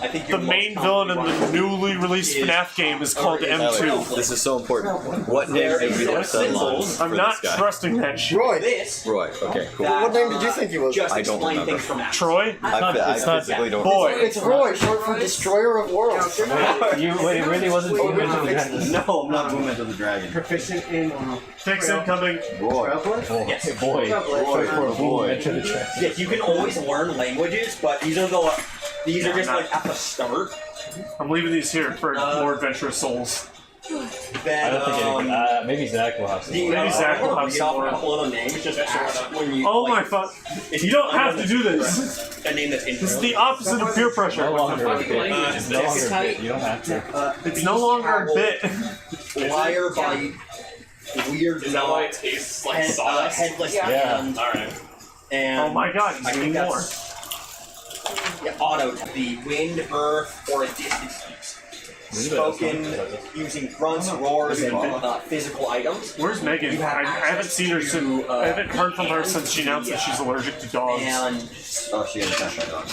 I think The main villain in the newly released FNAF game is called M2. This is so important. What name did we have settled on for I'm not this guy? trusting that shit. Roy. This. Roy. Okay, cool. What name did you think he was? Just I don't explain remember. things from Troy? I it's not physically don't. Boy. It's Roy, short for Destroyer of Worlds. You wait, it really wasn't Movement of the Dragon. No, I'm not Movement of the Dragon. Proficient in Fix incoming. Roy. Yes. Boy. Roy. Movement of the Dragon. Yes, you can always learn languages, but these are just like at the start. I'm leaving these here for more adventurous souls. Then, I don't think any, maybe Zach will have some. Maybe Zach will have some more. a couple of names. Just ask when you. Oh like, my fuck. if You don't have to do this. A name that's This is interesting. the opposite of peer pressure. No longer a bit. Uh, It's no longer a bit. You don't have to. It's no longer a bit. Liar bite. Weird. Is that why it tastes like sauce? Headless Yeah. hand. Alright. And Oh my god, I he's think doing more. that's auto. The wind, earth, or a distance use. Spoken using grunts, roars, and physical items. Where's Megan? I haven't seen her since. I haven't heard from her since she announced that she's allergic to dogs. And Oh, she had a passion dog.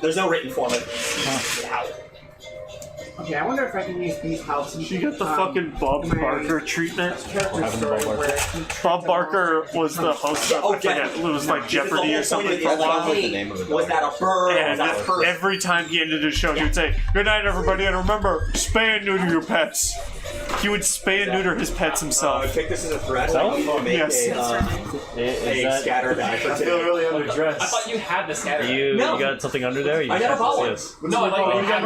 there's no written form of how. Okay, I wonder if I can use these houses. She got the fucking Bob Barker treatment. Character story where Bob Barker was the host of, I forget, it was like Jeopardy or something for a while. the name of the Was that a bird? Was And that a person? every time he ended his show, he would say, "Good night, everybody, and remember, spay and neuter your pets." He would spay and neuter his pets himself. Take this as a threat. So? Make Yes. a Is that? scatter die for today. really I underdressed. thought you had the scatter. You No. got something under there? You I never bought one. Yes. No, like you had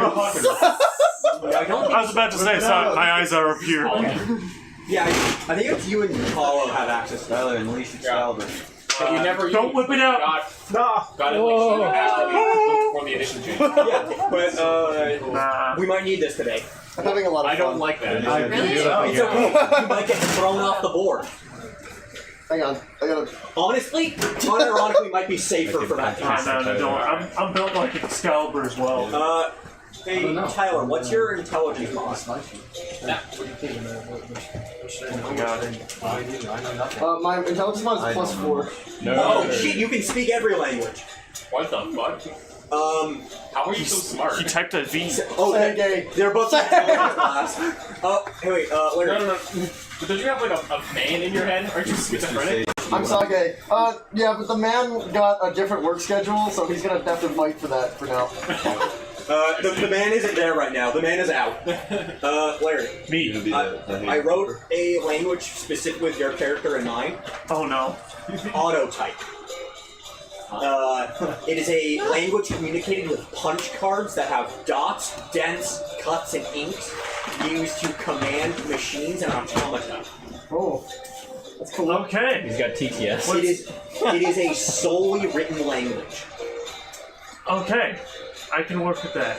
I don't I was about to say, so my eyes are up here. Yeah, I think it's you and Paulo have access to that. Tyler, unleash your child. But you never Don't whip it out. got it like after the edition change. Yeah, but Nah. we might need this today. I'm having a lot of I fun. don't like that. It's okay. You might get thrown off the board. Hang on. I gotta. Honestly, unironically, might be safer for that Nah, time. no, don't. I'm built like Excalibur as well. Hey, Tyler, what's your intelligence mod? Oh my god. My intelligence mod is +4. Oh shit, you can speak every language. What the fuck? How are you so smart? He typed a V. Oh, Say gay. they're both in intelligence class. Oh, hey, wait, Larry. No. But don't you have like a fan in your head? Aren't you schizophrenic? I'm Sage. Yeah, but the man got a different work schedule, so he's gonna have to fight for that for now. The man isn't there right now. The man is out. Larry. Me. I wrote a language specific with your character in mind. Oh no. Auto type. It is a language communicated with punch cards that have dots, dents, cuts, and inks used to command machines and automata. Oh, that's cool. Okay. He's got TTS. It is a solely written language. Okay. I can work with that.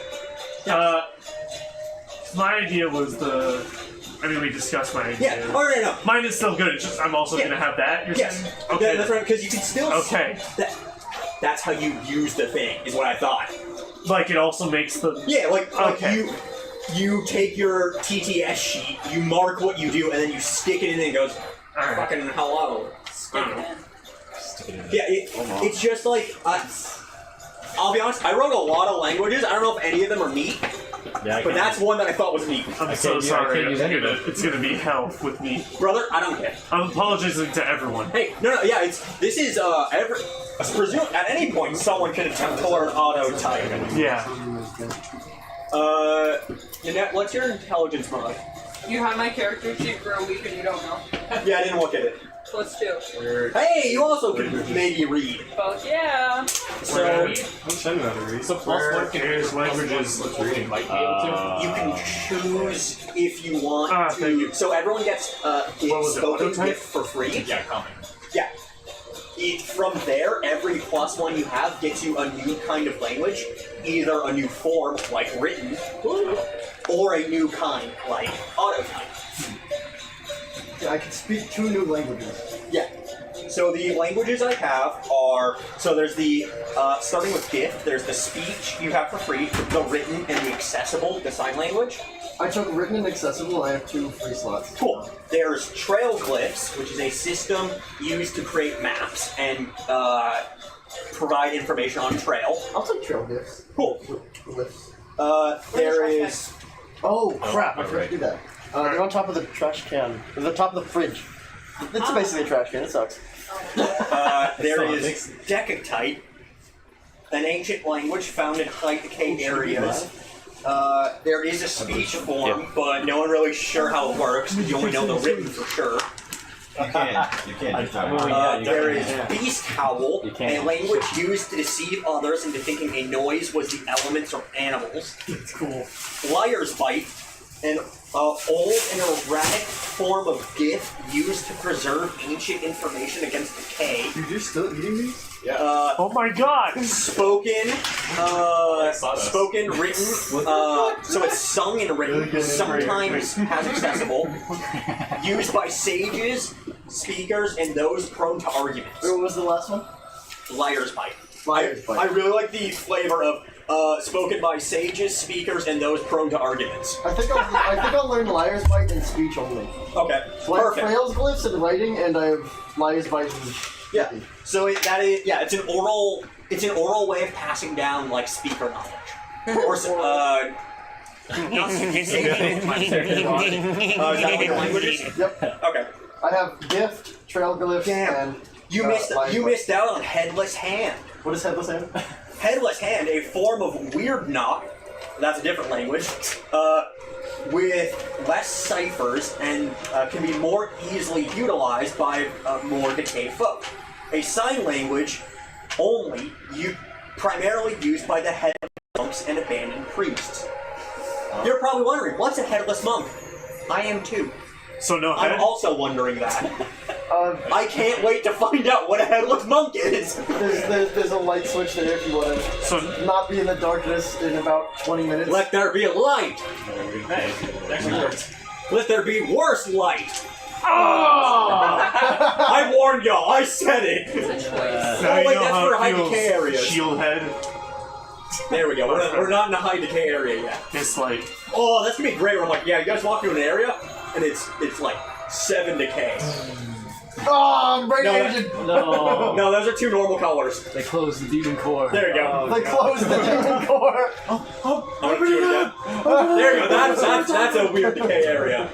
My idea was we discussed my idea. Yeah. Oh no. Mine is still good. It's just I'm also Yeah. gonna have that. You're Yes. saying? Okay. That's right. Because you can still. Okay. That's how you use the thing. Is what I thought. Like it also makes the. Yeah. Like Okay. you take your TTS sheet, you mark what you do, and then you stick it in, and it goes Alright. fucking hello. Yeah. It's just like. I'll be honest. I wrote a lot of languages. I don't know if any of them are neat, Yeah, but that's one that I thought was neat. I'm so sorry. can't use any of it. It's gonna be hell with me. Brother, I don't care. I'm apologizing to everyone. Hey, no, yeah, this is presume at any point someone can attempt to learn auto type. Yeah. Nanette, what's your intelligence mod? You have my character sheet for a week and you don't know. Yeah, I didn't look at it. +2. Hey, you also can maybe read. Fuck yeah. So So plus one can Here's languages. reading might be able to. you can choose if you want thank you. So everyone gets was it, spoken auto-type? gift for free. Yeah, common. Yeah. From there, every +1 you have gets you a new kind of language, either a new form, like written, or a new kind, like autotype. I can speak 2 new languages. Yeah. So the languages I have are, so there's the, starting with gift, there's the speech you have for free, the written and the accessible, the sign language. I took written and accessible, and I have 2 free slots. Cool. There's trail glyphs, which is a system used to create maps, and provide information on trail. I'll take trail gifts. Cool. Glyphs. There is Oh crap! I forgot alright. to do that. They're on top of the trash can. They're the top of the fridge. It's basically a trash can. It sucks. there is Decatite, an ancient language found in high decay areas. There is a speech form, but no one really sure how it works. You only know the written for sure. You can't do that. There is Beast Howl, You a can't. language used to deceive others into thinking a noise was the elements or animals. It's cool. Liar's Bite, an old and erratic form of gift used to preserve ancient information against decay. Dude, you're still eating these? Oh my god! Spoken, written, so it's sung and written, sometimes has accessible, used by sages, speakers, and those prone to arguments. What was the last one? Liar's Bite. Liar's Bite. I really like the flavor of spoken by sages, speakers, and those prone to arguments. I think I'll learn Liar's Bite in speech only. Okay, So I have perfect. Trails glyphs in writing, and I have Liar's Bite in Yeah. So it's an oral way of passing down like speaker knowledge. Or is that what your language is? Yep. Okay. I have gift, trail glyphs, and You Liar's Bite. missed out on Headless Hand. What is headless hand? Headless Hand, a form of weird knock. That's a different language. With less ciphers and can be more easily utilized by more decayed folk. A sign language only, primarily used by the headless monks and abandoned priests. You're probably wondering, what's a headless monk? I am too. So no head? I'm also wondering that. I can't wait to find out what a headless monk is. There's a light switch there if you want to So not be in the darkness in about 20 minutes. Let there be a light. That actually works. Let there be worse light. oh! I warned y'all. I said it. It's a choice. Now Oh, you wait, know that's how for it high feels. decay areas. Shield head. There we go. We're not in a high decay area yet. It's like Oh, that's gonna be great. Where I'm like, yeah, you guys walk through an area, and it's like 7 decay. Oh, brain No, engine! No. No, those are 2 normal colors. They closed the demon core. There you go. They closed the demon core. I'm gonna do it again. There you go. That's a weird decay area.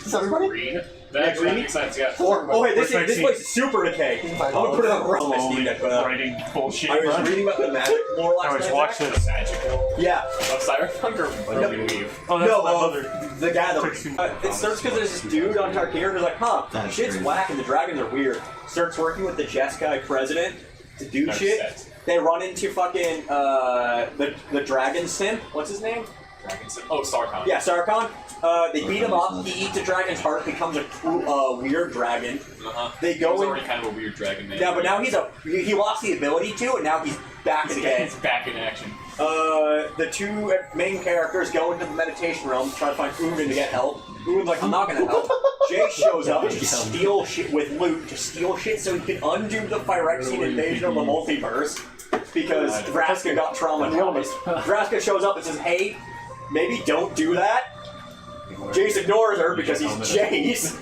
Is everybody? Green. That actually makes sense, yeah. Oh wait, this What's place is super decay. I'm gonna put it on my Steam Deck. writing bullshit. I was bro. reading about the magic lore I last was night. watching this. Magical. Yeah. Of Cyberpunk or when we leave? Oh, that's No, my mother. the gathering. It starts because there's this dude on Tarkir who's like, huh, That's shit's crazy. whack and the dragons are weird. Starts working with the Jeskai president to do That's shit. set. They run into fucking the dragon simp. What's his name? Dragon Sim. Oh, Sarkon. Yeah, Sarkon. They beat him up. He eats a dragon's heart, becomes a weird dragon. Uh-huh. They He go was in. already kind of a weird dragon man. Yeah, but now he lost the ability to, and now he's back in the game. He's back in action. The 2 main characters go into the meditation realm to try to find Ugin to get help. Ugin's like, I'm not gonna help. Jay shows up to steal shit with loot, to steal shit so he can undo the Phyrexian invasion of the multiverse. Because Vraska got traumatized. Vraska shows up and says, hey, maybe don't do that. Jace ignores her because he's Jace.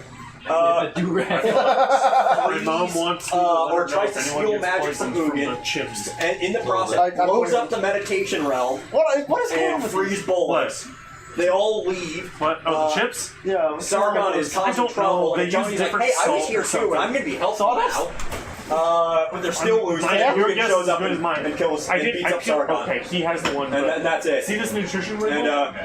A do-rag. My mom wants to or let her know tries if to anyone steal gets magic poisoned from from Ugin. the chips. And in the process, I'm blows worried. up the meditation realm What is going on and with frees bullets. They all leave. What? Oh, the chips? Yeah, Sargon is I causing don't trouble, know. They and use Johnny's like, different hey, I was salt here or too, and something. I'm gonna be helpful now. But they're still losing. Your Ugin guess shows is up good as and, mine. and kills and beats up Sargon. Okay, he has the one. And But that's it. see this nutrition label? And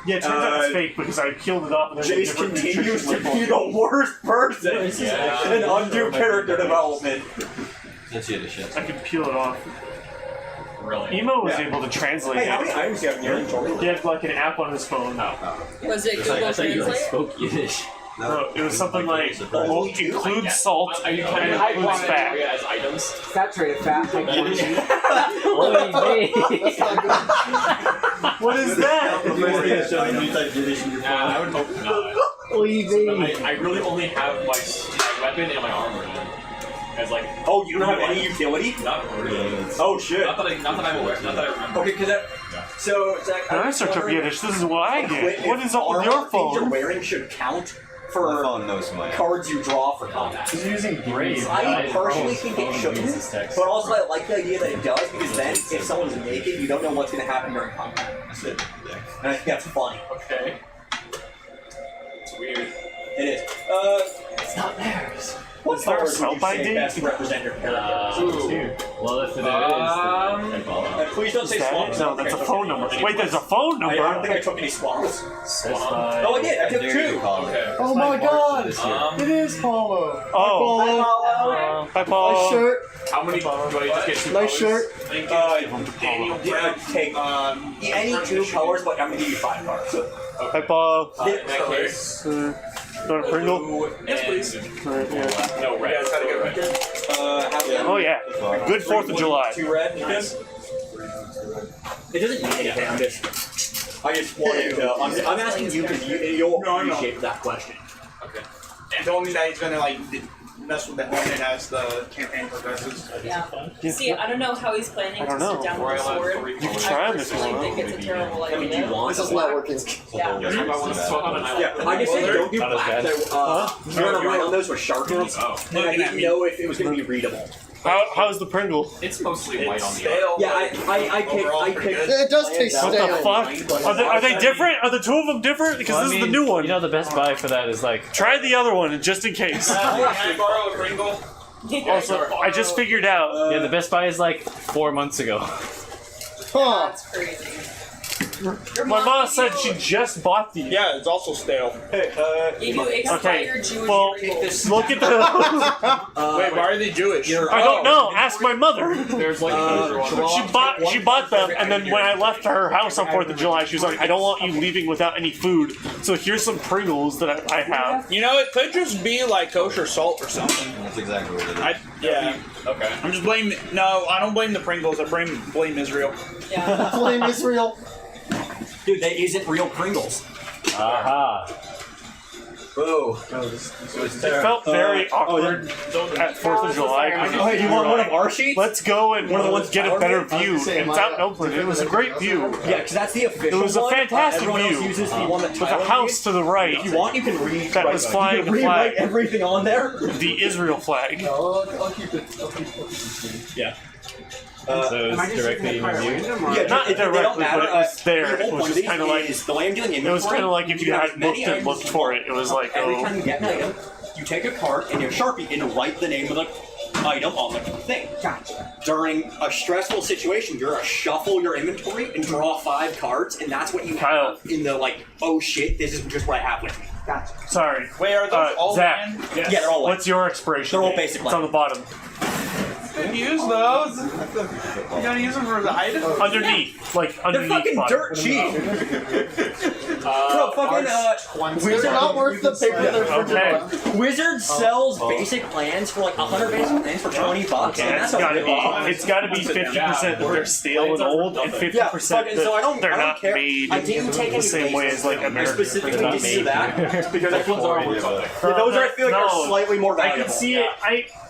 yeah, it turns out it's fake because I peeled it off and there's a Jace different continues nutrition to label. be the worst person Yeah. and undo character development. That's it, shit. I can peel it off. Really. Emo was Yeah. able to translate Hey, how many it. items do you have in your inventory? He had like an app on his phone. Was it Google I thought you like Translate? spoke Yiddish. No, it was something like Oh, include salt Are you and kind of includes fat. as items? Saturated fat. Oy vey. What is that? The first thing that showed you type Yiddish in your phone. I would hope not. Oy vey. I really only have my weapon and my armor then. As like, Oh, you don't have any utility? not really. Oh shit. Not that I'm aware. Not that I remember. Okay, because that. So, Zach, When I search up Yiddish, this is what I get. Equipment, What is up with armor, your things you're phone? wearing should count for My phone knows my cards you draw for combat. He's using brave. I personally think it shouldn't, Uses text. but also I like the idea that it does because then if someone's naked, you don't know what's going to happen during combat. That's it. Yeah. And I think that's funny. Okay. It's weird. It is. It's not theirs. What Is there a powers would you spell say binding? best represent your character? Well, if it is, Please don't say Is that swamp. it? No, that's a phone number. Wait, there's a phone I don't think number. I took any swamps. Swamp. Oh, I did. I took Dare you two. call it. Okay. Oh my god! This year. It is Paulo. Oh, hi, Nice Paul. shirt. How many do I just get two Nice colors? shirt. Thank Daniel, take any two colors, but I'm going to give you 5 cards. Hi, Paul. In that case, You want a Pringle? blue Yes, please. Right, yeah. No red. Gotta get red. Oh, yeah. Good 4th of July. 2 red. Nice. It doesn't mean anything. I just wanted to. I'm asking you because you'll No, I know. appreciate that question. Okay. And told me that he's gonna like mess with the helmet as the campaign progresses. Yeah. See, I don't know how he's planning I to don't know. sit down with the sword. You can try on this I personally one. think it's a terrible I mean, do you idea. want This is the not black? working. Yeah. Yes, I want to swap on an island. Yeah, I just said don't do Not as black. bad. So, you're gonna write on those with Sharpies, Oh. and I didn't know if it was gonna be readable. How's the Pringle? It's mostly white on the Stale. Yeah, I Overall, picked. pretty good. It does taste What stale. the fuck? Are they different? Are the two of them different? Because this is the new one. You know, the best buy for that is like Try the other one just in case. Can I borrow a Pringle? Also, I just figured out. yeah, the best buy is like 4 months ago. Huh. That's crazy. My mom said she just bought these. Yeah, it's also stale. Hey, If you expire Jewish Well, Pringles, look at the. Wait, why are they Jewish? I don't know. Ask my mother. There's like She bought them, and then when I left her house on 4th of July, she was like, "I don't want you leaving without any food. So here's some Pringles that I have." You know, it could just be like kosher salt or something. That's exactly what it is. Yeah. Okay. I'm just blaming. No, I don't blame the Pringles. I blame Israel. yeah. Blame Israel. dude, that isn't real Pringles. Aha. Oh. It felt very awkward at 4th of July. Oh, hey, you want one of our sheets? Let's go and One of the ones get a Tyler better made? view. I was saying, And it's out in Oakland. It was a great view. Yeah, because that's the official It was a one. fantastic Everyone else view. uses the one that With a Tyler house to the right. made. If you want, you can read. That was flying you the can rewrite flag. everything on there. The Israel flag. I'll keep it. Yeah. So it's directly in your view. Yeah, Not they don't directly, matter. but it was there. The It whole was point of just these kind of like is the way I'm doing it was kind of like if you have had as many looked and items looked as for you it. It was like, Every time oh, you get an item, you take a card and you Sharpie and write the name of the item on the thing. During a stressful situation, you're gonna shuffle your inventory and draw 5 cards, and that's what you Kyle. have in the like, oh shit, this is just what I have with me. sorry. Wait, are those all Zach. land? Yeah, they're all What's your expiration? They're all date? basic It's on the bottom. Could use those. You gotta use them for the item. Underneath, like They're underneath. fucking bottom. dirt cheap. Bro, fucking These are not worth the paper they're printed Okay. on. Wizard sells basic plans for like 100 basic plans for $20, Okay, and it's that's gotta a lot. be. It's gotta be 50% that they're stale and old, and 50% Yeah, fucking, so I that don't, they're I don't not care. made I didn't take the any same way as like I American. specifically not didn't see made. that because I feel Or the- but those are I feel like No. are slightly more I valuable. can see it.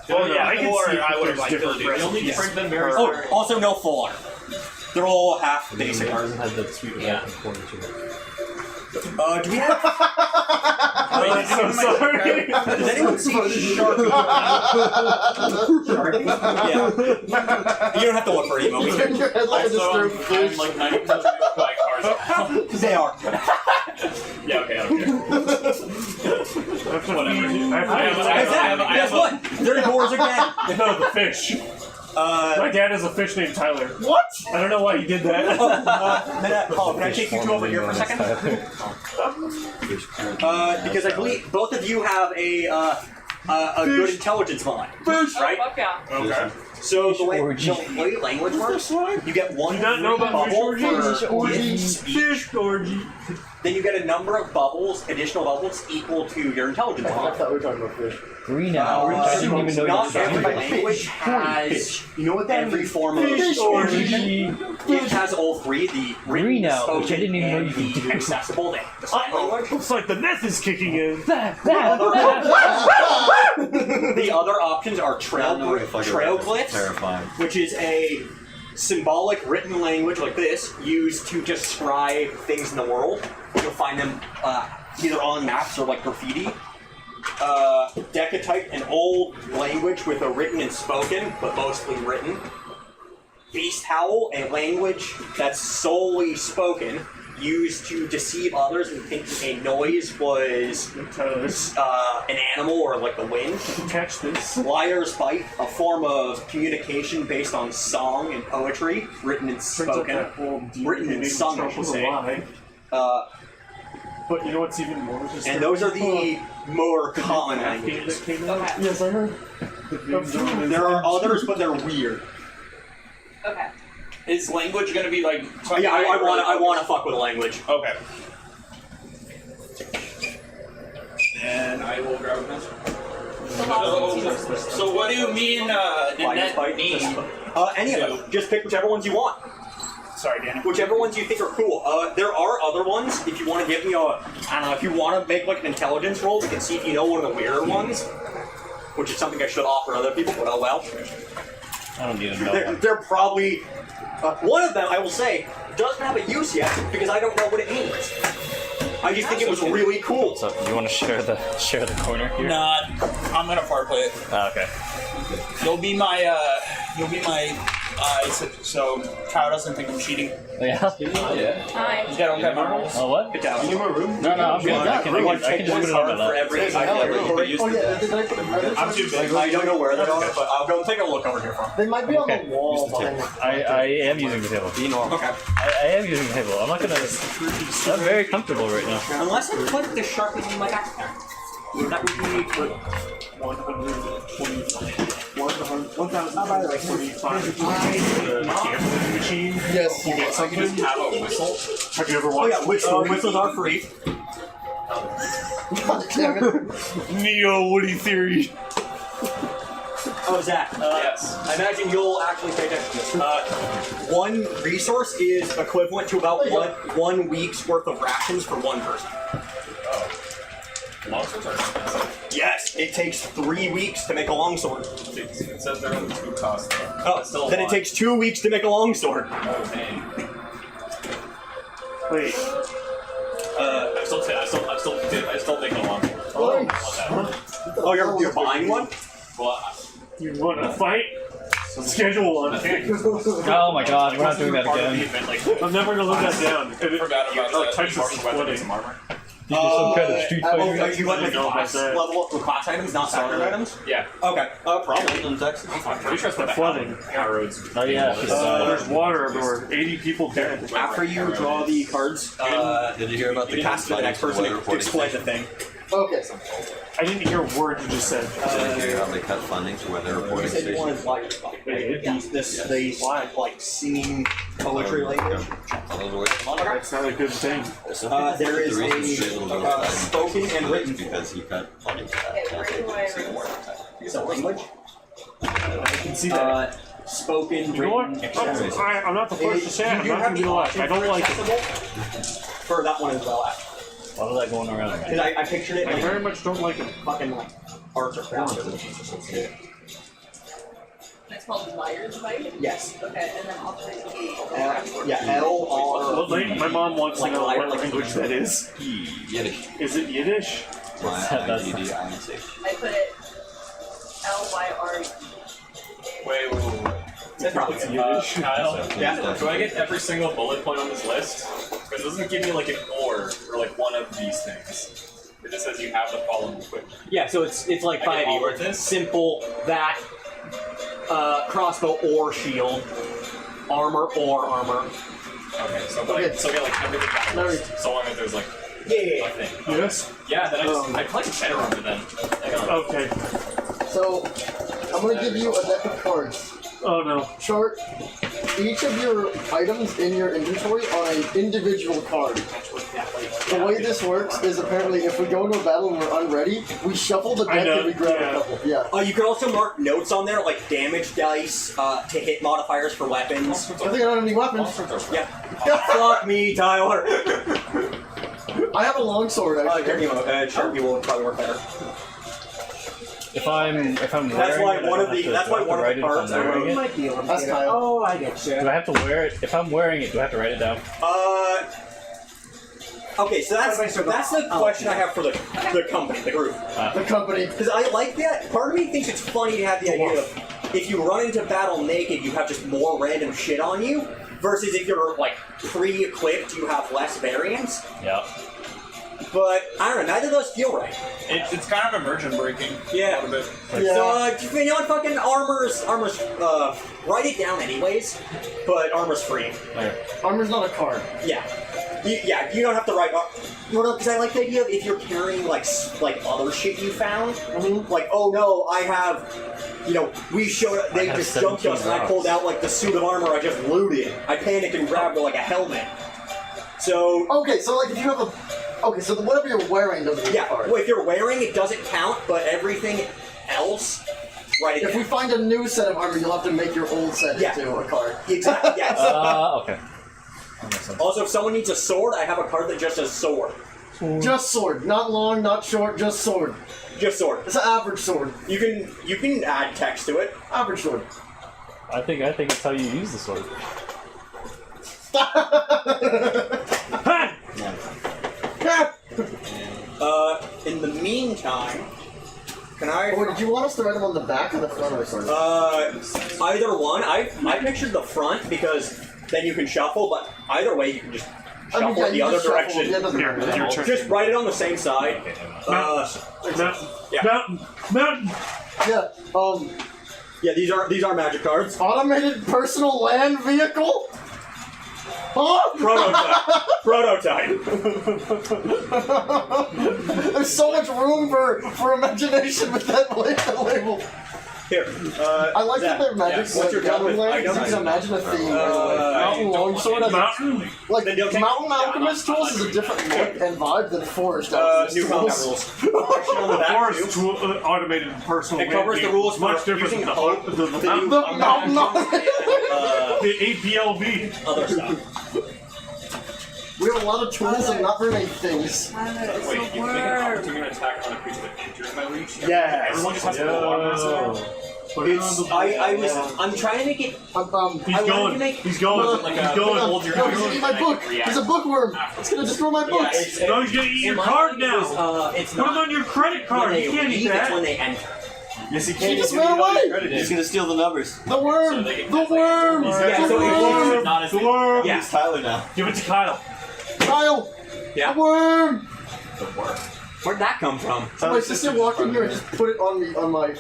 Oh yeah, I can Or see it. I There's would've liked different to do They only recipes. print them very Oh, also no full art. They're all half basic art. Ours had the sweet Yeah. corner to it. Do we have? I'm so sorry. Does anyone see Sharpie? Sharpie? Yeah. You don't have to look for emo. We can. Your head like a Also, disturbed I'm fish. like 90% by cards. They are. Yeah, okay, I don't care. Whatever. Guess what? They're yours again. No, the fish. My dad has a fish named Tyler. What? I don't know why he did that. Paul, can I take you two over here for a second? Because I believe both of you have a good intelligence mod, right? Fuck yeah. Okay. So the way orgy. language works, you get one You not know about fish bubble orgies? for Fish speech. Fish orgy. Then you get a number of bubbles, additional bubbles, equal to your intelligence I mod. thought we were talking about fish. Green out. I didn't even know you Not could every do that. language has You know what that every means? form of Fish orgy. It has all three: the written, Green out, spoken, which I didn't even know and you could the do. accessible. The sign language. Looks like the meth is kicking in. The other options are trailglyphs, Terrifying. which is a symbolic written language like this used to describe things in the world. You'll find them either on maps or like graffiti. Decatype, an old language with a written and spoken, but mostly written. Beast Howl, a language that's solely spoken, used to deceive others and thinking a noise was an animal or like the wind. Catch this. Liar's Bite, a form of communication based on song and poetry, written and spoken. Written and sung, I should say. But you know what's even more? Just And those are the more common game languages. that came out. Okay. Yes, I heard. There are others, but they're weird. Okay. Is language gonna be like? Yeah, I want to fuck with a language. Okay. And I will grab a pencil. So what do you mean? Did Liar's that Bite. mean? Any of them. Just pick whichever ones you want. Sorry, Danny. Whichever ones you think are cool. There are other ones. If you want to give me I don't know, if you want to make like an intelligence roll, we can see if you know one of the weirder ones. Which is something I should offer other people, but oh well. I don't need to know. They're probably... one of them, I will say, doesn't have a use yet, because I don't know what it means. I just think it was really cool. So you want to share the corner here? Nah, I'm gonna far play it. Okay. You'll be my eyes, so Kyle doesn't think I'm cheating. Yeah. Hi. You don't get my rules. Oh what? Good job. No, I'm good. I can just put it on my for lap. every Hey, idea. oh yeah, did I put I'm too big. I don't know where they are, but I'll go take a look over here for They might be on Okay. the wall behind me. I am using the table. Okay. I am using the table. I'm not gonna. I'm very comfortable right now. Unless I put the Sharpie in my backpack. That would be... 1,045 the gambling machine. Yes. You get something. Have a whistle. Have you ever Oh watched? yeah, whistles are free. God damn it. Neo Woody Theory. Oh, Zach. Yes. I imagine you'll actually pay attention to this. One resource is equivalent to about 1 week's worth of rations for one person. Longswords are expensive. Yes, it takes 3 weeks to make a longsword. It says they're only 2 costs. Oh, then it takes 2 weeks to make a longsword. Oh, dang. Wait. I'm still making a longsword. Oh, you're buying one? Well, You want to fight? Schedule one. Oh my god, we're not doing that part of the again. event, like, I'm never gonna live that down. If I it, forgot about that. Texas Martial is weapon flooding. and some armor. You do some kind of street Oh, fighter. you went with know about class that. level with class items, not factory items? Yeah. Okay, probably. I'm pretty sure it's the flooding. Power roads. Oh yeah. 'cause, there's water everywhere. 80 people dead. After you draw the cards, Did you hear about the pass it to the next person to explain the thing. Okay. I didn't hear a word you just said. Did you hear how they cut funding to weather You reporting said you stations? wanted light. They like singing poetry language. All those ways. That's not a good thing. There is The reason Straight Little a spoken and written because he cut funding to that. It's a language. I can see that. Spoken, You know what? written, I'm not the first to say it. I'm not gonna be the last. I don't like it. For that one as well, Why was that going around? because I pictured it I like very much don't like it. fucking like arts or crafts. It's called Liar's Bite? Yes. Okay, and then I'll take Yeah, Well, my mom wants to Like know liar, what like language that is. Yiddish. Is it Yiddish? Y-I-D-D-I-N-C. I put it Lyre. Wait. It's probably It's good. Yiddish. Kyle, Yeah. do I get every single bullet point on this list? Because it doesn't give me like an or like one of these things. It just says you have the following equipment. Yeah, so it's like I get 5e all where of it's this? simple that crossbow or shield, armor or armor. Okay, so but I still get like everything on the list. So long as there's like Yeah. a thing. Yes? Yeah, then I play better under then. Hang on. Okay. So, I'm gonna give you a deck of cards. Oh no. Chart each of your items in your inventory on an individual card. The way this works is apparently if we go into a battle and we're unready, we shuffle the I deck know, and we grab yeah. a couple. Yeah. You can also mark notes on there like damage dice, to hit modifiers for weapons. I think I don't have any weapons. Yeah. Fuck me, Tyler. I have a longsword actually. Sharpie will probably work better. If I'm wearing That's why it, I one don't of the have to- that's do I why have to one of write the it if cards I'm wearing it? Might be able to That's Kyle. Oh, I get you. Do I have to wear it? If I'm wearing it, do I have to write it down? Okay, so that's the question I have for the company, the group. The company. Because I like that. Part of me thinks it's funny to have the idea of if you run into battle naked, you have just more random shit on you, versus if you're like pre-equipped, you have less variance. Yeah. But I don't know. Neither of those feel right. It's kind of immersion breaking. Yeah. A little bit. Yeah. So you know what? Fucking armor's write it down anyways. But armor's free. Armor's not a card. Yeah. You don't have to write. You know, because I like the idea of if you're carrying like other shit you found, like oh no, I have, we showed up, they have just jumped us, and I rocks. pulled out like the suit of armor I just looted. I panicked and grabbed like a helmet. So Okay, so like if you have a. Okay, so whatever you're wearing doesn't get a yeah, card. well, if you're wearing it doesn't count, but everything else, write it If down. we find a new set of armor, you'll have to make your old set Yeah. into a card. Exactly. Yes. Okay. That makes sense. Also, if someone needs a sword, I have a card that just says sword. Just sword, not long, not short, just sword. Just sword. It's an average sword. You can add text to it. Average sword. I think it's how you use the sword. In the meantime, can I? Or did you want us to write them on the back or the front of the sword? Either one. I pictured the front because then you can shuffle, but either way you can just shuffle yeah, the you other just shuffle. direction. Yeah, it doesn't Here, matter. it's your turn. Just write it on the same side. Mountain. Yeah. Yeah, these are magic cards. Automated personal land vehicle? Huh? Prototype. There's so much room for imagination with that label. Here. I like that they're magic. yes. What's your mountain done with land. items? You can imagine a theme right away. Mountain longsword. Mountain. Like Then you'll take- Mountain Alchemist tools is a different look and vibe than Forest New Alchemist combat tools. rules. Section on the back Forest too. tool, automated personal. It covers the rules much for different using than hope, the the mountain. The Mountain The APLV. Other stuff. We have a lot of tools and not very many things. Wait, you can make an opportunity attack on a creature that enters my reach? Yes. Everyone just has to roll on this. I'm trying to make it. He's I wanted to going. make- He's going. Like He's a- going. hold your No, hand. he's eating my book. He's a bookworm. It's gonna destroy my Yeah, books. No, he's gonna eat your card now. It's Put him not on your credit when card. they You can't eat leave, it's when that. they enter. Yes, he He can. just ran away. He's gonna steal the numbers. The worm. So they get- The worm. Yeah, The so it- worm. Not as The worm. Yeah. He's Tyler now. Give it to Kyle. Kyle. Yeah. The worm. Where'd that come from? My sister walked in here and just put it on me, on me.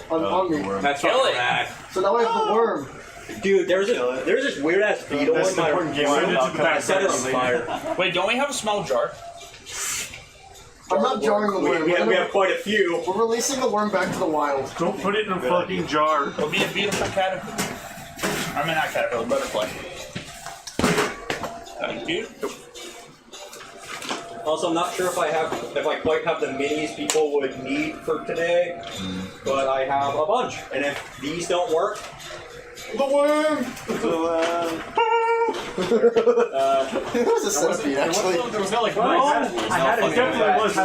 That's Kill fucking it. rad. So now I have the worm. Dude, there's this weird ass beetle That's in the my important game Send it to the I back. set it on fire. Wait, don't we have a small jar? I'm not jarring the worm. We have quite a few. We're releasing the worm back to the wild. Don't put it in a fucking jar. It'll be a beautiful caterpillar. I mean, not caterpillar, butterfly. Thank you. Also, I'm not sure if I quite have the minis people would need for today, but I have a bunch. And if these don't work, The worm. It was a centipede, actually. There was no like I had it. Definitely was.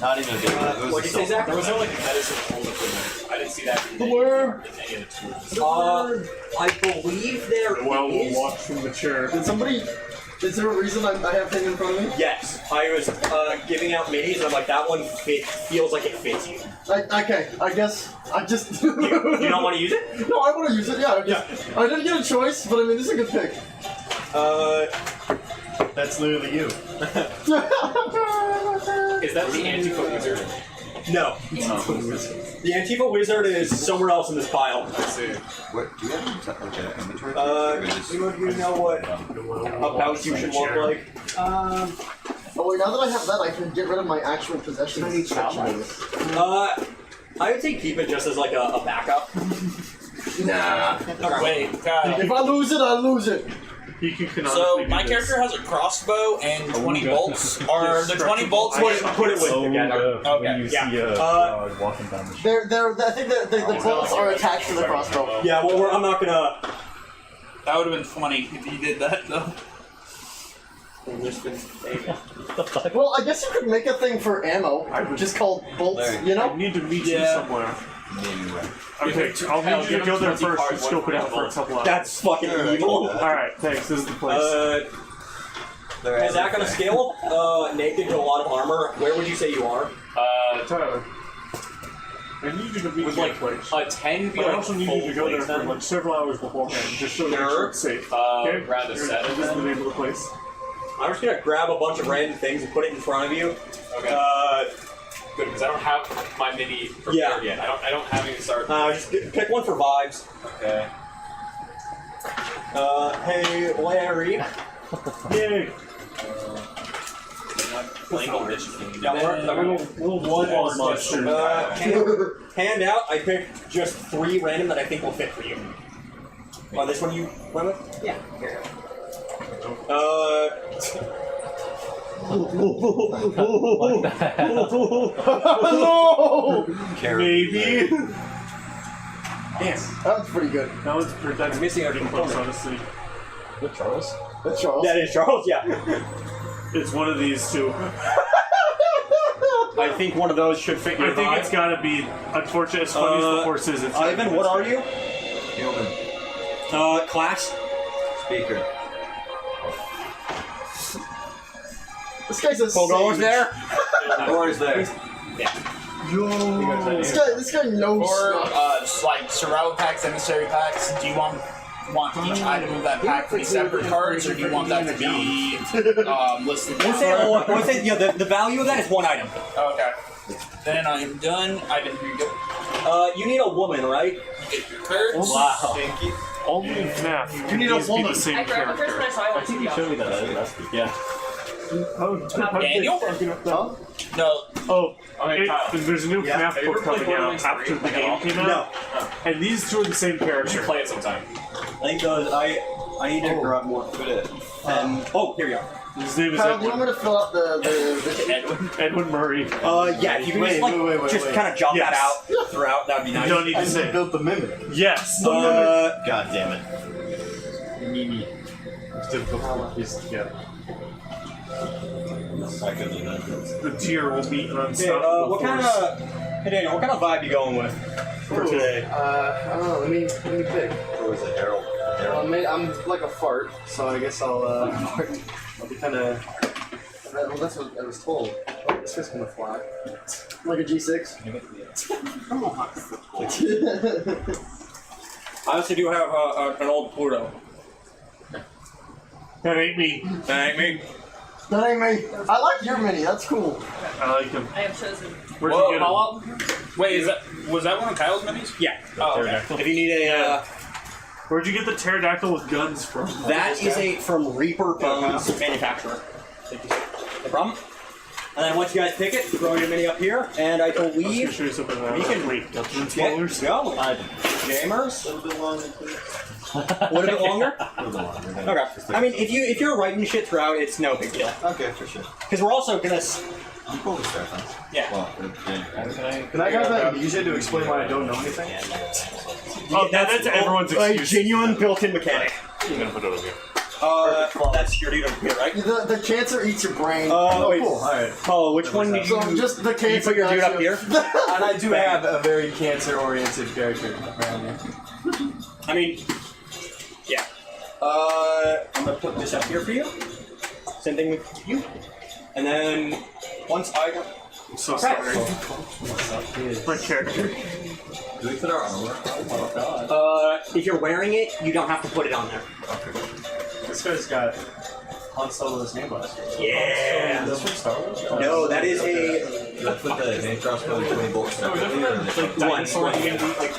Not even a big one. It was what'd you say, Zach? There was no like medicine hold equipment. I didn't see that in The any, worm. in any of the tools. I believe there Well, we'll is. watch from the chair. Did somebody? Is there a reason I have him in front of me? Yes, I was giving out minis, and I'm like, that one feels like it fits you. Okay, I guess I just. You don't want to use it? No, I want to use it. Yeah, I didn't get a choice, but I mean, this is a good pick. That's literally you. Is that the anti-foot wizard? No. The Antifa Wizard is somewhere else in this pile. Let's see. What? Do you have like an inventory? You know what a pouch you should look like? Oh wait, now that I have that, I can get rid of my actual possessions section of it. I would say keep it just as like a backup. Nah. Wait, God. If I lose it, I lose it. He can canonically So do my this. character has a crossbow and 20 bolts. Are the 20 bolts? Put it with together. Okay, When you yeah. see a dog walking down the street. I think the bolts are attached to the crossbow. Yeah, well, I'm not gonna. That would have been funny if you did that though. Well, I guess you could make a thing for ammo, just called bolts. Larry, You I know? need to meet you Yeah. somewhere. Anyway. Okay, I'll need you to go there first and scope it out for a couple hours. That's fucking evil. Alright, thanks. This is the place. Is that going to scale naked to a lot of armor? Where would you say you are? Tyler. I need you to meet With me like at place. a 10 be But I like also need full you to go there place for then? like several hours beforehand, just so that Sure. it's safe. Around a This 7 is the then? name of the place. I'm just going to grab a bunch of random things and put it in front of you. Okay. Good, because I don't have my mini prepared Yeah. yet. I don't have any start. Just pick one for vibes. Okay. Hey, Larry. Yay! Playing audition. Yeah, Little blood monster. Hand out, I picked just 3 random that I think will fit for you. This one you went with? Yeah. Here. Maybe. Yes. That was pretty good. That was that's missing a pretty close, honestly. With Charles? That's Charles. That is Charles, yeah. It's one of these two. I think one of those should fit your I think vibe. it's gotta be. Unfortunate, as funny as the horse is. It's Ivan, what are you? Human. Class? Speaker. This guy's a Pogo's sage. Or is there? This guy knows Or stuff. just like survival packs, emissary packs. Do you want each item of that pack to be separate cards, or do you want that to be listed down? The value of that is 1 item. Okay. Then I am done. Ivan, here you go. You need a woman, right? You get your cards. Wow. Thank you. only in FNAF. You need a these be woman. the same I grabbed the first one I character. saw. I went to the Show me that last week. Yeah. Daniel? Huh? No. Oh, Okay, Kyle. there's a new Yeah. FNAF Have you book ever played coming out Borderlands after 3? the game came out. No. And these two are the same We should character. play it sometime. I think I need to grab more food. And here you are. His name is Kyle, do you want me Edwin, to fill out the Edwin. Edwin Murray. Yeah, if you can Wait, just wait. kind of jot Yes. that out throughout, that'd be You nice. don't need to say it. built the mimic. Yes. God damn it. Mimi. It's difficult to put pieces together. I could do that. The tier will be Okay, unstoppable. what kind of... Hey Daniel, what kind of vibe you going with for today? I don't know. Let me pick. Or was it Harold? I'm like a fart, so I guess I'll be kind of. Well, that's what I was told. Oh, this is gonna fly. Like a G6. I also do have an old Pluto. That ain't me. That ain't me. That ain't me. I like your mini. That's cool. I like him. I have chosen. Where'd Whoa, you get him? Paul? Wait, was that one of Kyle's minis? Yeah. Oh, okay. If you need a... Where'd you get the pterodactyl with guns from? that is from Reaper Bones manufacturer. Thank you, sir. No problem. And then once you guys pick it, throw your mini up here, and I I was gonna believe show you something we can wait. Dungeon get spoilers. going. Gamers? A little bit longer, please. A little bit longer? A little longer. Then. Okay. I mean, if you're writing shit throughout, it's no big deal. Okay, for sure. Because we're also gonna... I'm cool with that, huh? Yeah. Well, Can I grab that music to explain why I don't know anything? Oh, that's everyone's a excuse. genuine built-in mechanic. I'm gonna put it over here. That's security over here, right? The cancer eats your brain. Wait. Cool, alright. Oh, which one did you... So just the cancer. You put your dude got up you. here? And I do have a very cancer-oriented character around me. I mean... Yeah. I'm gonna put this up here for you. Same thing with you. And then... Once I... I'm so sorry. My character. Do we put our armor? Oh god. If you're wearing it, you don't have to put it on there. This guy's got Han Solo with his name last year. Yeah. That's from Star Wars? No, that is a... Do I put the hand crossbow and 20 bolts No, separately, or isn't they- that like dinosaur game, like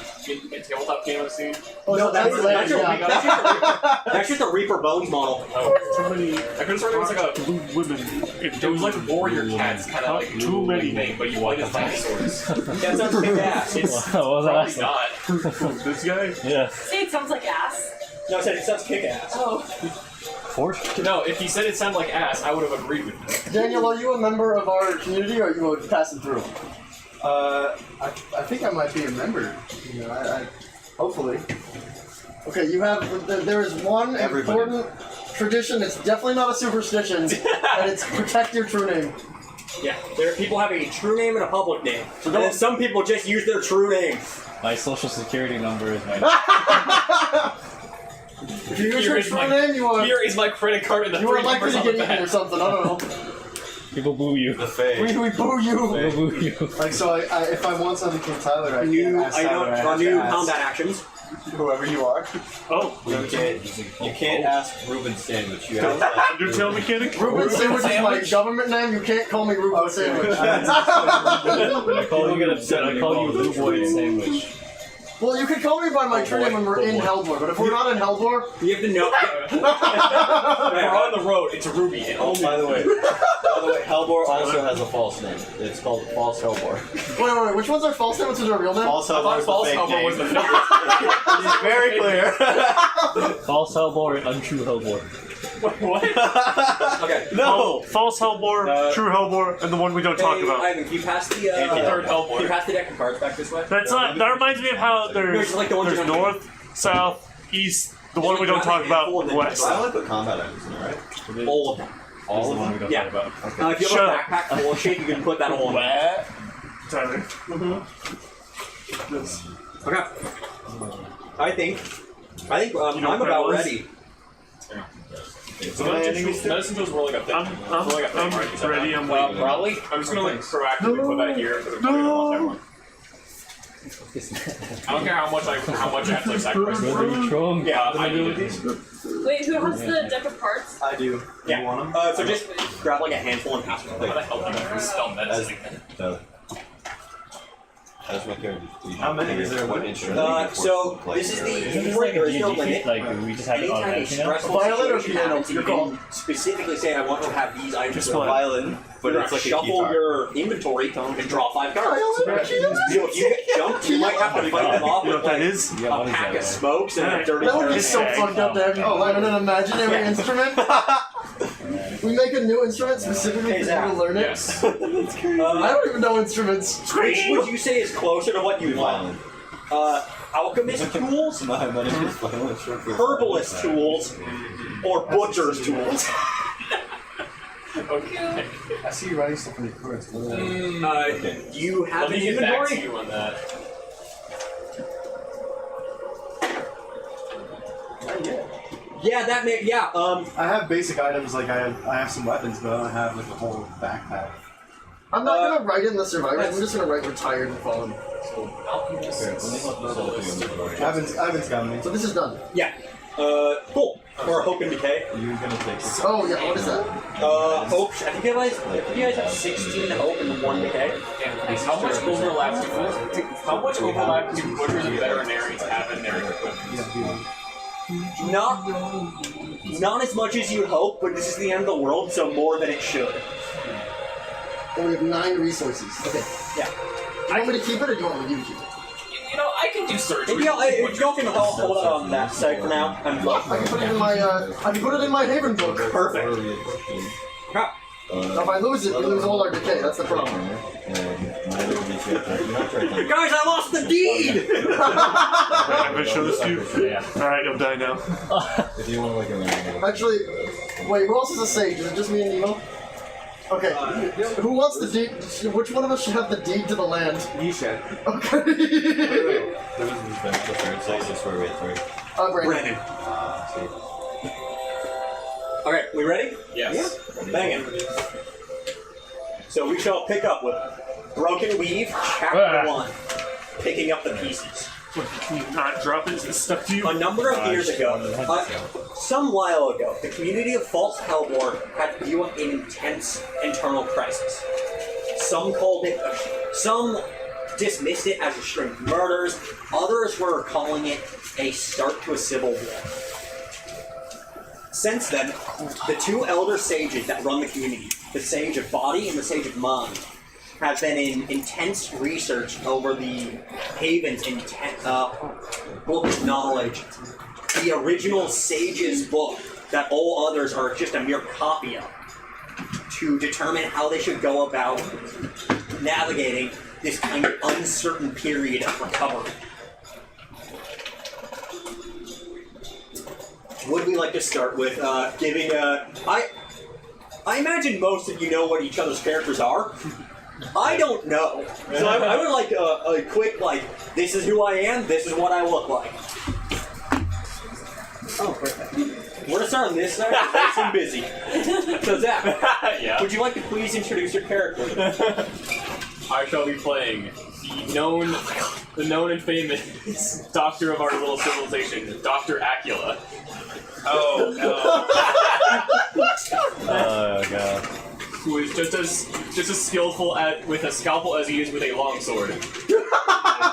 in tabletop game I've seen? No, that's later, just that's just a Reaper Bones model. Oh, Too many I could have sworn it was like a. blue women. It was like warrior cats, kind of like Too many. thing, but you played as dinosaurs. That sounds big ass. It's... What was that? Probably not. This guy? Yeah. See, it sounds like ass. No, I said it sounds kick-ass. Oh. Forge? No, if he said it sounded like ass, I would have agreed with him. Daniel, are you a member of our community, or are you passing through? I think I might be a member. You know, hopefully. Okay, you have. There is one Everybody. important tradition. It's definitely not a superstition, and it's protect your true name. Yeah, there people have a true name and a public name. And then some people just use their true name. My social security number is my. Use Here your is true my- name. You are my credit card and the you are three likely numbers to on get the eaten or back. something. I don't know. People boo you. The Fae. We boo you. People boo you. Like, so if I want something from Tyler, I Can can you, ask I Tyler. don't, have on to new ask combat actions. whoever you are. Oh, You can't ask Ruben Sandwich. You have to ask Undertale mechanic? Ruben Sandwich is my government name. You can't call me Ruben Sandwich. I call you get upset. I call you Blue Boy Sandwich. Well, you can call me by my true name when we're in Hellbor, but if we're not in Hellbor, You have to know. If we're on the road, it's a Ruby. And Oh, by the way, Hellbor also has a false name. It's called False Hellbor. wait, which ones are false names? Which ones are real names? False I Hellbor thought is False the fake Hellbor name. was the fake. It's very clear. False Hellbor and untrue Hellbor. What? Okay. No. False Hellbor, true Hellbor, and the one we don't talk Hey, about. Ivan, can you pass the Third Hellbor. Can you pass the deck of cards back this way? That's not. That reminds me of how there's it's like the ones you don't north, south, east. The one we don't talk about, west. I only put combat items in there, right? All of them. All of them. Yeah. If you have Shut a up. backpack full of shit, you can put that all in. Tyler. Okay. I think I'm know about what that ready. So medicine tools were like a thing. I'm Like a thing, right? You said ready. that? I'm waiting. Probably. I'm just gonna like proactively put that here because I'm probably gonna want that one. I don't care how much I have to like sacrifice. Yeah, I need it. Wait, who has the deck of cards? I do. Yeah. You want them? So just grab like a handful and pass it. How the hell do you spell medicine again? No. That's my character. How many is there? What instrument? So this is the inventory. There is no limit. Like, we just have it Anytime a automatically now? stressful Violin or situation piano? happens, you can specifically say, I want to have these items. Just with one. Violin, but You're it's gonna like a shuffle guitar. your inventory and draw 5 cards. Violin or piano? So if you get jumped, you might have to fight them off You know with what that like is? Yeah, a what is pack that? of smokes and a dirty That would be turd. so fucked up to have you learn an imaginary instrument. We make a new instrument specifically for you to learn it. Yes. I don't even know instruments. Which would you say is closer to what you Violin. want? Alchemist tools, My name is Violin. Short for herbalist tools, or butcher's tools? Okay. I see you writing stuff in the cards. Do you have Let an me get back to inventory? you on that. Yeah, that may. Yeah. I have basic items, like I have some weapons, but I don't have like a whole backpack. I'm not gonna write in the survivors. I'm just gonna write retired and fallen. Ivan's got me. So this is done. Yeah. Cool. Or Hope and Decay. You're gonna take it. Oh yeah, what is that? Hope. I think you guys have 16 Hope and 1 Decay. How much overlap do butchers and veterinarians have in their equipment? Not as much as you'd hope, but this is the end of the world, so more than it should. And we have 9 resources. Okay. Yeah. Do you want me to keep it or do you want me to keep it? You know, I can do surgery. If y'all can hold it on that site for now, I'm I can put it in my I can put it in my Haven book. perfect. Uh, Now, if I lose it, we lose all our decay. That's the problem. Guys, I lost the deed! I'm gonna show this to you. Alright, you'll die now. If you want like a Actually, wait, who else is a sage? Is it just me and Nemo? Okay. Who wants the deed? Which one of us should have the deed to the land? You should. Okay. Brandon. Brandon. Okay, we ready? Yes. Bang it. So we shall pick up with Broken Weave, Ah. Chapter 1. Picking up the pieces. Can you not drop it? Is it stuck to you? A number of years ago, some while ago, the community of False Hellbor had to deal with an intense internal crisis. Some dismissed it as a string of murders, others were calling it a start to a civil war. Since then, the 2 elder sages that run the community, the Sage of Body and the Sage of Mind, have been in intense research over the Haven's book of knowledge, the original Sage's book that all others are just a mere copy of, to determine how they should go about navigating this kind of uncertain period of recovery. Would we like to start with giving a... I imagine most of you know what each other's characters are. I don't know. So I would like a quick, like, this is who I am, this is what I look like. Oh, perfect. We're gonna start on this side. Nice and busy. So Zach, Yeah. would you like to please introduce your character? I shall be playing the known and famous doctor of our little civilization, Dr. Acula. Oh no. Oh god. Who is just as skillful with a scalpel as he is with a longsword.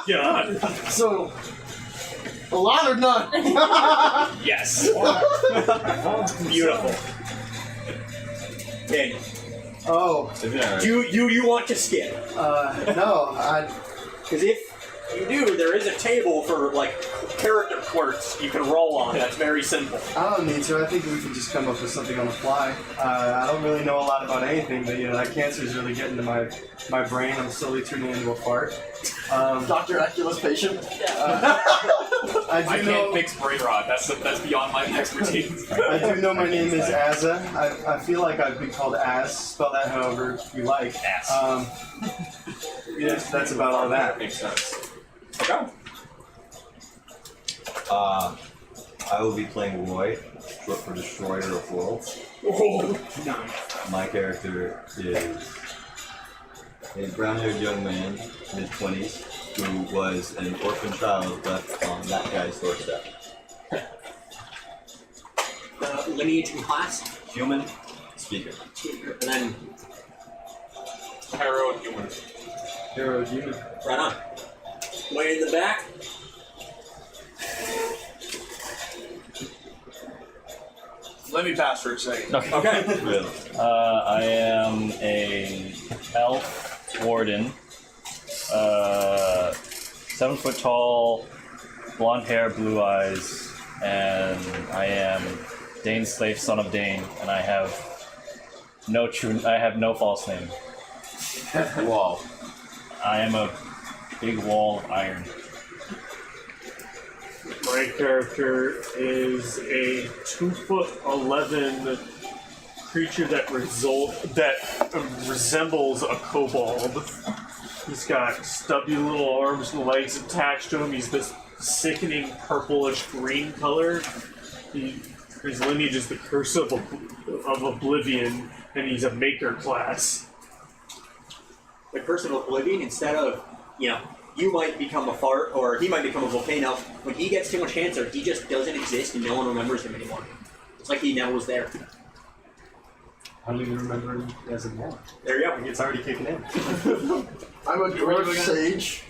God. So, a lot or none? Yes. Beautiful. Daniel, Oh, you want to skip? no, Because if you do, there is a table for like character quirks you can roll on. That's very simple. I don't need to. I think we can just come up with something on the fly. I don't really know a lot about anything, but that cancer's really getting to my brain. I'm slowly turning into a fart. Dr. Acula's patient. I I do can't know. fix brain rot. That's beyond my expertise. I do know my name is Azza. I feel like I've been called Az. Spell that however you like. Ass. Yes, that's about all that. Makes sense. Okay. I will be playing Roy, short for Destroyer of Worlds. My character is a brown-haired young man, mid-20s, who was an orphan child left on that guy's doorstep. Lineage and class. Human, speaker. And then Hero and human. Hero human. right on. Way in the back. Let me pass for a second. Okay. Really. I am a elf warden. 7 foot tall, blonde hair, blue eyes, and I am Dane's slave, son of Dane, and I have no false name. Wall. I am a big wall of iron. My character is a 2'11" creature that resembles a kobold. He's got stubby little arms and legs attached to him. He's this sickening purplish green color. His lineage is the Curse of Oblivion, and he's a maker class. The Curse of Oblivion, instead of, you might become a fart or he might become a volcano, when he gets too much cancer, he just doesn't exist and no one remembers him anymore. It's like he never was there. I don't even remember him as a one. There you go. It's already kicking in. I'm a dwarf sage.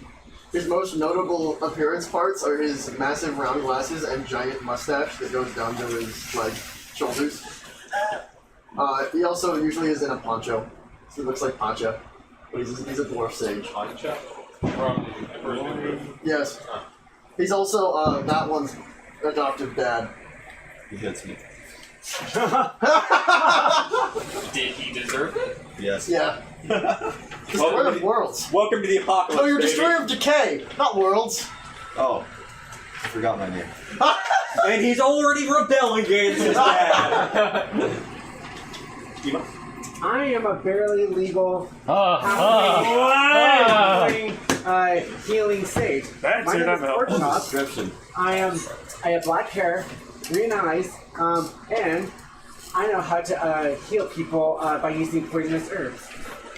His most notable appearance parts are his massive round glasses and giant mustache that goes down to his shoulders. He also usually is in a poncho. So he looks like Pancha. But he's a dwarf sage. Pancha? From Emperor's New Groove. Yes. He's also that one's adoptive dad. He hits me. Did he deserve it? Yes. Yeah. Destroyer of worlds. Welcome to the apocalypse. No, you're baby. destroyer of decay, not worlds. Oh, I forgot my name. And he's already rebelling against his dad. I am a barely legal healing sage. That's My it, name I'm is out. Porkchop. Description. I have black hair, green eyes, and I know how to heal people by using poisonous herbs.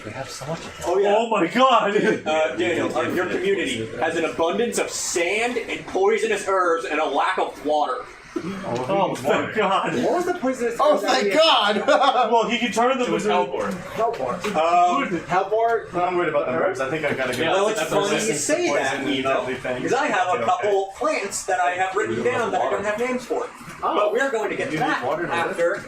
We have so much of that. Oh, yeah. Oh my god! Daniel, your community has an abundance of sand and poisonous herbs and a lack of water. Oh, thank god! What was the poisonous Oh, herbs that thank we God! Well, he can turn them It was into Hellborn. Hellborn. Hellborn. I'm worried about the herbs. I think I gotta go. Yeah, Well, it's that's funny you resistance say that, because I have a couple plants that I have written down that I don't have names for. But we're going to get to You need that water to after.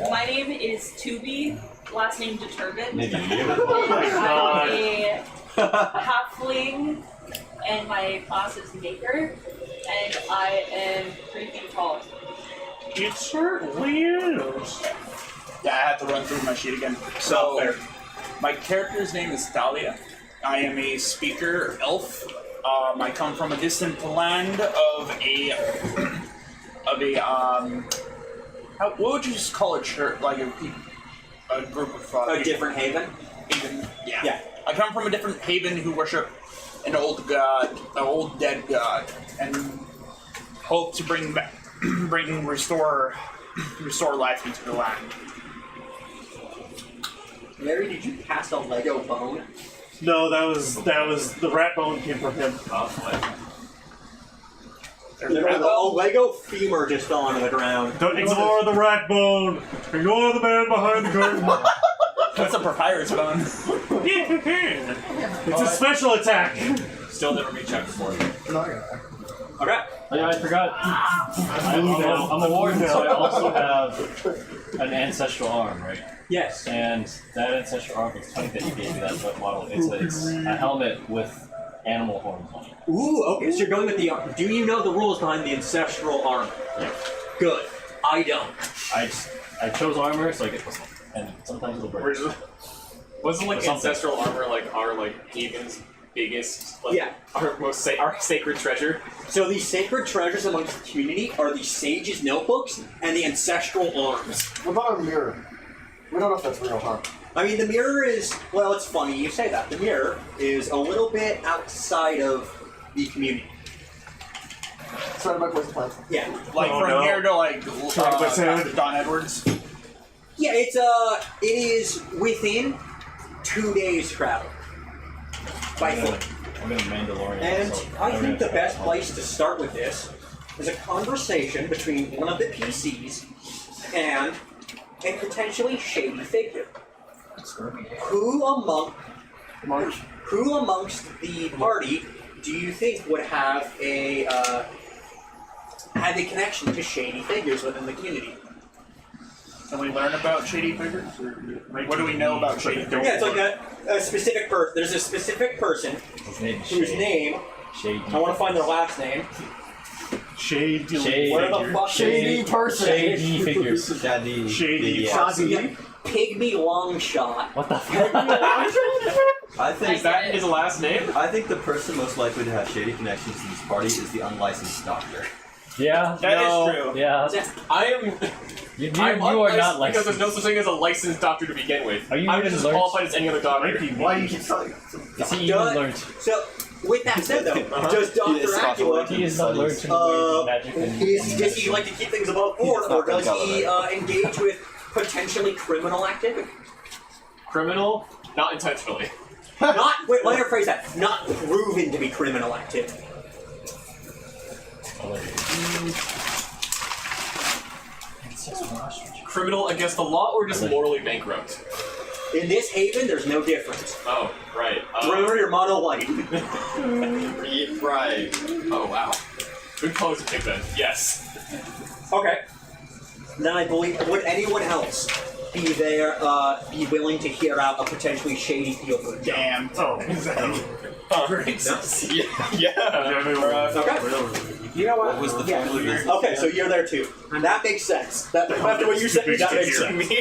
My name is Tubi, last name Determined. Maybe you. Oh my god! I'm a halfling, and my class is Maker, and I am creepy tall. It certainly is. Yeah, I had to run through my sheet again. So, my character's name is Thalia. I am a speaker elf. I come from a distant land of what would you just call it? Like a group of A different haven? haven. Yeah. Yeah. I come from a different haven who worship an old god, an old dead god, and hope to bring restore life into the land. Mary, did you cast a Lego bone? No, that was the rat bone came from him. A Lego femur just fell onto the ground. Don't ignore the rat bone. Ignore the man behind the curtain. That's a papyrus bone. It's a special attack. Still never been checked before. Okay. Oh, yeah, I forgot. I'm a warden, so I also have an ancestral arm, right? Yes. And that ancestral arm, it's funny that you gave me that model. It's a helmet with animal horns on it. Ooh, okay, so you're going with the arm. Do you know the rules behind the ancestral armor? Yeah. Good. I don't. I chose armor, so I get plus one. And sometimes it'll break. Wasn't like Something. ancestral armor like our like Haven's biggest, like, Yeah. our most our sacred treasure? So the sacred treasures amongst the community are the sage's notebooks and the ancestral arms. What about a mirror? We don't know if that's real, huh? I mean, the mirror is, well, it's funny you say that. The mirror is a little bit outside of the community. Sorry, my place plan. Yeah. Like Oh, from no. here to like Chocolate sandwich. Don Edwards. Yeah, it is within 2 days travel. By foot. I'm gonna Mandalorian. And so I I'm think gonna the best try place to start with this is a conversation between one of the PCs and a potentially shady figure. Who amongst the party do you think would have a connection to shady figures within the community? Can we learn about shady figures? What do we know about shady figures? Yeah, it's like a specific person. There's a specific person His name is whose Shade. name, Shade. I want to find their last name. Shade. Shade. Where the fuck Shady person. Shady figures. Daddy. Shady. Yeah, Pygmy Longshot. What the fuck? I think Is that his last name? I think the person most likely to have shady connections to this party is the unlicensed doctor. Yeah. That is No. true. Yeah. I am. You I'm are not unlicensed like. because there's no such thing as a licensed doctor to begin with. Are you I'm even just as learned- qualified as any other doctor. Why you keep telling? Is he even learned? So, with that said, though, does He is Dr. Acula, He is not learned to wear magic and. does he like to keep things above board, or does he engage with potentially criminal activity? Criminal? Not intentionally. Not, wait, let me rephrase that. Not proven to be criminal activity. Criminal against the law or just morally bankrupt? In this haven, there's no difference. Oh, right. Remember your motto, like, Right. Oh, wow. Good colors to pick then. Yes. okay. Then I believe, would anyone else be there, be willing to hear out a potentially shady field for Damn. Oh, exactly. Yeah. Okay. You know what? What was the Yeah. family business? Okay, so you're there too. That makes sense. That, after what you said, that makes sense.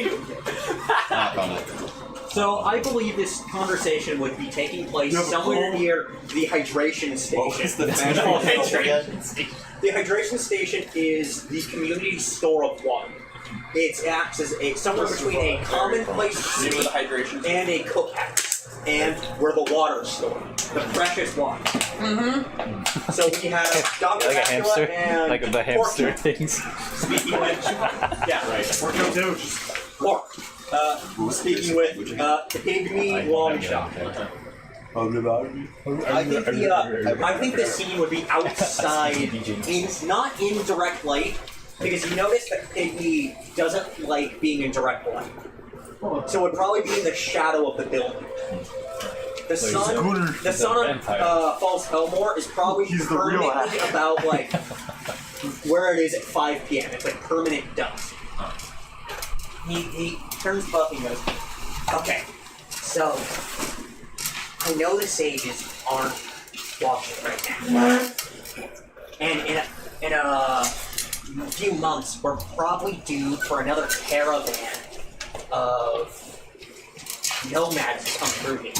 Knock on it. So I believe this conversation would be taking place You have a somewhere phone? near the hydration What was station. the family? The hydration station is the community store of water. It acts as a somewhere between a common place to See with the sleep hydration. and a cookhouse, and where the water is stored, the precious water. Mm-hmm. So we have Dr. Like a Acula hamster, and like the hamster Pork. things. Speaking with, yeah, right. Work out too. Just Pork. Speaking with Pygmy Longshot. I think the scene would be outside, not in direct light, because you notice that Pygmy doesn't like being in direct light. So it would probably be in the shadow of the building. The sun on Falls Hellmore is probably He's the real permanently about like where it is at 5 p.m. It's like permanent dusk. He turns Buffy and goes, okay, so I know the sages aren't watching right now. And in a few months, we're probably due for another caravan of nomads to come through here.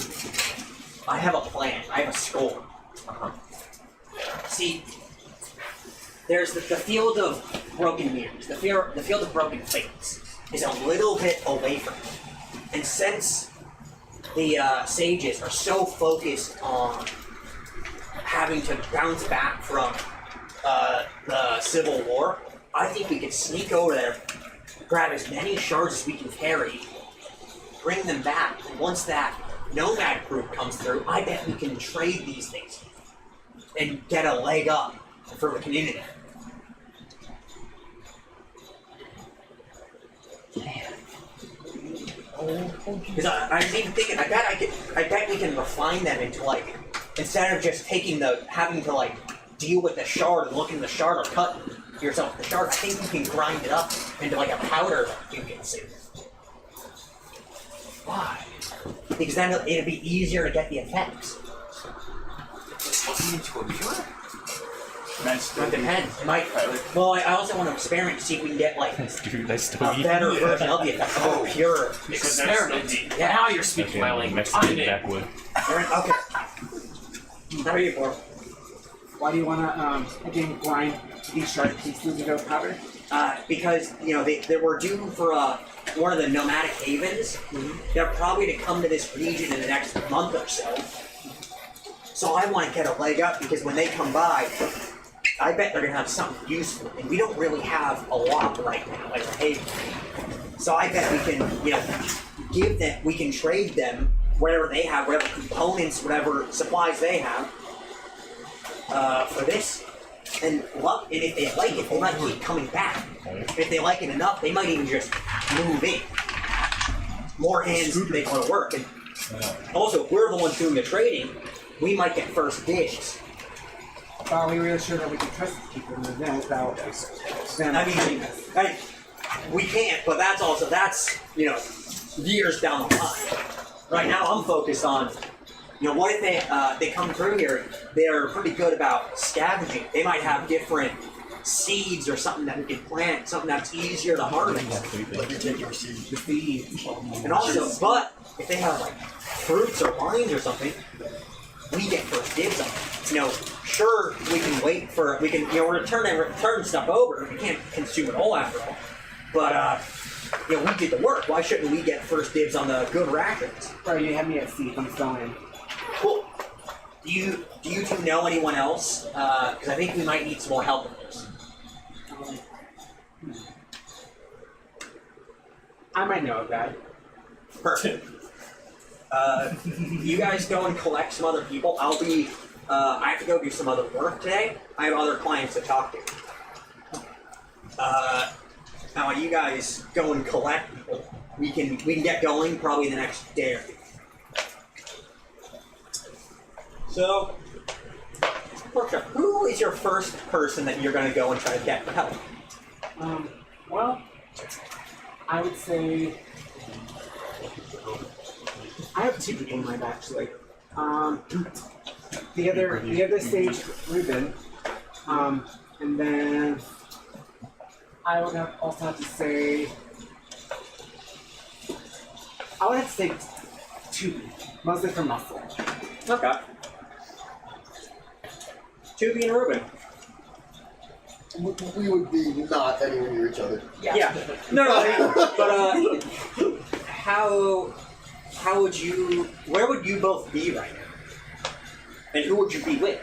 I have a plan. I have a score. See, there's the field of broken mirrors. The field of broken fates is a little bit away from me. And since the sages are so focused on having to bounce back from the Civil War, I think we could sneak over there, grab as many shards as we can carry, bring them back, and once that nomad group comes through, I bet we can trade these things and get a leg up for the community. Because I was even thinking, I bet we can refine them into like, instead of just having to like deal with the shard and look in the shard or cut yourself with the shard, I think we can grind it up into like a powder that you can see. Why? Because then it'll be easier to get the effects. It depends. It might. Well, I also want to experiment to see if we can get like Dude, I a still eat. better version of the effect. Oh, pure. Experiment. Yeah. Now you're speaking my language. Mexican I'm in. backwood. Okay. How are you for? Why do you want to, again, grind these sharp pieces into powder? Because, you know, they were due for one of the nomadic havens. They're probably to come to this region in the next month or so. So I want to get a leg up because when they come by, I bet they're going to have something useful. And we don't really have a lot right now, like a haven. So I bet we can, you know, we can trade them whatever they have, whatever components, whatever supplies they have for this. And if they like it, they might keep coming back. If they like it enough, they might even just move in. More hands they go to work. And also, if we're the ones doing the trading, we might get first dibs. Are we really sure that we can trust these people in the event without them? I mean, we can't, but that's you know, years down the line. Right now, I'm focused on, you know, what if they come through here? They're pretty good about scavenging. They might have different seeds or something that we can plant, something that's easier to harvest. And also, but if they have like fruits or wines or something, we get first dibs on it. You know, sure, we can you know, return stuff over. We can't consume it all after all. But you know, we did the work. Why shouldn't we get first dibs on the good rations? Sorry, you have me at sea. I'm going. Cool. Do you two know anyone else? Because I think we might need some more help with this. I might know a guy. Perfect. You guys go and collect some other people. I have to go do some other work today. I have other clients to talk to. Now you guys go and collect people. We can get going probably the next day or two. So, Portia, who is your first person that you're going to go and try to get for help? Well, I would say I have two people in mind actually. The other sage, Ruben, and then I would also have to say Tubi, mostly for muscle. Okay. Tubi and Ruben. We would be not anywhere near each other. Yeah. No, but how would you? Where would you both be right now? And who would you be with?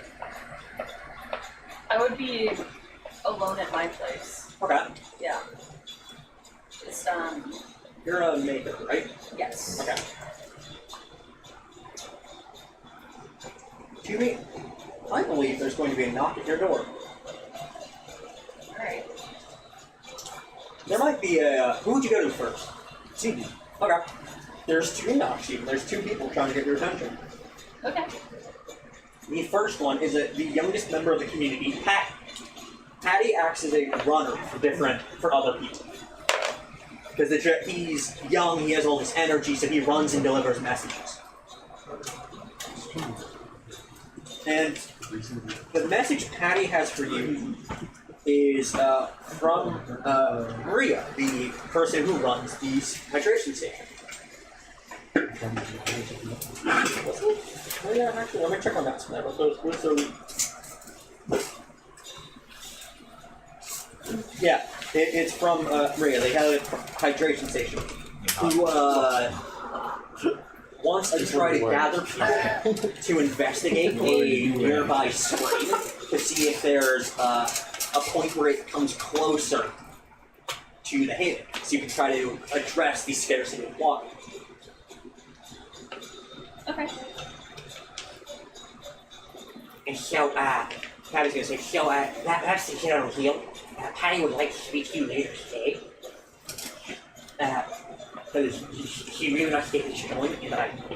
I would be alone at my place. Okay. Yeah. Just You're a maker, right? yes. Okay. Tubi, I believe there's going to be a knock at your door. Alright. There might be a. Who would you go to first? Tubi. Okay. There's two knocks even. There's two people trying to get your attention. Okay. The first one is the youngest member of the community, Patty. Patty acts as a runner for other people. Because he's young, he has all this energy, so he runs and delivers messages. And the message Patty has for you is from Maria, the person who runs the hydration station. Oh yeah, actually, let me check on that. Yeah, it's from Maria. They have a hydration station. Who wants to try to gather people to investigate a nearby spring to see if there's a point where it comes closer to the haven, so you can try to address the scarcity of water. Okay. And so, Patty's gonna say, so, that's the kid on the hill. Patty would like to speak to you later today. Because she really wants to get this going, and I don't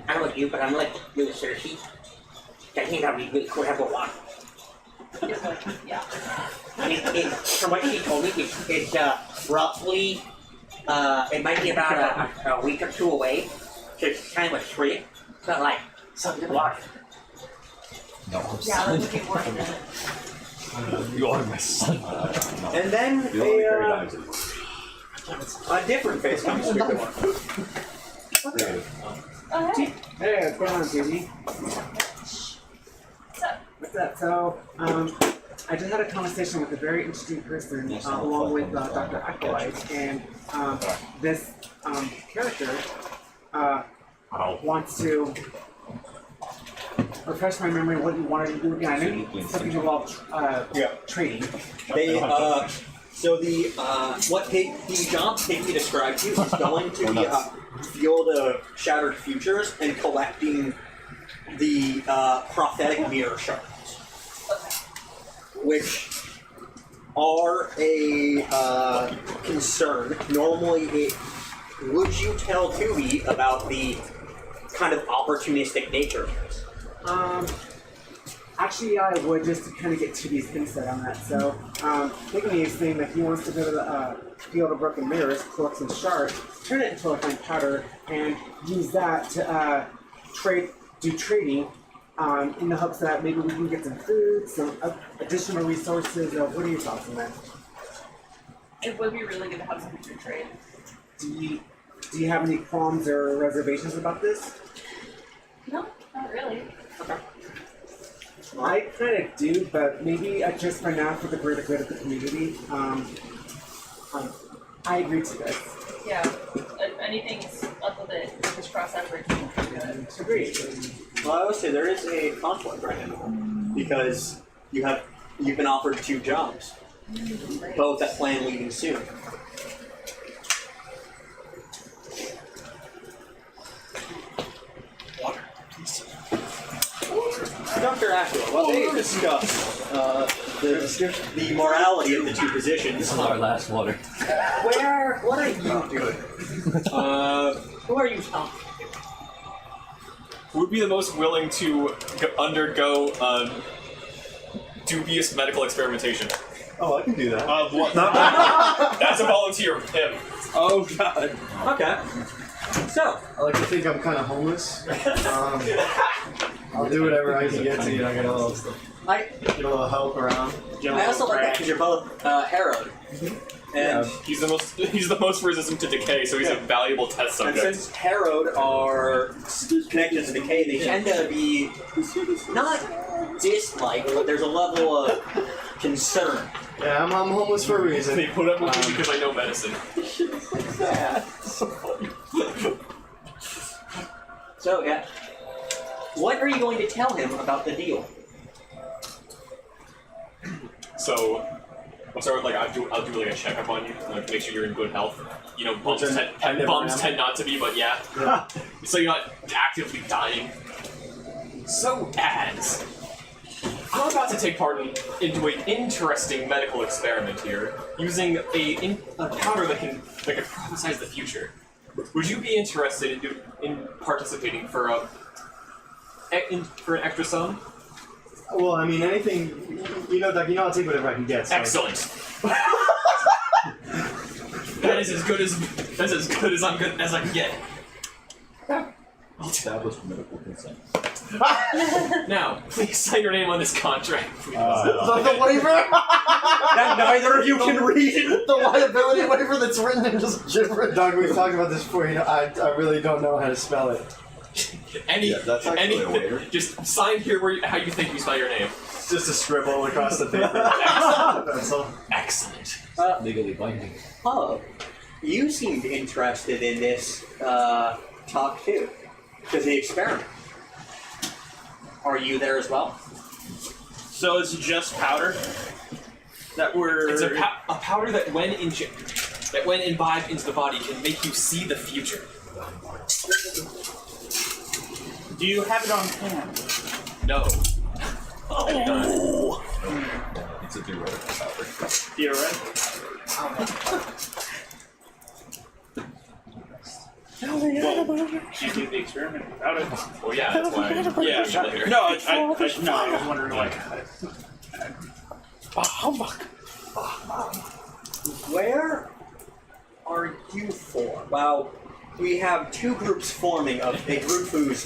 know about you, but I'm like really thirsty. I think that would be really cool to have a walk. Yeah. I mean, from what she told me, it's roughly, it might be about a week or two away. So it's kind of a trip, but like, something to walk. No, Yeah, let's looking forward to that. you are my son. And then The only carry dimes it. a different face comes through the door. Oh, hey. Hey, what's going on, Judy? What's up? What's up? So, I just had a conversation with a very interesting person, along with Dr. Acolyte, and this character wants to refresh my memory of what you wanted to do again. I know something involved trading. They so the job Piggy described to you is going to the field of shattered futures and collecting the prophetic mirror shards, which are a concern. Normally, would you tell Tubi about the kind of opportunistic nature of this? Actually, I would, just to kind of get Tubi's insight on that. So, Pygmy is saying that he wants to go to the field of broken mirrors, collect some shards, turn it into a fine powder, and use that to do trading in the hopes that maybe we can get some food, some additional resources. What are your thoughts on that? It would be really good to have something to trade. Do you have any qualms or reservations about this? No, not really. Okay. I kind of do, but maybe just for now, for the greater good of the community, I agree to this. Yeah. If anything's up with it, just cross that bridge. Good. Agreed. Well, I would say there is a conflict right now because you've been offered 2 jobs, both that plan leaving soon. Water, please. Dr. Ashwell, well, they discuss the morality of the 2 positions. This is our last water. What are you doing? Who are you talking to? Who would be the most willing to undergo dubious medical experimentation? Oh, I can do that. What? That's a volunteer. Him. Oh god. Okay. So, I like to think I'm kind of homeless. I'll do whatever I can get to get a little help around. I also like that because you're both harrowed. And he's the most resistant to decay, so he's a valuable test And subject. since Harrowed are connected to decay, they tend to be not disliked, but there's a level of concern. Yeah, I'm homeless for a reason. They put up with me because I know medicine. So yeah, what are you going to tell him about the deal? So I'll start with like I'll do like a checkup on you, like make sure you're in good health. You know, bums tend not to be, but yeah. So you're not actively dying. So as I'm about to take part into an interesting medical experiment here, using a powder that can prophesize the future. Would you be interested in participating for an extra sum? Well, I mean, anything, I'll take whatever I can get. So. Excellent. That's as good as I can get. Established medical consent. Now, please sign your name on this contract. The waiver? That neither of you can read. The liability waiver that's written in just gibberish. Doug, we've talked about this before. I really don't know how to spell it. That's actually a waiver. Just sign here how you think you spell your name. It's just a scribble across the paper. That's all. Excellent. Legally binding. Oh, you seemed interested in this talk too. to the experiment. Are you there as well? So it's just powder that we're. It's a powder that when imbibed into the body can make you see the future. Do you have it on hand? No. Oh. It's a theoretical powder. Theoretical. Well, can't do the experiment without it. Well, yeah, that's why. Yeah. Later. No, I was wondering like. Where are you for? Well, we have two groups forming of a group who's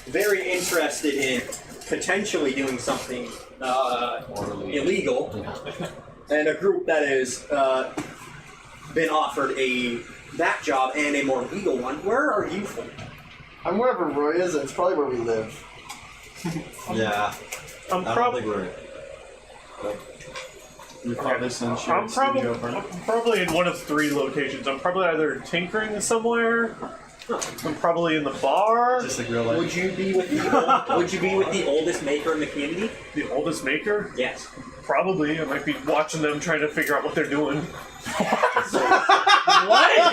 very interested in potentially doing something illegal, and a group that has been offered that job and a more legal one. Where are you from? I'm wherever Roy is, and it's probably where we live. Yeah. I'm I don't think we're. Your father's son I'm probably in one of three locations. I'm probably either tinkering somewhere. I'm probably in the bar. Just like real life. Would you be with the oldest maker in the community? The oldest maker? Yes. Probably. I might be watching them trying to figure out what they're doing. What?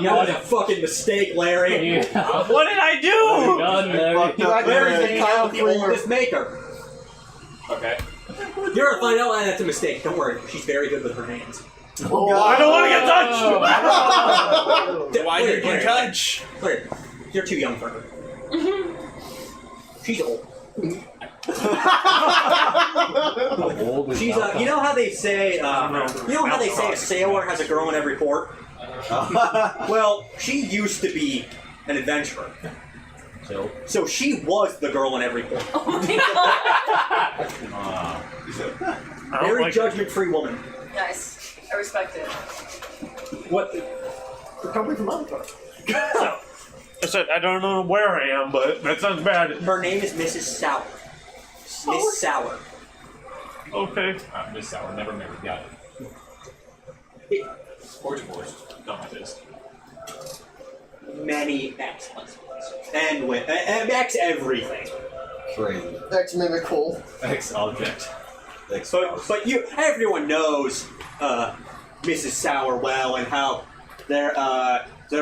You got a fucking mistake, Larry. What did I do? Larry's the oldest maker. Okay. You're gonna find out why that's a mistake. Don't worry, she's very good with her hands. Oh, I don't want to get touched! Why did you touch? Larry, you're too young for her. She's old. She's you know how they say a sailor has a girl in every port? Well, she used to be an adventurer. So she was the girl in every port. Oh my god. Very judgment-free woman. Nice. I respect it. What? We're coming from Avatar. I said, I don't know where I am, but that sounds bad. Her name is Mrs. Sour. Miss Sour. Okay. Miss Sour, never married. Got it. Or divorced. Not my biz. Many ex-husbands. And with ex everything. Crazy. Ex-mimical. Ex-object. But everyone knows Mrs. Sour well, and how there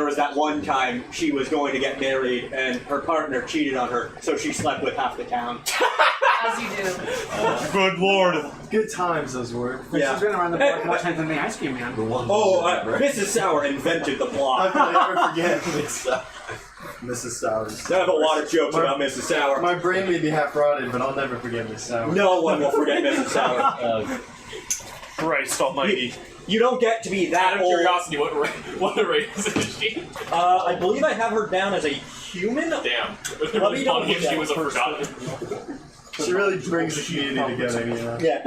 was that one time she was going to get married and her partner cheated on her, so she slept with half the town. As you do. Good lord. Good times, those were. Yeah. She's been around the block more times than the ice cream man. Mrs. Sour invented the plot. How can I ever forget Mrs. Sours? I have a lot of jokes about Mrs. Sour. My brain may be half rotted, but I'll never forget Mrs. Sour. No one will forget Mrs. Sour. Christ almighty. You don't get to be that Out of old. curiosity, what race is she? I believe I have her down as a human. Damn. Let me double If she check. was a forgotten. She really brings the community together, you know. Yeah.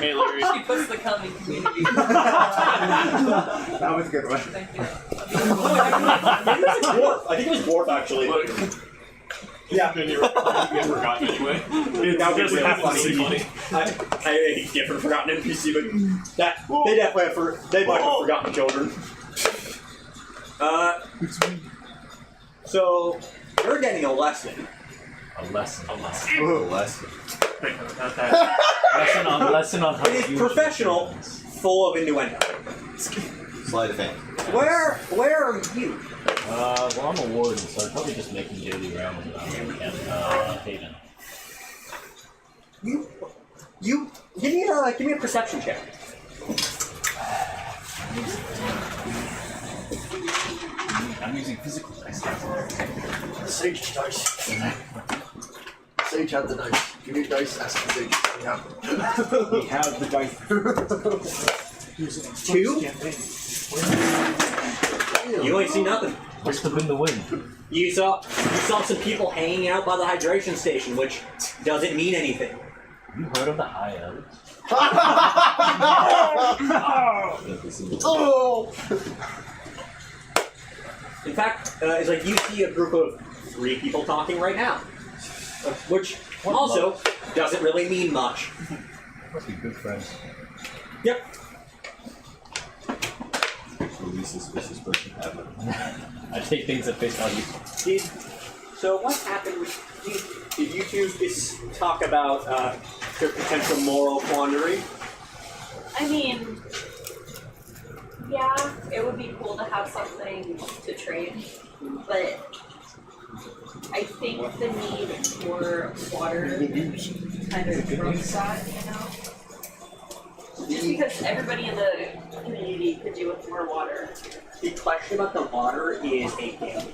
Hey, Larry. She puts the coming community. That was a good one. Thank you. I think it was dwarf actually. Look. Yeah. Then you forgotten anyway. That would just be really happens to funny. I different forgotten NPC, but that they definitely they might have forgotten children. So you're getting a lesson. A lesson. Ooh, lesson. Lesson on how It to is use professional, your things. full of innuendo. Sleight of hand. Where are you? Well, I'm a warden, so I'm probably just making daily rounds around Haven. You give me a perception check. I'm using physical dice. Sage dice. Sage had the dice. If you need dice, ask the sage. Yeah. We have the dice. 2? You ain't see nothing. Must have been the wind. You saw some people hanging out by the hydration station, which doesn't mean anything. You heard of the High Elves? Oh! In fact, it's like you see a group of 3 people talking right now, which also doesn't really mean much. Must be good friends. Yep. The least suspicious person ever. I take things at face value. So what happened with did you two just talk about their potential moral quandary? I mean, yeah, it would be cool to have something to trade, but I think the need for water kind of trumps that, you know? Just because everybody in the community could do with more water. The question about the water is a gamble.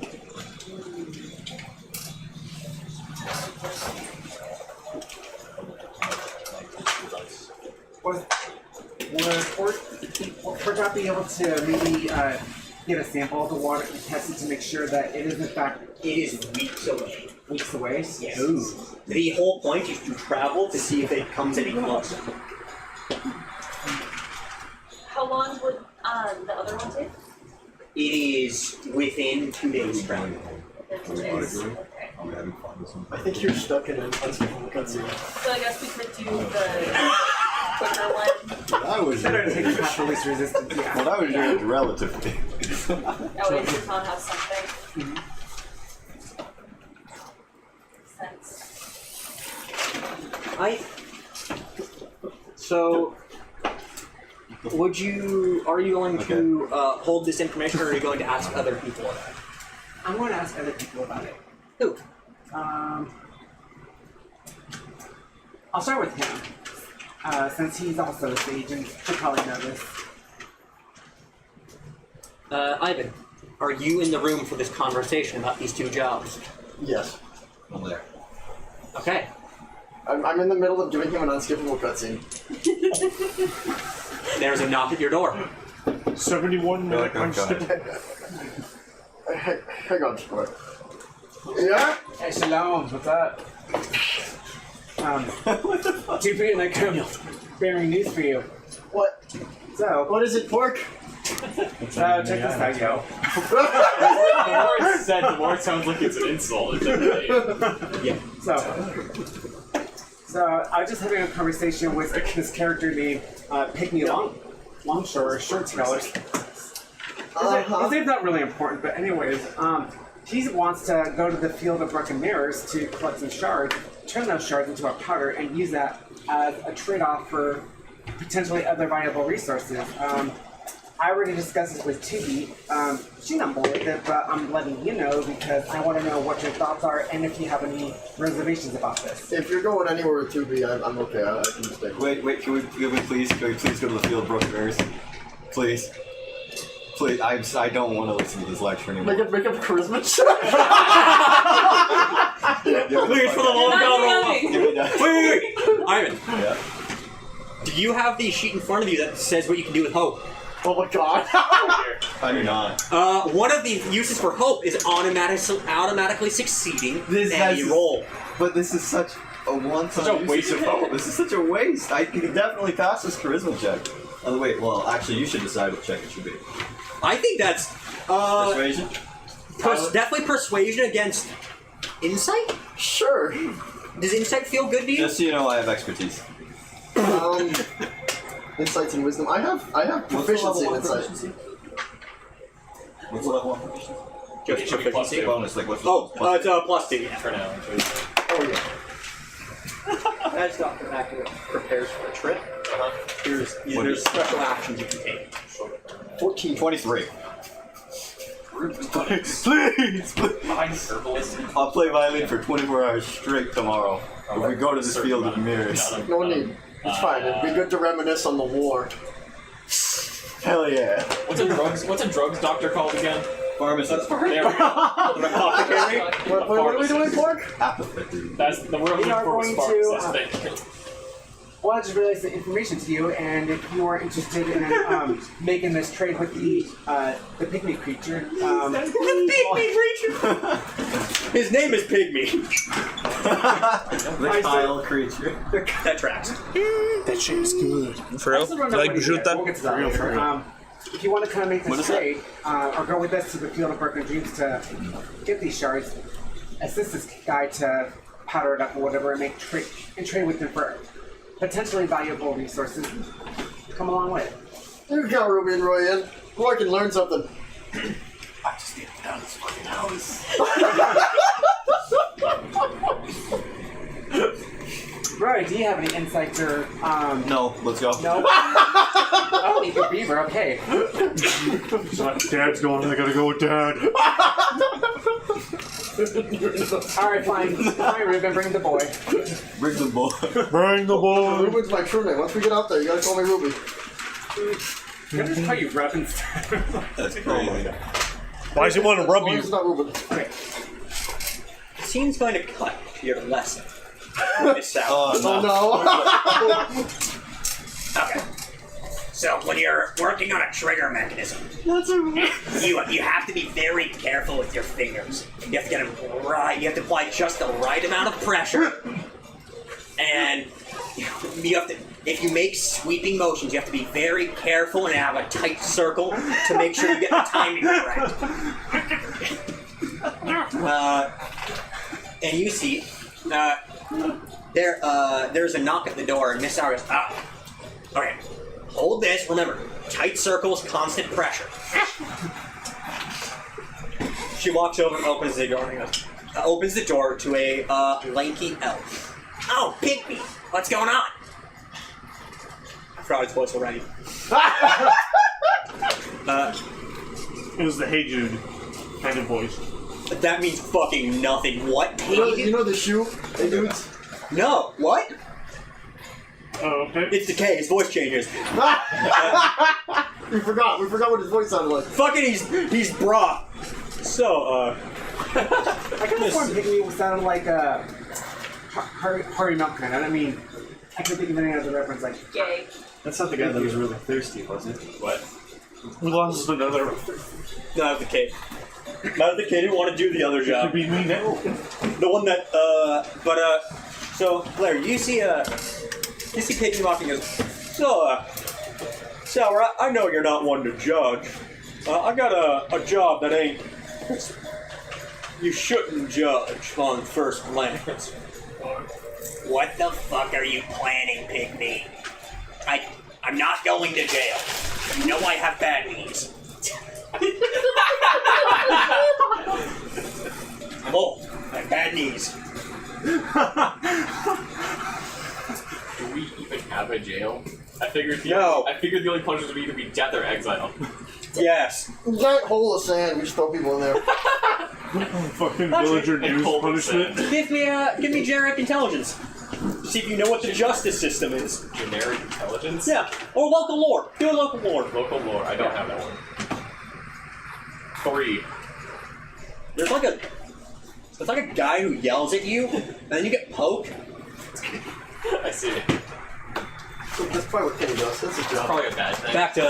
Would not be able to maybe get a sample of the water and test it to make sure that it is in fact It is weeks away. weeks away? Yes. Ooh. The whole point is to travel to see if it comes any closer. How long would the other one take? It is within 2 days travel. Okay. I think you're stuck in an unskippable cutscene. So I guess we could do the quicker one. I was Better to take the path of least resistance, yeah. what I was doing is relatively. That way Susan has something. Makes sense. So, are you going to hold this information, or are you going to ask other people about it? I'm going to ask other people about it. Who? I'll start with him, since he's also a sage and should probably know this. Ivan, are you in the room for this conversation about these two jobs? Yes. I'm there. Okay. I'm in the middle of doing him an unskippable cutscene. There's a knock at your door. 71 minute Okay. Hang on, Troy. Yeah? Hey, Shalom, what's up? TP and I come bearing news for you. What? So, What is it, pork? check this out, yo. The more it's said, the more it sounds like it's an insult. Yeah. So I was just having a conversation with this character named Pick Me Longshore, Short Scholars. His name's not really important, but anyways, he wants to go to the Field of Broken Mirrors to collect some shards, turn those shards into a powder, and use that as a trade-off for potentially other valuable resources. I already discussed this with Tubi. She's on board with it, but I'm letting you know because I want to know what your thoughts are and if you have any reservations about this. If you're going anywhere with 2B, I'm okay. I can stay. Wait, can we please go to the Field of Broken Mirrors? Please. Please, I don't want to listen to this lecture anymore. Make up a charisma check. Please, for the love of God, Give me that. Wait. Ivan, Yeah. do you have the sheet in front of you that says what you can do with hope? Oh my god. I do not. One of the uses for hope is automatically succeeding any roll. But this is such a one-time Such a waste of hope. This is such a waste. I can definitely pass this charisma check. Oh wait, well actually you should decide what check it should be. I think that's Persuasion? definitely persuasion against insight. Sure. Does insight feel good to you? Just so you know, I have expertise. Insights and wisdom. I have proficiency in insight. What's the level 1 proficiency? Just proficiency. Bonus, like what's the It's plus 2. Yeah. For now. Oh yeah. That's Dr. Accurate prepares for a trip. There's special actions you can take. 14. 23. Please! I'll play violin for 24 hours straight tomorrow. If we go to this Field of Mirrors. No need. It's fine. It'd be good to reminisce on the war. Hell yeah. What's a drugs doctor called again? Pharmacist. There we go. An apothecary. What are we doing, pork? Apathetic. That's the word We are for going pharmacist. Well, I just realized the information to you, and if you are interested in making this trade with the pygmy creature, Pygmy creature! His name is Pygmy. The Kyle creature. That tracks. That shit is good. For real? You Like prosciutto? We'll get to that later. If you want to kind of make this trade, or go with us to the Field of Broken Dreams to get these shards, assist this guy to powder it up or whatever, and trade with him for potentially valuable resources, come along with it. You got Ruby and Roy in. Boy, I can learn something. I just need to get out of this fucking house. you have any insights or No, let's go. no? Oh, you beaver. Okay. Dad's going. I gotta go with Dad. All right, fine. Fine, Ruben, bring the boy. Bring the ball. Bring the boy. Ruben's my true name. Once we get out there, you gotta call me Ruben. I'm gonna just call you Ruben. That's crazy. Why does he want to rub As long as you? it's not Ruben. Okay. Seems kind of cut to your lesson. Miss South. Oh no. Okay. So when you're working on a trigger mechanism, you have to be very careful with your fingers. You have to get them right. You have to apply just the right amount of pressure, and you have to. If you make sweeping motions, you have to be very careful and have a tight circle to make sure you get the timing correct. And you see, there's a knock at the door, and Miss Sarah goes, okay, hold this, remember, tight circles, constant pressure. She walks over and opens the door, and goes, opens the door to a lanky elf. Oh, Pygmy, what's going on? I forgot his voice already. It was the Hey Jude kind of voice. That means fucking nothing. What? You know the shoe? Hey, dudes? No. What? Oh, okay. It's Decay. His voice changes. We forgot what his voice sounded like. Fucking he's bra. So, I could have sworn Pygmy sounded like a Harry Milkman. I don't mean, I could think of any other reference like. Gay. That's not the guy that was really thirsty, was it? What? We lost another. no, that was the kid. Not the kid who wanted to do the other job. Could be me now. The one that, so, Blair, you see Pygmy walking and goes, so, Sour, I know you're not one to judge. I got a job that ain't, you shouldn't judge on first glance. What the fuck are you planning, Pygmy? I'm not going to jail. You know I have bad knees. Oh, I have bad knees. Do we even have a jail? I figured the only punishment would either be death or exile. Yes. Giant hole of sand. We just throw people in there. Fucking villager news cold punishment. Give me generic intelligence. See if you know what the justice system is. Generic intelligence? Yeah. Or local lore. Do a local lore. Local lore. I don't have that one. 3. There's like a guy who yells at you, and then you get poked. I see it. That's probably what Kenny does. That's his It's job. probably a bad thing. Back to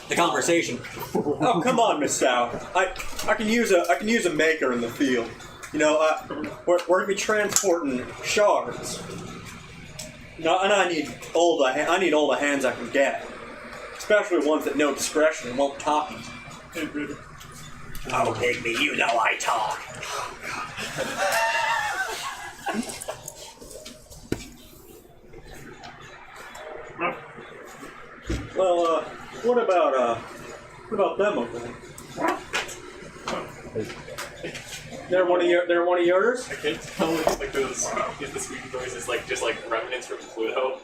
the conversation. Oh, come on, Miss Sow. I can use a maker in the field. You know, we're gonna be transporting shards. No, and I need all the hands I can get, especially ones that know discretion and won't talk. Oh, Pygmy, you know I talk. Well, what about them over there? They're one of yours? I can't tell if like the squeaky noise is like just like remnants from Pluto.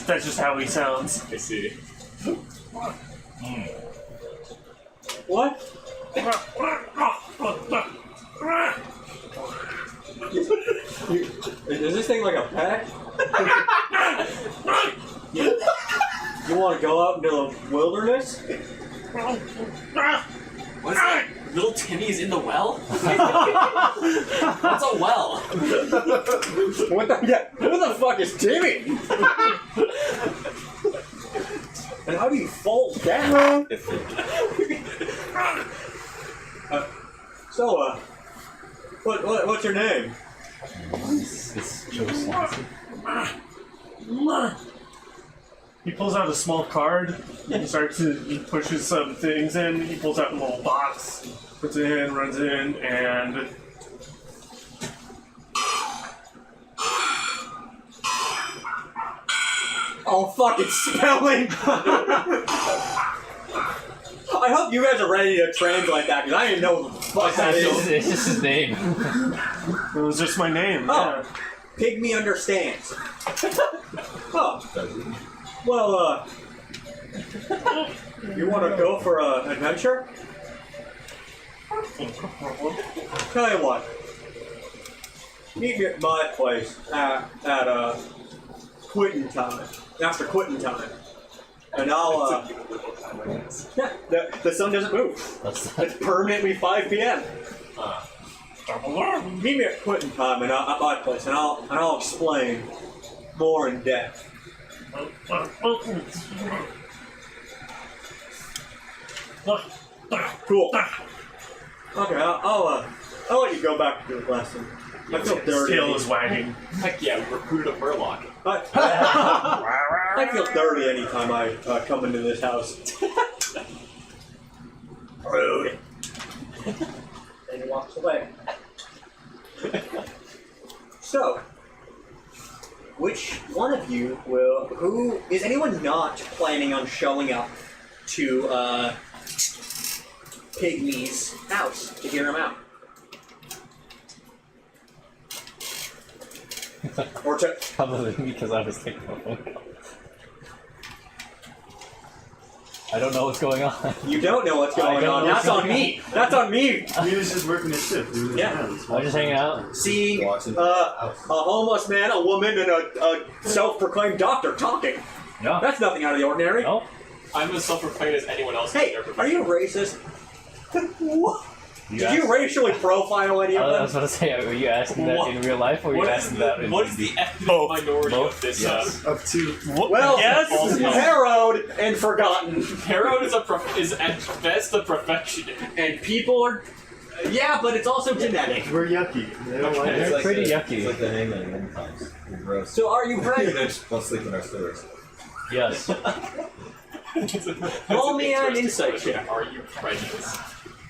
That's just how he sounds. I see. What? Is this thing like a pet? You want to go out into the wilderness? What's that? Little Timmy's in the well? What's a well? What the fuck is Timmy? And how do you fold that? What's your name? It's Joe Swanson. He pulls out a small card. He pushes some things in. He pulls out a little box, puts it in, runs in, and oh, fucking spelling! I hope you guys are ready to translate that, because I didn't know what the fuck that is. It's just his name. It was just my name. Oh, Pygmy understands. Oh, well, you want to go for an adventure? Tell you what. Meet me at my place at quitting time. After quitting time. And I'll, the sun doesn't move. It's permanently 5 p.m. Meet me at quitting time at my place, and I'll explain more in depth. Cool. Okay, I'll let you go back to your lesson. I feel dirty. Tail is wagging. Heck yeah, we recruited a Murloc. I feel dirty anytime I come into this house. Rude. And he walks away. So, which one of you will? Who is anyone not planning on showing up to Pygmy's house to hear him out? Or to Probably because I was taking a phone call. I don't know what's going on. You don't know what's going on. That's on me. That's on me. He was just working his shift. Yeah. I'm just hanging out. Seeing a homeless man, a woman, and a self-proclaimed doctor talking. No. That's nothing out of the ordinary. No. I'm as self-proclaimed as anyone else. Hey, are you racist? What? You Did you racially profile any of I them? was about to say, were you asking that in real life or were you asking that in What is the ethnic minority of this? Up to Well, Yes. harrowed and forgotten. Harrowed is at best a profession. And people are... Yeah, but it's also genetic. We're yucky. They don't like They're it. pretty It's yucky. like the hangman in times. We're gross. So are you prejudiced? Don't sleep in our sewers. Yes. Roll me an insight check. Are you prejudiced?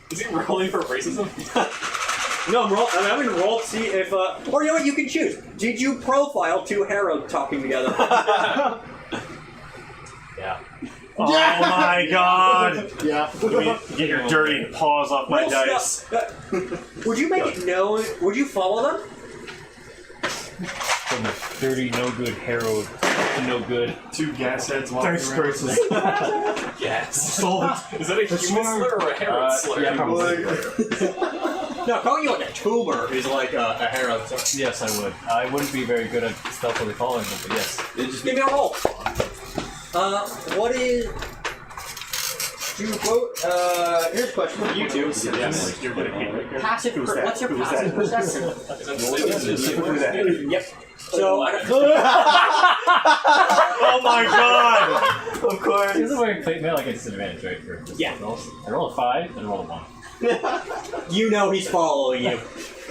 Is he rolling for racism? No, I'm going to roll to see if... or you know what, you can choose. Did you profile two harrowed talking together? Yeah. Oh my god! Yeah. Get your dirty paws off my Roll dice. Would you make it known... Would you follow them? From the dirty, no good, harrowed, no good. Two gas heads walking Thanks, around. Curses. Yes. Sold. Is that a human slur or a Harrowed slur? Yeah, probably. No, calling you like a tumor is like a harrowed. Yes, I would. I wouldn't be very good at stealthily calling them, but yes. Just give me a roll. What is... Do you quote... here's a question for you two. Yes. You're good at hate. Passive... What's your passive perception? Yep. So... Oh my god! Of course. This is wearing plate mail, I get disadvantage, right? For Yeah. rolls. I roll a 5, and I roll a 1. You know he's following you.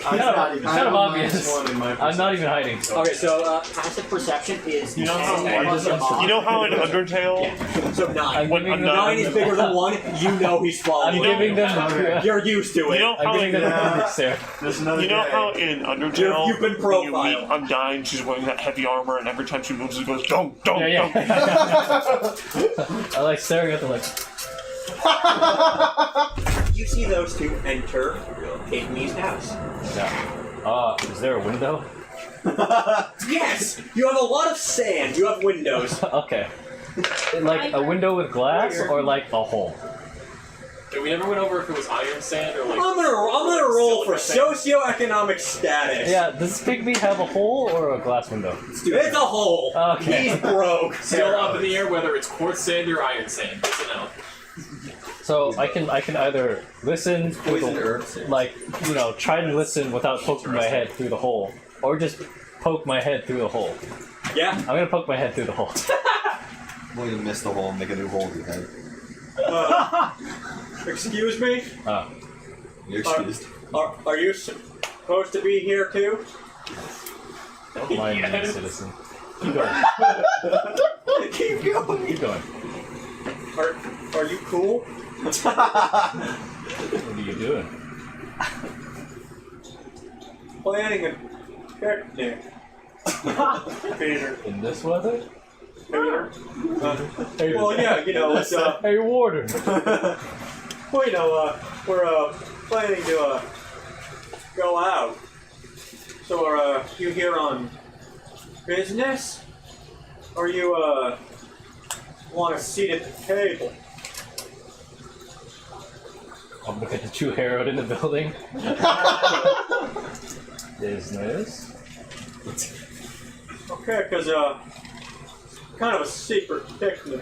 Kind of obvious. One in my I'm not even hiding. Okay, so passive perception is... You know how, 10 plus your mod. you know how in Undertale, So 9. I'm when giving I'm them, 9 is bigger than 1, you know he's I'm following you. giving them. You're used to you it. know I'm how giving in, them a hunger stare. There's another you know guy. how in Undertale, You've been when you meet profiled. Undyne, she's wearing that heavy armor, and every time she moves, it goes don't, don't, Yeah, don't. I like staring at them like. You see those two enter Pygmy's house. Yeah. Is there a window? Yes! You have a lot of sand. You have windows. Okay. Like a window with glass or like a hole? We never went over if it was iron sand or like. I'm gonna roll for silica sand. socioeconomic status. Yeah, does Pygmy have a hole or a glass window? It's a hole. Okay. He's broke. Still up in the air whether it's quartz sand or iron sand. Good to know. So I can either listen through Poison the, herbs. like, you know, try to listen without poking my head through the hole, or just poke my head through the hole. Yeah. I'm gonna poke my head through the hole. Well, you miss the hole and make a new hole in your head. Excuse me? You're excused. Are you supposed to be here too? Don't mind me, citizen. Keep going. Keep going. Keep going. Are you cool? What are you doing? Planning a picnic. Peter. In this weather? Peter. Hey, Well, yeah, you know, it's Hey, warden. Well, you know, we're planning to go out. So are you here on business? Or you want a seat at the table? I'm looking at the true herald in the building. Business. Okay, because kind of a secret picnic.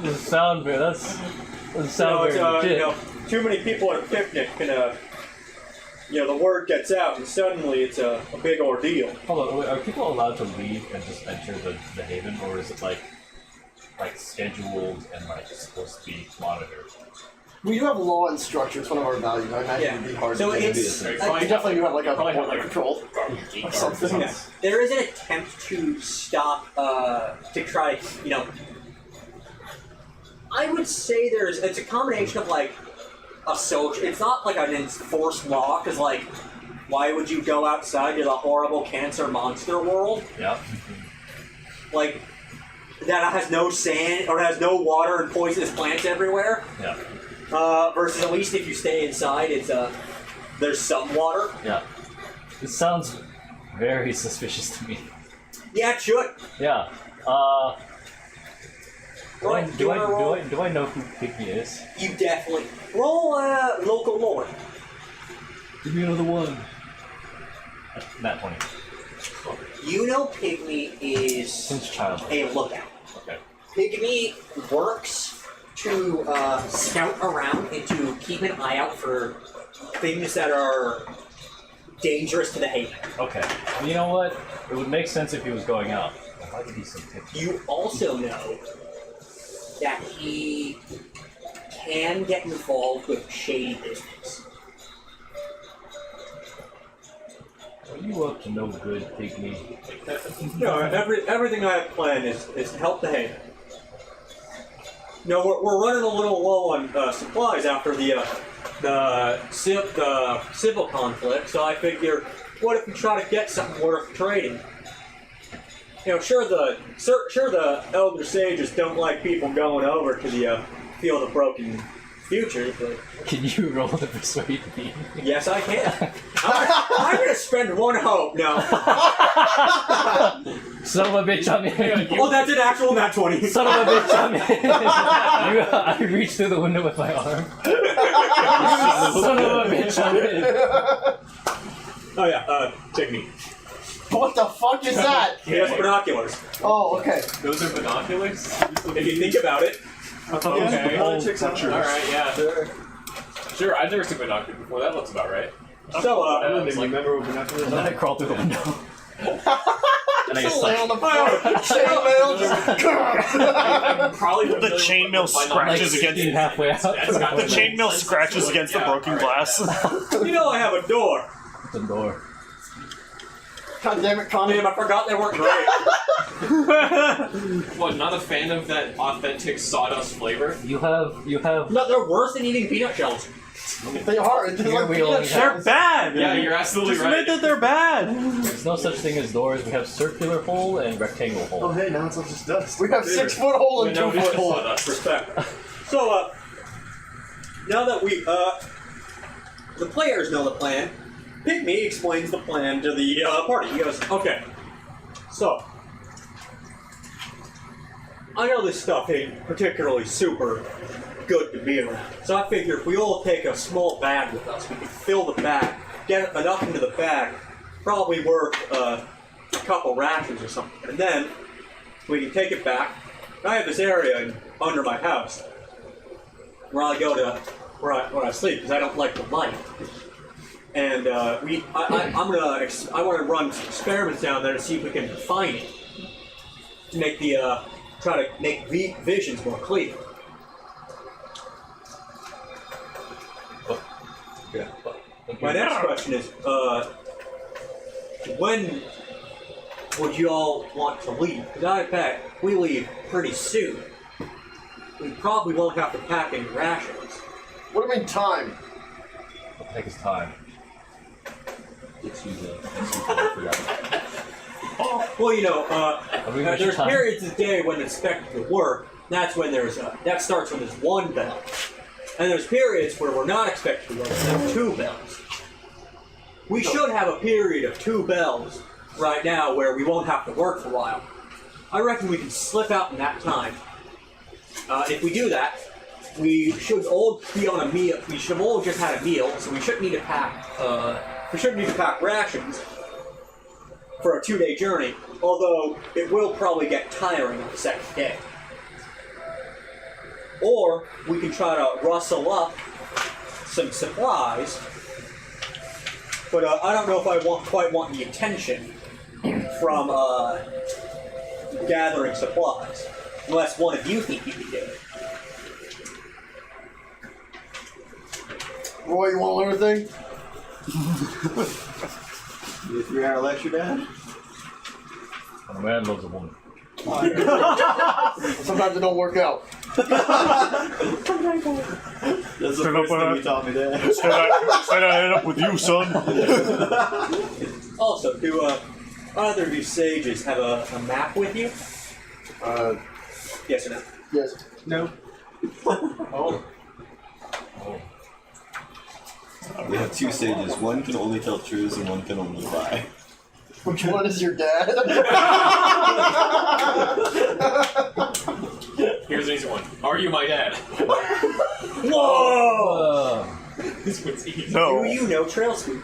Doesn't sound very. Doesn't sound very legit. You know, too many people at a picnic can, you know, the word gets out and suddenly it's a big ordeal. Hold on, wait, are people allowed to leave and just enter the haven, or is it like scheduled and like supposed to be monitored? We do have law and structure. It's one of our values. I imagine it'd be hard So to do. it's We definitely do have like a border control or something. Yeah. There is an attempt to stop, to try, you know. I would say it's a combination of like a social. It's not like an enforced law, because like, why would you go outside to the horrible cancer monster world? Yeah. Like, that has no sand or has no water and poisonous plants everywhere. Yeah. Versus at least if you stay inside, it's there's some water. Yeah. This sounds very suspicious to me. Yeah, it should. Yeah. Do I know who Pygmy is? You definitely roll local lore. Give me another one. Nat 20. You know Pygmy is Since childhood. a lookout. Okay. Pygmy works to scout around and to keep an eye out for things that are dangerous to the haven. Okay. Well, you know what? It would make sense if he was going out. Why did he say Pygmy? You also know that he can get involved with shady business. Are you up to no good, Pygmy? No, everything I have planned is to help the haven. No, we're running a little low on supplies after the civil conflict, so I figure, what if we try to get something worth trading? You know, sure the elder sages don't like people going over to the field of broken futures, but can you roll to persuade me? Yes, I can. I'm gonna spend one hope. No. Son of a bitch, I'm in. Oh, that's an actual nat 20. Son of a bitch, I'm in. I reached through the window with my arm. Son of a bitch, I'm in. oh yeah, technique. What the fuck is that? He has binoculars. Oh, okay. Those are binoculars? If you think about it. Okay. Alright, yeah. Sure. I've never seen binoculars before. That looks about right. So, I don't think you remember what binoculars And then I crawl through the window. And I Just just lay on the floor. Chainmail. Probably The chainmail scratches against halfway out. the chainmail scratches against the broken glass. You know I have a door. The door. God damn it, Connie. Damn, I forgot they weren't great. What, not a fan of that authentic sawdust flavor? You have. No, they're worse than eating peanut shells. They are. It's Here like we only They're have. bad! Yeah, you're absolutely Just right. admit that they're bad! There's no such thing as doors. We have circular hole and rectangle Oh, hole. hey, now it's all just dust. We have 6 foot hole and 2 foot hole. Sawdust. Respect. So, now that we, The players know the plan. Pygmy explains the plan to the party. He goes, okay, so, I know this stuff ain't particularly super good to be around. So I figure if we all take a small bag with us, we can fill the bag, get enough into the bag, probably worth a couple rations or something. And then we can take it back. I have this area under my house where I go to, where I sleep, because I don't like the light. And I want to run some experiments down there to see if we can find it. To make try to make visions more clear. Yeah. My next question is, when would you all want to leave? Because I bet we leave pretty soon. We probably won't have to pack any rations. What do you mean time? It'll take us time. Let's use it for that. Well, you know, we got there's time? periods of the day when it's expected to work, That's when that starts when there's 1 bell. And there's periods where we're not expected to work, and there's 2 bells. We should have a period of 2 bells right now where we won't have to work for a while. I reckon we can slip out in that time. If we do that, we should all be on a meal. We should have all just had a meal, so we shouldn't need to pack. We shouldn't need to pack rations for a 2-day journey. Although it will probably get tiring on the 2nd day. Or we can try to rustle up some supplies. But I don't know if I quite want the attention from gathering supplies, unless one of you think you can do it. Roy, you want to learn a thing? You 3-hour lecture, Dad? A man loves a woman. Sometimes it don't work out. That's the first thing you taught me, Dad. Instead I end up with you, son. Also, do either of you sages have a map with you? Yes or no? Yes. No. Oh. We have 2 sages. One can only tell truths and one can only lie. Which one is your dad? Here's an easy one. Are you my dad? Whoa! This one's easy. No. Do you know Trail Scoop?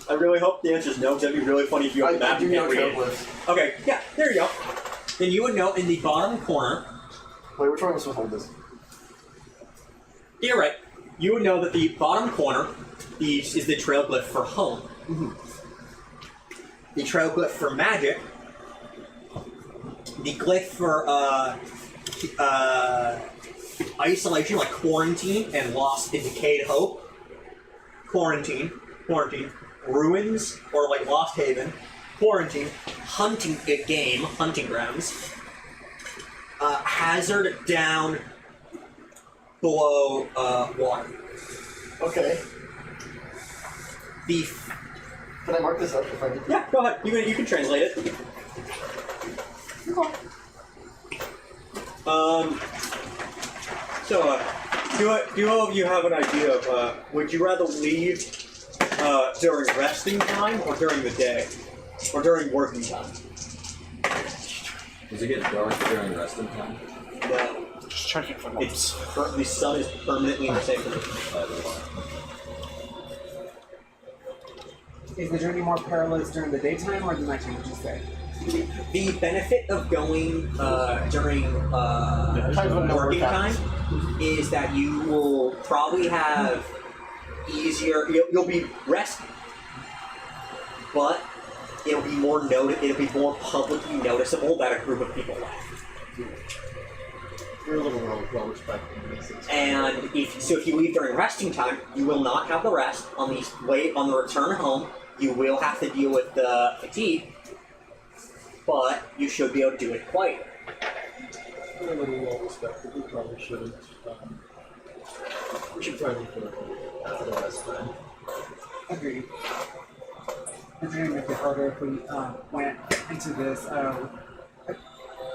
I really hope the answer is no, because that'd be really funny if you have the map I do and know can't read it. Trailglyphs. Okay, yeah, there you go. Then you would know in the bottom corner. Wait, which one am I supposed to hold this? You're right. You would know that the bottom corner is the trail glyph for home. Mm-hmm. The trail glyph for magic. The glyph for isolation, like quarantine and lost and decayed hope. Quarantine. Ruins, or like Lost Haven. Quarantine. Hunting game, hunting grounds. Hazard down below water. Okay. The Can I mark this up if I need to? Yeah, go ahead. You can translate it. So, do all of you have an idea of would you rather leave during resting time or during the day, or during working time? Does it get dark during resting time? No. Just checking for It's the sun is permanently in the same position. Is the journey more perilous during the daytime or the nighttime, would you say? The benefit of going during working time is that you will probably have easier. You'll be resting, but it'll be more it'll be more publicly noticeable that a group of people left. You're a little well respected. And if you leave during resting time, you will not have the rest on the return home. You will have to deal with the fatigue, but you should be able to do it quietly. You're a little well respected. We probably shouldn't. We should probably put it after the rest time. Agreed. The journey would be harder if we went into this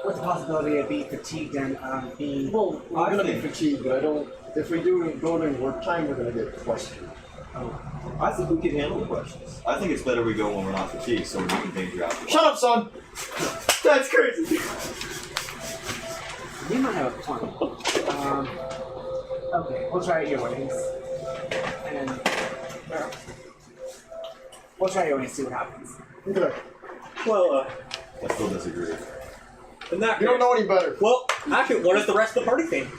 with the possibility of being fatigued and being. Well, we're gonna be fatigued, but I don't. If we do go during work time, we're gonna get questioned. I think we can handle the questions. I think it's better we go when we're not fatigued, so we're in danger after. Shut up, son! That's crazy! You might have a point. Okay, we'll try it your ways. And we'll try it your ways, see what happens. Okay. Well, I still disagree. in that You don't know any better. Well, actually, what is the rest of the party theme?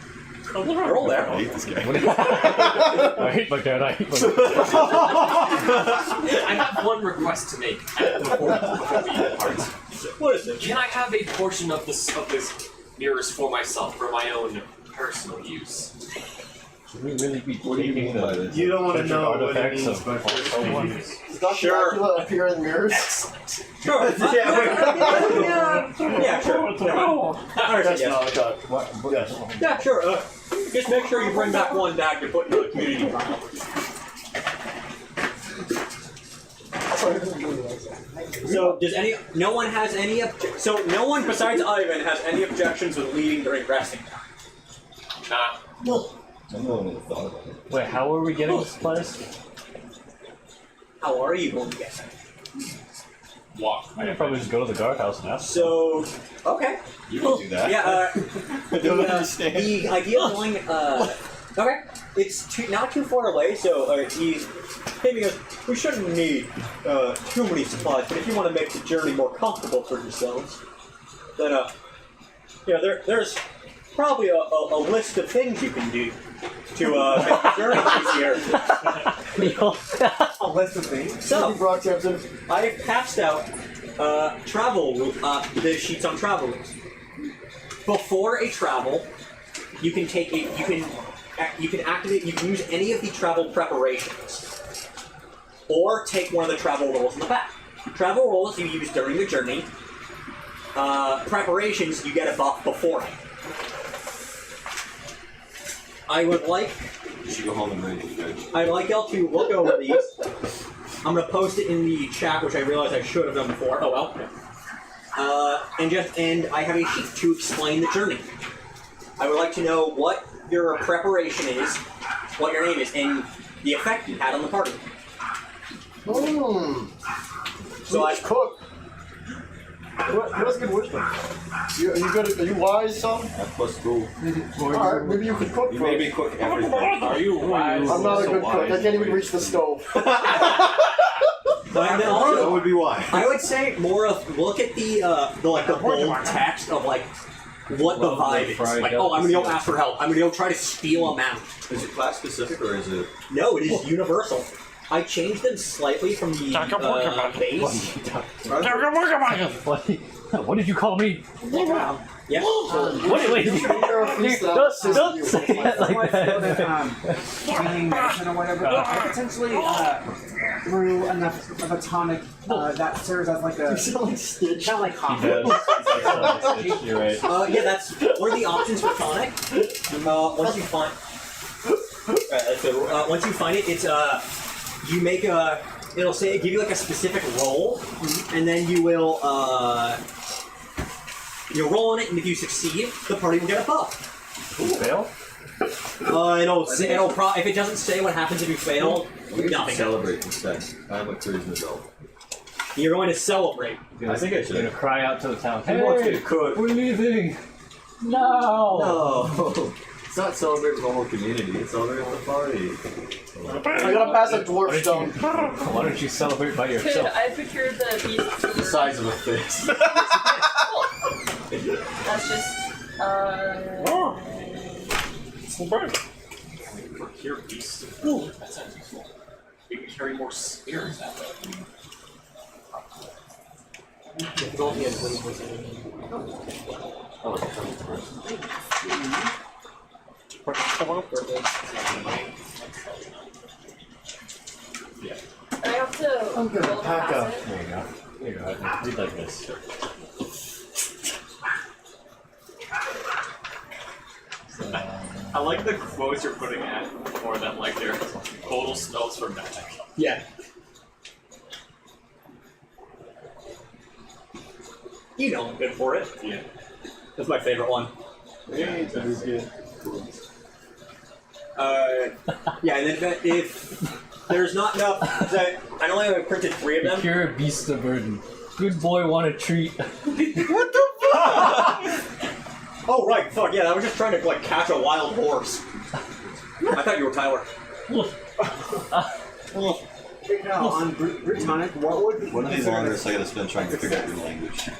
Roll there. I hate this guy. I hate my dad. I hate my dad. I have one request to make before we depart. What is it? Can I have a portion of this mirrors for myself, for my own personal use? Should we really be What do you mean by this? You don't want to Treasure know what it artifacts means of by personal use? Does Dr. Sure. Dracula appear in mirrors? Excellent. Sure. Yeah, sure. That's not what I thought. What? Yes. Yeah, sure. Just make sure you bring back one bag to put into the community file. So no one has any so no one besides Ivan has any objections with leaving during resting time. Nah. I'm the one who thought about it. Wait, how are we getting supplies? How are you going to get them? Walk. I could probably just go to the guardhouse and ask. So, okay. You can do that. Yeah, I don't understand. the idea of going, okay, it's not too far away, so he's maybe we shouldn't need too many supplies, but if you want to make the journey more comfortable for yourselves, then, there's probably a list of things you can do to make the journey easier. A list of things. So, I've passed out the sheets on travel rules. Before a travel, you can take it. You can activate. You can use any of the travel preparations, or take one of the travel rolls in the back. Travel rolls you use during the journey. Preparations you get a buff beforehand. I would like. You should go home and read it. I'd like y'all to look over these. I'm gonna post it in the chat, which I realized I should have done before. Oh well. And I have a sheet to explain the journey. I would like to know what your preparation is, what your name is, and the effect you had on the party. So I cook. What's good wisdom? Are you wise, son? That's plus cool. Alright, maybe you could cook. You made me cook everything. Are you wise? I'm not a So good cook. I wise. can't even reach the stove. And then also, That would be why. I would say more of look at the bold text of like what the vibe is. Like, oh, I'm gonna go ask for help. I'm gonna go try to steal a mount. Is it class specific or is it? No, it is universal. I changed them slightly from the base. What did you call me? Yeah. Wait. Don't say it like that. Healing medicine or whatever. I potentially brew enough of a tonic that serves as like a. You sound like Stitch. Kind of like coffee. You're right. Yeah, that's one of the options for tonic. Once you find, once you find it, it's you make a. It'll say give you like a specific roll, and then you will you'll roll on it, and if you succeed, the party will get a buff. You fail? If it doesn't say what happens if you fail, nothing. Celebrate instead. I'm a charisma adult. You're going to celebrate. I think I You're gonna should. cry out to the town. He wants me to cook. We're leaving. No. No. It's not celebrate with the whole community. It's celebrate with the party. I gotta pass a dwarf stone. Why don't you celebrate by Could yourself? I picture the beast? The size of a fist. That's just Procure beasts. That sounds useful. We can carry more spears that way. I have to I'm gonna roll pack pass up. it. There you go. Here you go. Read like this. I like the quotes you're putting at more than like their total spells for magic. Yeah. You know I'm good for it. Yeah. That's my favorite one. Yeah, that is good. Yeah, and then if there's not enough, I only have printed 3 of them. Cure a beast of burden. Good boy, want a treat. What the fuck? Oh right, fuck yeah! I was just trying to like catch a wild horse. I thought you were Tyler. Now, on Brute Tonic, what would be One of these are under, so I gotta spend trying to figure out your language.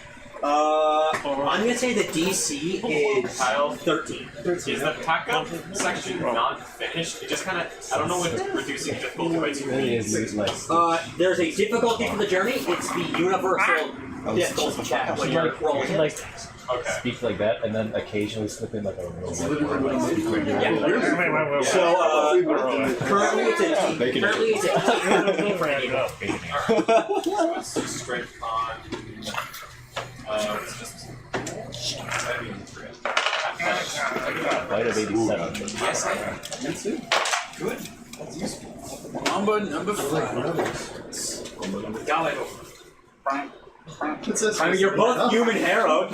I'm gonna say the DC is Kyle, 13. is the pack-up section not finished? It just kind of, I don't know what reducing difficulty by 2 means. There's a difficulty for the journey. It's the universal difficulty check when you're rolling. Like Okay. speak like that, and then occasionally slip in like a real So currently it's a Bacon. currently it's a So it's just strength on. It's just. Light of 87. Yes, I am. Good. That's useful. Number 5. Gallo. Frank. I mean, you're both human harrowed.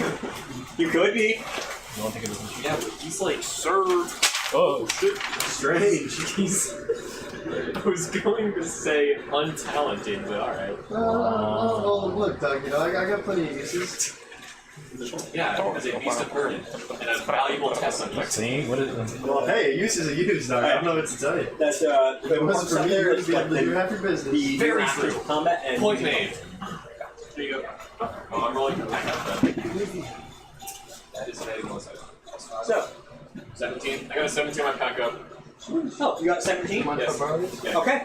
You could be. You want to take a business? Yeah, but he's like, sir. Oh, shit. Strange. I was going to say untalented, but alright. Well, look, Doug, you know, I got plenty of uses. Yeah, as a beast of burden and a valuable test on you. see, what is Well, hey, a use is a use, Doug. I don't know what to tell you. That's If it wasn't for me, you wouldn't be able to do half your business. the Very masters true. of combat and Point made. There you go. Oh, I'm rolling for back up then. That is an 81 side. So, 17. I got a 17 on my pack up. oh, you got 17. Mind if I borrow this? Yeah. Okay.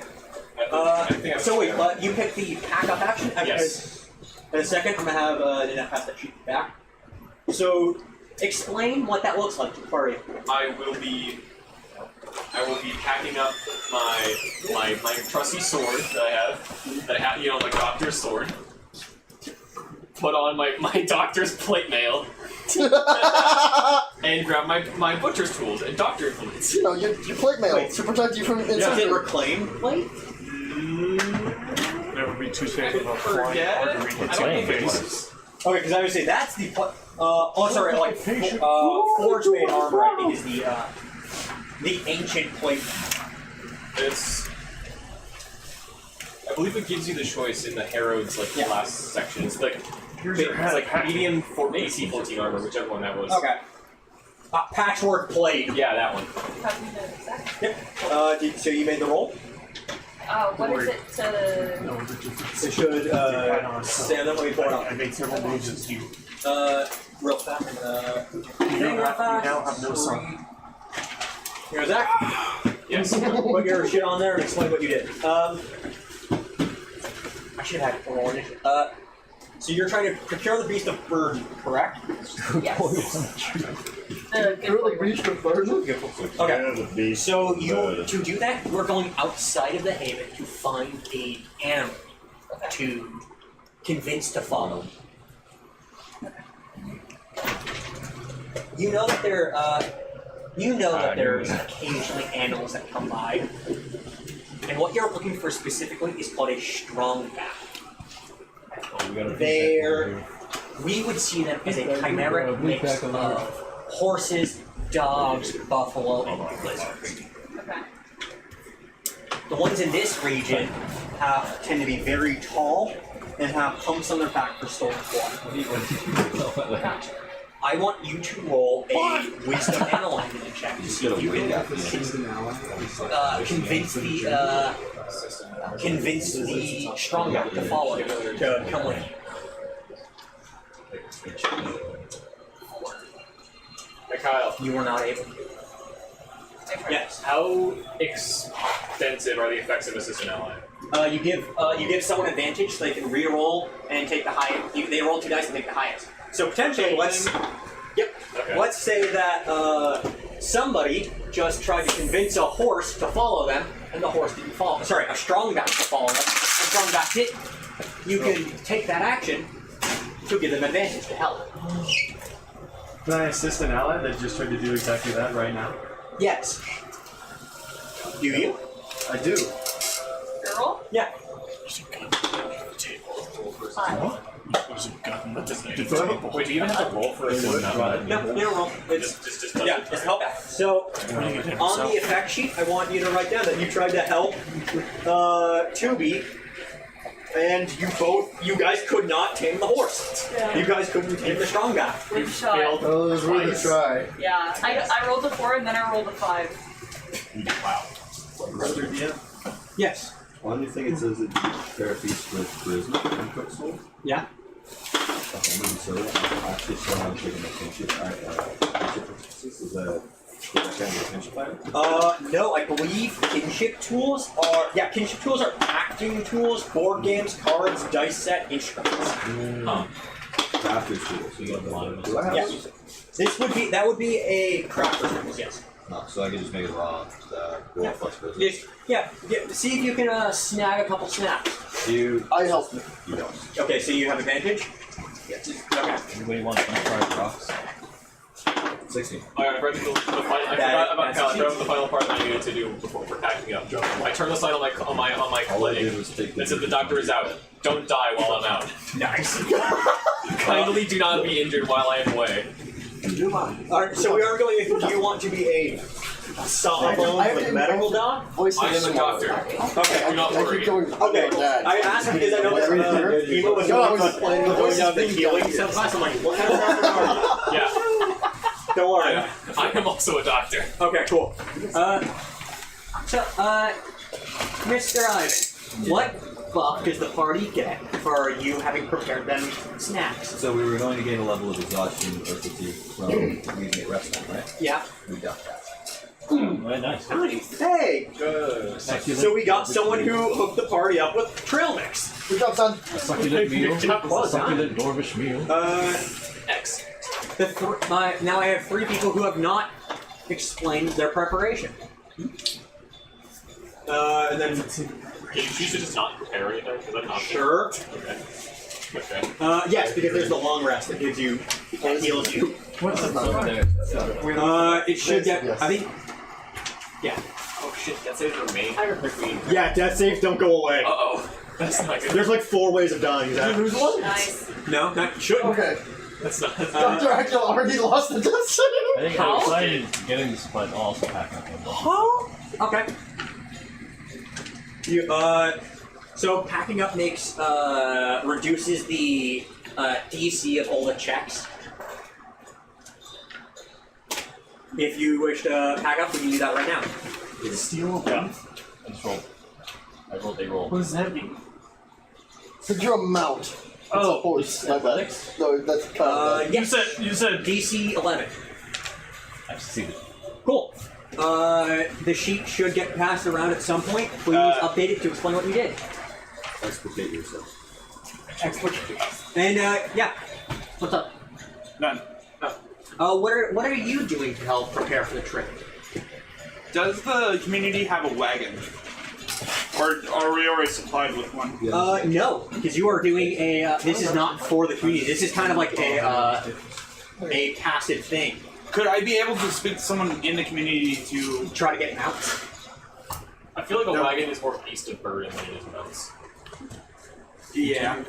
I think I'm So wait, you pick the pack up action. Yes. In a second, I'm gonna have Nina pass that sheet back. So, explain what that looks like to the party. I will be packing up my trusty sword that I have, you know, like doctor's sword. Put on my doctor's plate mail. And grab my butcher's tools and doctor implements. You know, your plate mail to protect you from Is it insects. reclaimed plate? Never be too safe about flying Forget. or to read I its don't own think it faces. Okay, because I would say that's the forge made armor. I think is the ancient plate. It's. I believe it gives you the choice in the Harrods the last section. It's like it's like medium for AC 14 armor, whichever one that was. Okay. Patchwork plate. Yeah, that one. How do you know exactly? Yep. So you made the roll. What is it to? No, the difference. It should stand up. Let me pull it up. I made several moves as you. Real fast. You now have no song. Here's Zach. Yes. Put your shit on there and explain what you did. I should have had it for all initiative. So you're trying to procure the beast of burden, correct? Yes. Really reached the burden? Okay. So to do that, you're going outside of the haven to find a animal to convince to follow. You know that there's occasionally animals that come by, and what you're looking for specifically is called a strong back. We would see them as a chimeric mix of horses, dogs, buffalo, and lizards. Okay. The ones in this region tend to be very tall and have humps on their back for stored water. Gotcha. I want you to roll a wisdom and alignment check to see if you can convince the strong guy to follow you, to come with you. Hey Kyle, You were not able to. yes. How expensive are the effects of assistant ally? You give someone advantage so they can re-roll and take the highest. They roll 2 dice and take the highest. So potentially, let's say that somebody just tried to convince a horse to follow them, and the horse didn't follow. Sorry, a strong guy to follow them. The strong guy didn't. You can take that action to give them advantage to help. Can I assist an ally that just tried to do exactly that right now? Yes. Do you? I do. Girl? Yeah. Five. Wait, do you even have to roll for assistant ally? No, you don't roll. It's Just yeah, it's help back. So on the effect sheet, I want you to write down that you tried to help Tubi, and you guys could not tame the horse. Yeah. You guys couldn't tame the strong guy. One shot. Oh, it was worth a try. Yeah. I rolled a 4 and then I rolled a 5. Wow. Yes. On your thing it says that you prepare a feast with charisma and cook soul. Yeah. Okay, maybe so. I actually saw how I'm taking my kinship. Is that kind of a kinship item? No, I believe kinship tools are acting tools, board games, cards, dice set, instruments. Crafter's tools. So you got the line. Do I have Yes. those? That would be a crafter's tools, yes. No, so I can just make it raw. Go Yeah. plus charisma. Yes. Yeah. See if you can snag a couple snaps. I helped you. You don't. Okay, so you have advantage? Yes. Okay. Anybody want 25 rocks? 16. Alright, I forgot the final part that I needed to do before for packing up. I turned the sign on my All I did clinic was take that said the doctor is out. Don't die while I'm out. Nice. Kindly do not be injured while I am away. Alright, so we are going. Do you want to be a solid like medical doc? I am a doctor. Okay, Do not worry. Okay, I asked because I know that Eva was going down the healing stuff class. I'm like, what kind of doctor are you? Yeah. Don't worry. I am also a doctor. Okay, cool. Mr. Ivan, what buff does the party get for you having prepared them snacks? So we were going to gain a level of exhaustion or fatigue from using it rest time, right? Yeah. We got that. Very nice. Hey! So we got someone who hooked the party up with trail mix. Good job, son. A succulent meal. Good job, well A succulent Dwarvish meal. X. Now I have 3 people who have not explained their preparation. And then Can you choose to just not prepare anything? Because I'm not sure. Okay. Okay. Yes, because there's the long rest that gives you and heals you. What's the It should get. I think. Yeah. Oh shit, that saves remain. Yeah, death saves don't go away. Uh-oh. That's not good. There's like 4 ways of dying. Zach. Nice. No, not shouldn't. Okay. That's not. Dr. Acula already lost the death I save. think I'm excited getting this, but also packing up. Okay. You, So packing up makes reduces the DC of all the checks. If you wish to pack up, we can do that right now. Steal. Yeah. I just rolled. I rolled a roll. What does that mean? So you're a mount. It's a horse. My bad. No, that's kind of Yes. You said DC 11. I've succeeded. Cool. The sheet should get passed around at some point. Please update it to explain what you did. Explicate yourself. And yeah, what's up? None. What are you doing to help prepare for the trip? Does the community have a wagon? Or are we already supplied with one? No, because you are doing a. This is not for the community. This is kind of like a passive thing. Could I be able to speak to someone in the community to try to get him out? I feel like a wagon is more beast of burden than it is mounts. Yeah.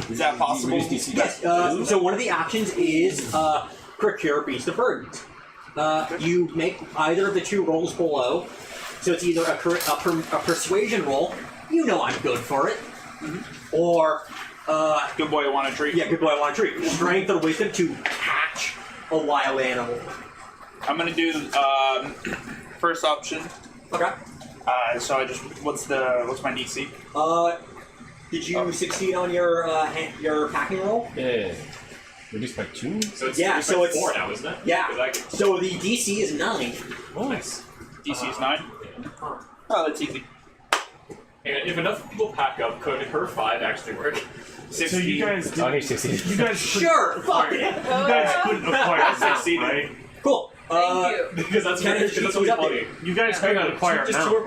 Is that possible? Yes. So one of the options is procure beast of burdens. You make either of the 2 rolls below. So it's either a persuasion roll. You know I'm good for it. Or good boy, I want a treat. Yeah, good boy, I want a treat. Strength or wisdom to hatch a wild animal. I'm gonna do first option. Okay. So I just what's my DC? Did you succeed on your packing roll? Yeah. Reduced by 2? So it's, Yeah, it's so like it's 4 now, isn't it? Yeah. 'Cause I can- So the DC is 9. Nice. DC is 9. Oh, that's easy. And if enough people pack up, could her 5 actually work? 60. So you guys did. Oh, he succeeded. You guys Sure, fuck it. You guys couldn't acquire that, right? Cool. Thank you. Because that's Can really, it that's keep really up funny. it? You guys couldn't acquire a Just mount, two or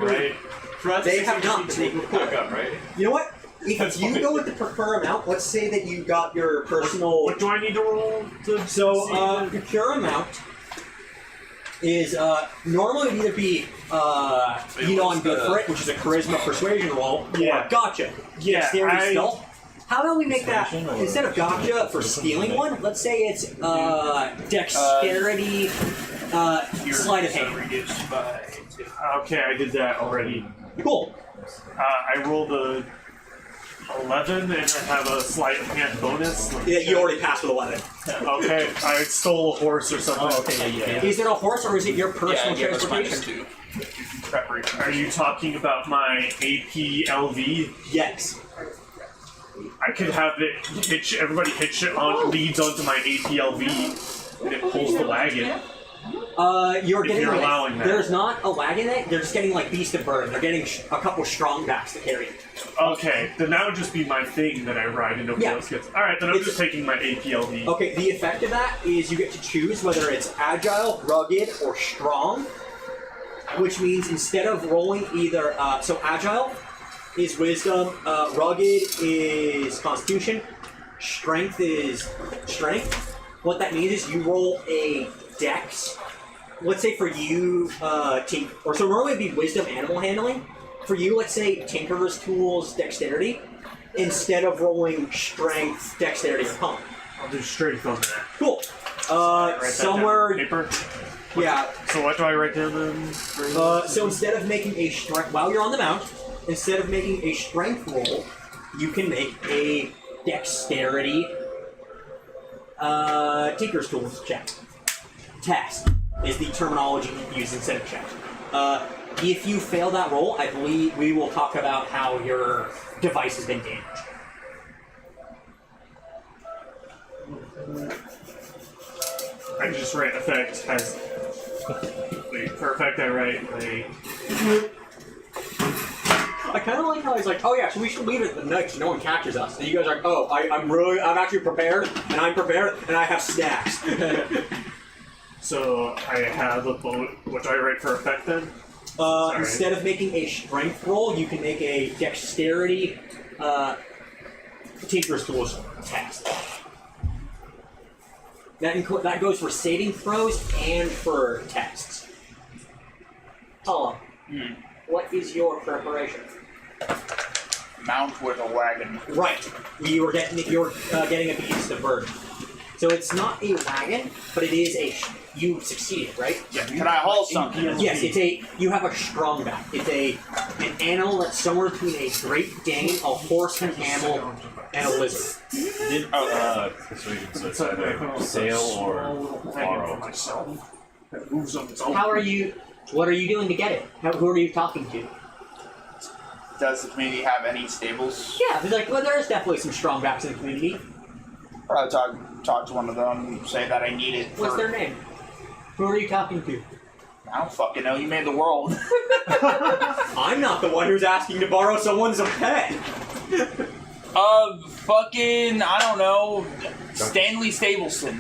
right? They have not. They can pack up, right? You know what? If That's you fine. go with the prefer amount, let's say that you got your personal. What do I need to roll to So, see? procure amount is normally it'd either be you know I'm good for it, which is a charisma persuasion roll, Yeah. or gotcha. Yeah, Dexterity stealth. How about we make that Persuasion or- instead of gotcha for stealing one? Let's say it's dexterity sleight of hand. Reduced by 2. Okay, I did that already. Cool. I rolled a 11 and I have a sleight of hand bonus. Yeah, you already passed with 11. Okay, I stole a horse or something. Oh, okay, yeah. Is it a horse or is it your personal Yeah, give us transportation? -2. Are you talking about my APLV? Yes. I could have it hitch. Everybody hitch it on leads onto my APLV, and it pulls the wagon. You're If getting you're like, allowing that. there's not a wagon there, they're just getting like beast of burden. They're getting a couple strong backs to carry it. Okay, then that would just be my thing that I ride and nobody Yeah. else gets. All right, then I'm It's- just taking my APLV. Okay, the effect of that is you get to choose whether it's agile, rugged, or strong, which means instead of rolling either, so agile is wisdom, rugged is constitution, strength is strength, what that means is you roll a dex. Let's say for you, or so normally it'd be wisdom animal handling. For you, let's say tinkerer's tools dexterity, instead of rolling strength, dexterity, or con. I'll do strength on that. Cool. Write that Somewhere. down on paper. Yeah. So what do I write down then? So instead of making a strength, while you're on the mount, instead of making a strength roll, you can make a dexterity tinker's tools check. Test is the terminology used instead of check. If you fail that roll, I believe we will talk about how your device has been damaged. I just write effect as. Wait, for effect I write I kind of like how he's like, oh yeah, so we should leave it at the night so no one catches us. And you guys are like, oh, I'm actually prepared, and I'm prepared, and I have stacks. So I have a boat. What do I write for effect then? Instead of making a strength roll, you can make a dexterity tinker's tools test. That goes for saving throws and for tests. Tala, what is your preparation? Mount with a wagon. Right. You're getting a beast of burden. So it's not a wagon, but it is you succeeded, right? Yeah. Can I haul something? Yes, you have a strong back. It's an animal that's somewhere between a Great Dane, a horse, an camel, and a lizard. Persuasion, so it's either sail or borrow. What are you doing to get it? Who are you talking to? Does the community have any stables? Yeah, there's definitely some strong backs in the community. Probably talk to one of them, say that I need it. What's their name? Who are you talking to? I don't fucking know. You made the world. I'm not the one who's asking to borrow someone's pet. Fucking, I don't know. Stanley Stableson.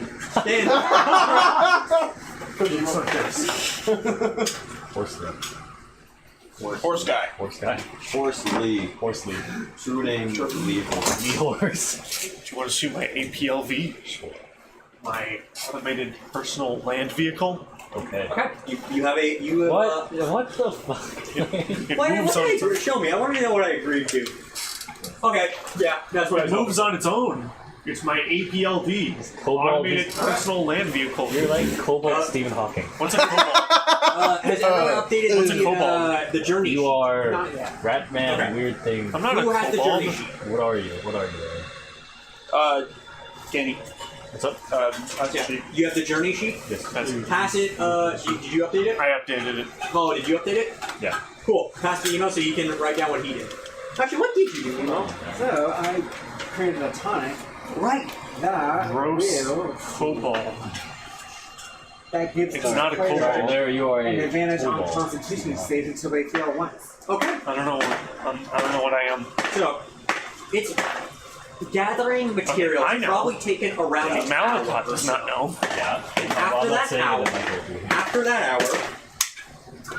Horse guy. Horse guy. Horse Lee. Horse Lee. True name Lee Horse. Lee Horse. Do you want to see my APLV? Sure. My automated personal land vehicle? Okay. Okay. You have a What the fuck? Show me. I want to know what I agreed to. Okay. Yeah, that's what It moves on its own. It's my APLD. Cobalt Automated is- personal land vehicle. You're like Cobalt Stephen Hawking. What's a Cobalt? Has anyone updated what's a Cobalt? the journey? You are Not yet. Ratman, Okay. weird thing. I'm not Who a has the Cobalt. journey sheet? What are you? What are you? Kenny. What's up? You have the journey sheet? Yes. Pass it. Did you update it? I updated it. Oh, did you update it? Yeah. Cool. Pass the email so you can write down what he did. Actually, what did you do, email? So I created a tonic. Right. That Gross will Cobalt. that gives It's the not a player cobalt. There you are. an advantage on Cobalt. Constitution saves until they fail once. Okay. I don't know. I don't know what I am. So, it's gathering materials. I know. Probably taken around an hour. Malakot does not know. Yeah. And Well, after I'm not that saying hour, it might go through. after that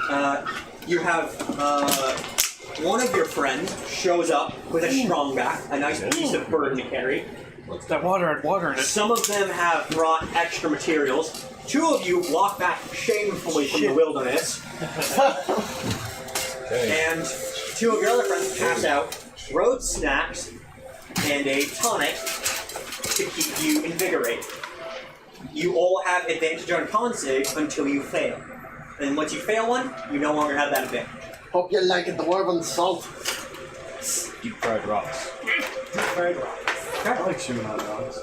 hour, you have one of your friends shows up with a strong back, a nice piece of burden to carry. That water had water in it. Some of them have brought extra materials. Two of you walk back shamefully from the wilderness. And two of your other friends pass out road snacks and a tonic to keep you invigorated. You all have advantage on con save until you fail. And once you fail one, you no longer have that advantage. Hope you like it, the dwarven salt. Deep fried rocks. Very well. I like shooting hot dogs.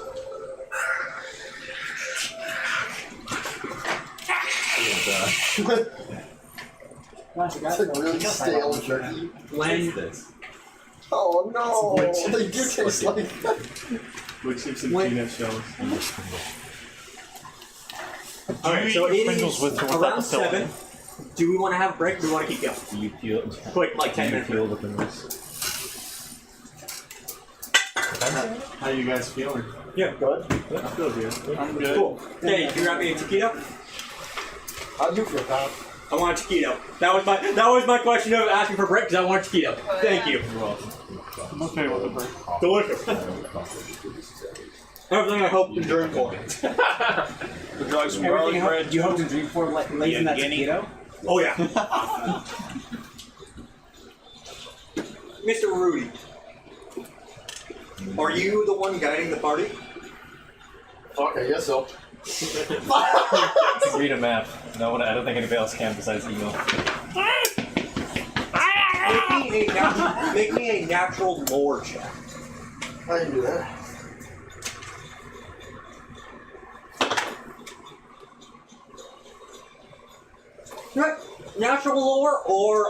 It's like really stale jerky. When Oh no, they do taste like that. Which is some When- peanut shells. Alright, so it is with or without around the filling? 7. Do we want to have a break or do we want to keep going? Do you peel? Quick, like 10 Do you minutes. peel the fingers? How you guys feeling? Yeah, good. I feel good. I'm good. Cool. Hey, you grab me a taquito? How do you feel, pal? I want a taquito. That was my question of asking for a break because I want a taquito. Thank you. I'm okay with the break. Delicious. Everything I hoped and dreamed for. The drugs from garlic Everything bread. you hope to dream for lays in that Guinea. taquito? Oh yeah. Mr. Rudy, are you the one guiding the party? Fuck, I guess so. Read a map. No one. I don't think anybody else can besides Ego. Make me a natural lore check. I can do that. Natural lore or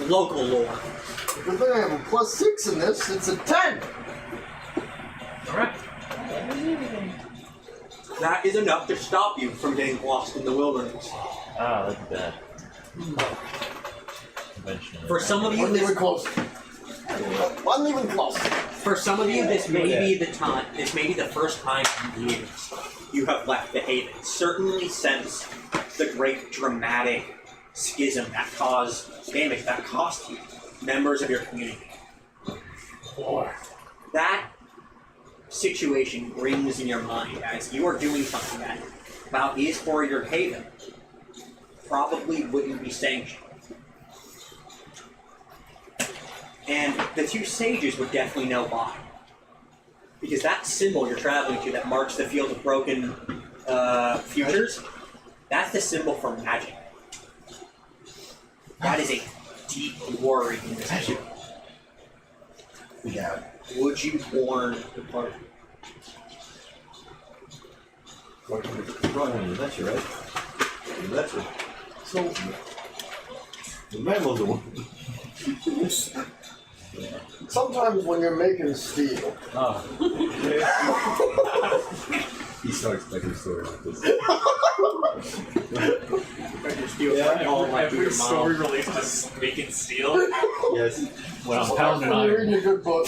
local lore. Good thing I have a +6 in this. It's a 10. Alright. That is enough to stop you from getting lost in the wilderness. Ah, that'd be bad. Conventionally. For some of you, Wasn't even close. Wasn't even close. For some of you, this may be the time. This may be the first time in years you have left the Haven. Certainly since the great dramatic schism that caused damage that cost you members of your community. Or that situation rings in your mind as you are doing something that, while is for your Haven, probably wouldn't be sanctioned. And the two sages would definitely know why. Because that symbol you're traveling to that marks the field of broken futures, that's the symbol for magic. That is a deep worry in this issue. Yeah. Would you warn the party? Wrong on adventure, right? Adventure. So, The mammals are one. sometimes when you're making steel, Oh. He starts making a story like this. Every story relates to making steel. Yes. When I'm that's pounding when you're iron. reading a good book.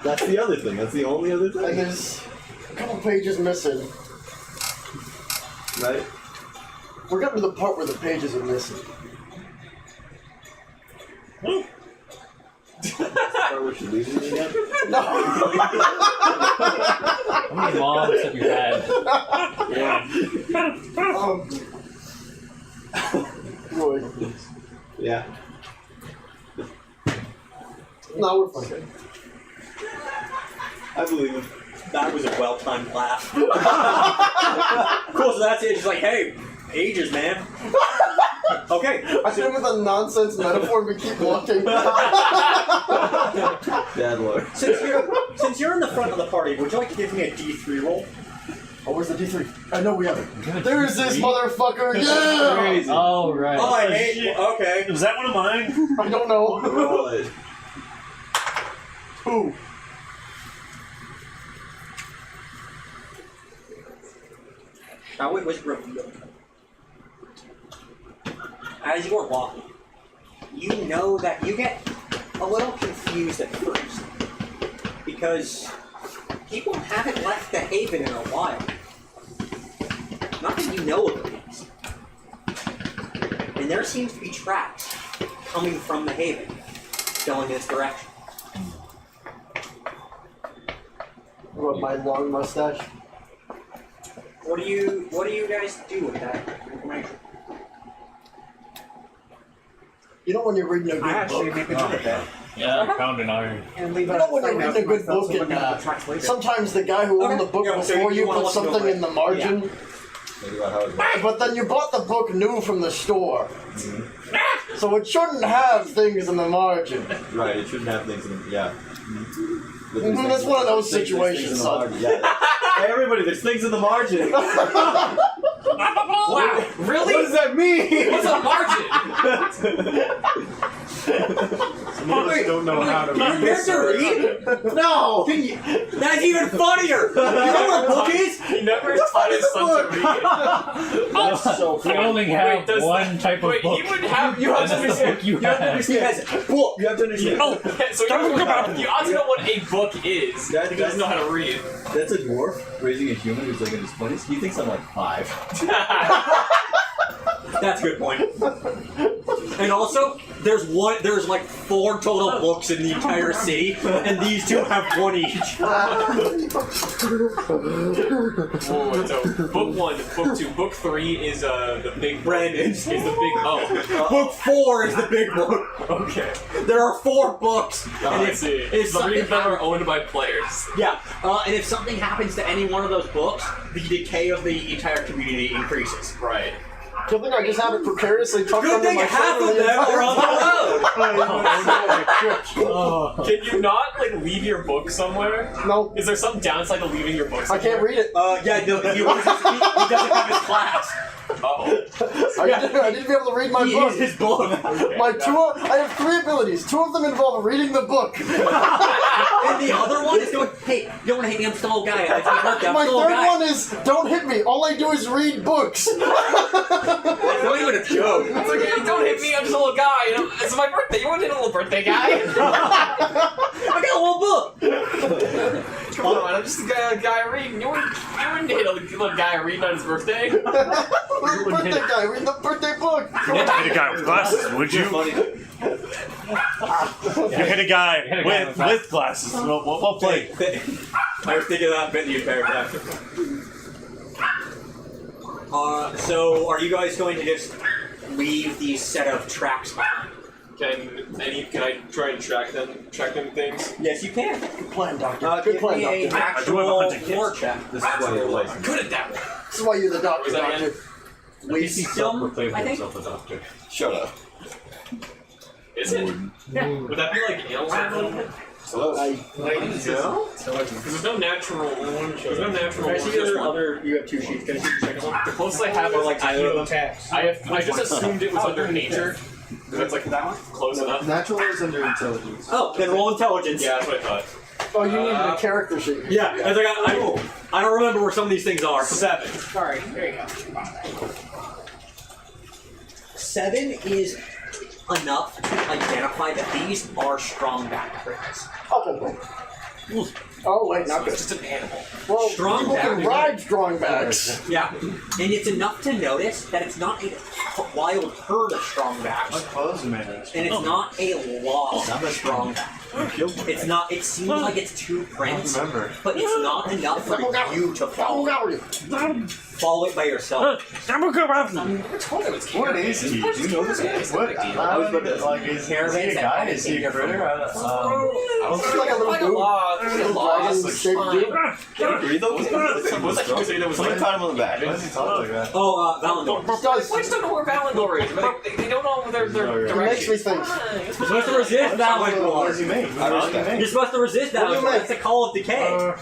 That's the other thing. That's the only other And thing. there's a couple pages missing. Right? We're getting to the part where the pages are missing. Or we should leave it again? How many moms have you had? Roy. Yeah. No, we're fine. I believe him. That was a well-timed laugh. Cool, so that's it. She's like, hey, ages, man. Okay. I think with a nonsense metaphor, we keep walking. Bad Lord. Since you're in the front of the party, would you like to give me a D3 roll? Oh, where's the D3? I know we have it. There's this motherfucker. Yeah! Crazy. Oh, right. Oh, I hate. Okay. Was that one of mine? I don't know. Roll it. 2. Now it was revealed. As you are walking, you know that you get a little confused at first. Because people haven't left the Haven in a while. Not that you know of at least. And there seems to be tracks coming from the Haven, going this direction. What about my long mustache? What do you guys do with that information? You know when you're reading a good I actually book? make a note of that. Yeah, pounding iron. And leave You a know when you're note reading a for good myself book so and I can look at tracks later. sometimes the guy who owned the book Yeah, so before you you wanna put look over something it. in the margin, Think about how it's but then you bought the book new from the store. So it shouldn't have things in the margin. Right, it shouldn't have things in yeah. But Mhm, that's one of those situations, son. Yeah. Hey, everybody, there's things in the margin. Wow, really? What does that mean? What's a margin? Some of us don't know how to Can you read. to read? No! Can you? That's even funnier! You know what a book is? He never taught his son to read. We only have does one type of Wait, book. he would have. You have And to that's the understand. book you You have to have. understand. Book. You have to understand. Oh, so you ought to know what a book is. That- He doesn't know how to read. That's a dwarf raising a human who's like in his 20s. He thinks I'm like 5. That's a good point. And also, there's like 4 total books in the entire city, and these 2 have 1 each. Whoa, so book 1, book 2, book 3 is the big. Brandon's. Is the big. Oh. Book 4 is the big book. Okay. There are 4 books, and I see. The 3 of them are owned by players. Yeah, and if something happens to any one of those books, the decay of the entire community increases. Right. Good thing I just have it precariously tucked Good under thing my half shoulder of the them entire are on the road. Can you not like leave your book somewhere? No. Is there some downside to leaving your book I somewhere? can't read it. Yeah, no, he doesn't have his class. Oh. I didn't be able to read my He book. is his book. I have 3 abilities. 2 of them involve reading the book. And the other one is going, hey, you don't want to hit me, I'm still a guy. I'm My still a third guy. one is don't hit me. All I do is read books. It's not even a joke. It's like, hey, don't hit me, I'm just a little guy. You know, it's my birthday. You want to hit a little birthday guy? I got a little book. Come on, I'm just a guy reading. You wouldn't hit a little guy reading on his birthday. Birthday guy, read the birthday book. You hit a guy with glasses, would you? You hit a guy with glasses. Well played. I was thinking of that bit the entire time. So, are you guys going to just leave these set of tracks behind? Can I try and track them things? Yes, you can. Good plan, Doctor. Give me an actual lore check. This is why you're like. Good at that. This is why you're the doctor, Was that Doctor. Wisdom, I think. himself a doctor. Shut up. Is it? Would that be like animals? Hello. Because there's no natural. There's no natural. Can I see your other? You have 2 sheets. Can I see your second one? The closest I have are like either of them. I just assumed it was under nature. That's like that one. Close enough. Natural is under intelligence. Oh, then roll intelligence. Yeah, that's what I thought. Oh, you need the character sheet. Yeah, I was like, I don't remember where some of these things are. 7. Sorry, there you go. 7 is enough to identify that these are strong back crits. Oh, wait, not good. It's just an animal. Well, Strong people can back. ride strong backs. Yeah, and it's enough to notice that it's not a wild herd of strong backs, Clothes are made of and it's not a lot of strong backs. It's not. It seems like it's 2 prints, remember. but it's not enough for you to follow. Follow it by yourself. What is he? Do you know this guy? What? Like, is he a guy? Is he a critter? I don't Looks like a little dude. Dragon-shaped dude. Can you read those? What's that you say that was Somebody like? pat him on the back. Why does he talk like that? Oh, Valandor. This guy's... I just don't know where Valandor is. But they don't know their It makes me directions. think. You're supposed to resist What does Valandor. he make? I respect You're supposed to resist What do you Valandor. make? That's the call of decay.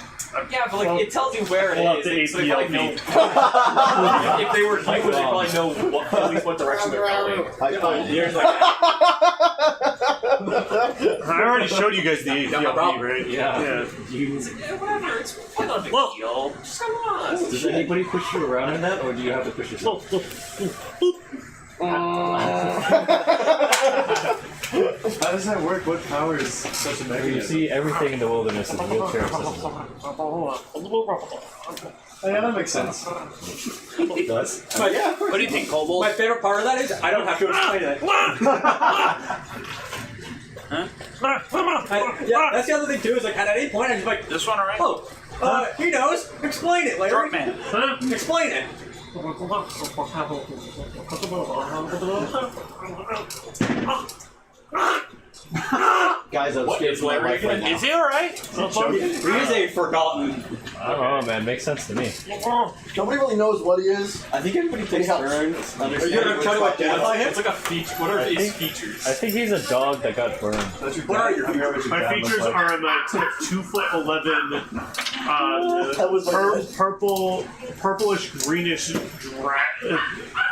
Yeah, but like it tells you where Pull out it the is. So they probably know. APLP. If they were language, they probably know at least what direction they're going. You're like, I already showed you guys the APLP, right? Yeah. Yeah, whatever. It's probably not a big deal. Just come on. Does anybody push you around in that, or do you have to push yourself? How does that work? What power is such a You mechanism? see, everything in the wilderness is wheelchair accessible. Oh, yeah, that makes sense. It does. but yeah. What do you think, Kobold? My favorite part of that is I don't have to explain it. Yeah, that's the other thing too. Is like at any point I'm just like, This one, alright? oh, he knows. Explain it, Larry. Darkman. Explain it. Guys, I'm What scared is for my Larry life right gonna now. Is he alright? He is a forgotten. I don't know, man. Makes sense to me. Nobody really knows what he is. I think everybody takes helps. turns. Are you gonna try to identify him? It's like a feature. What are his features? I think he's a dog that got burned. What are your features? My features are in like 2'11", That was like purplish greenish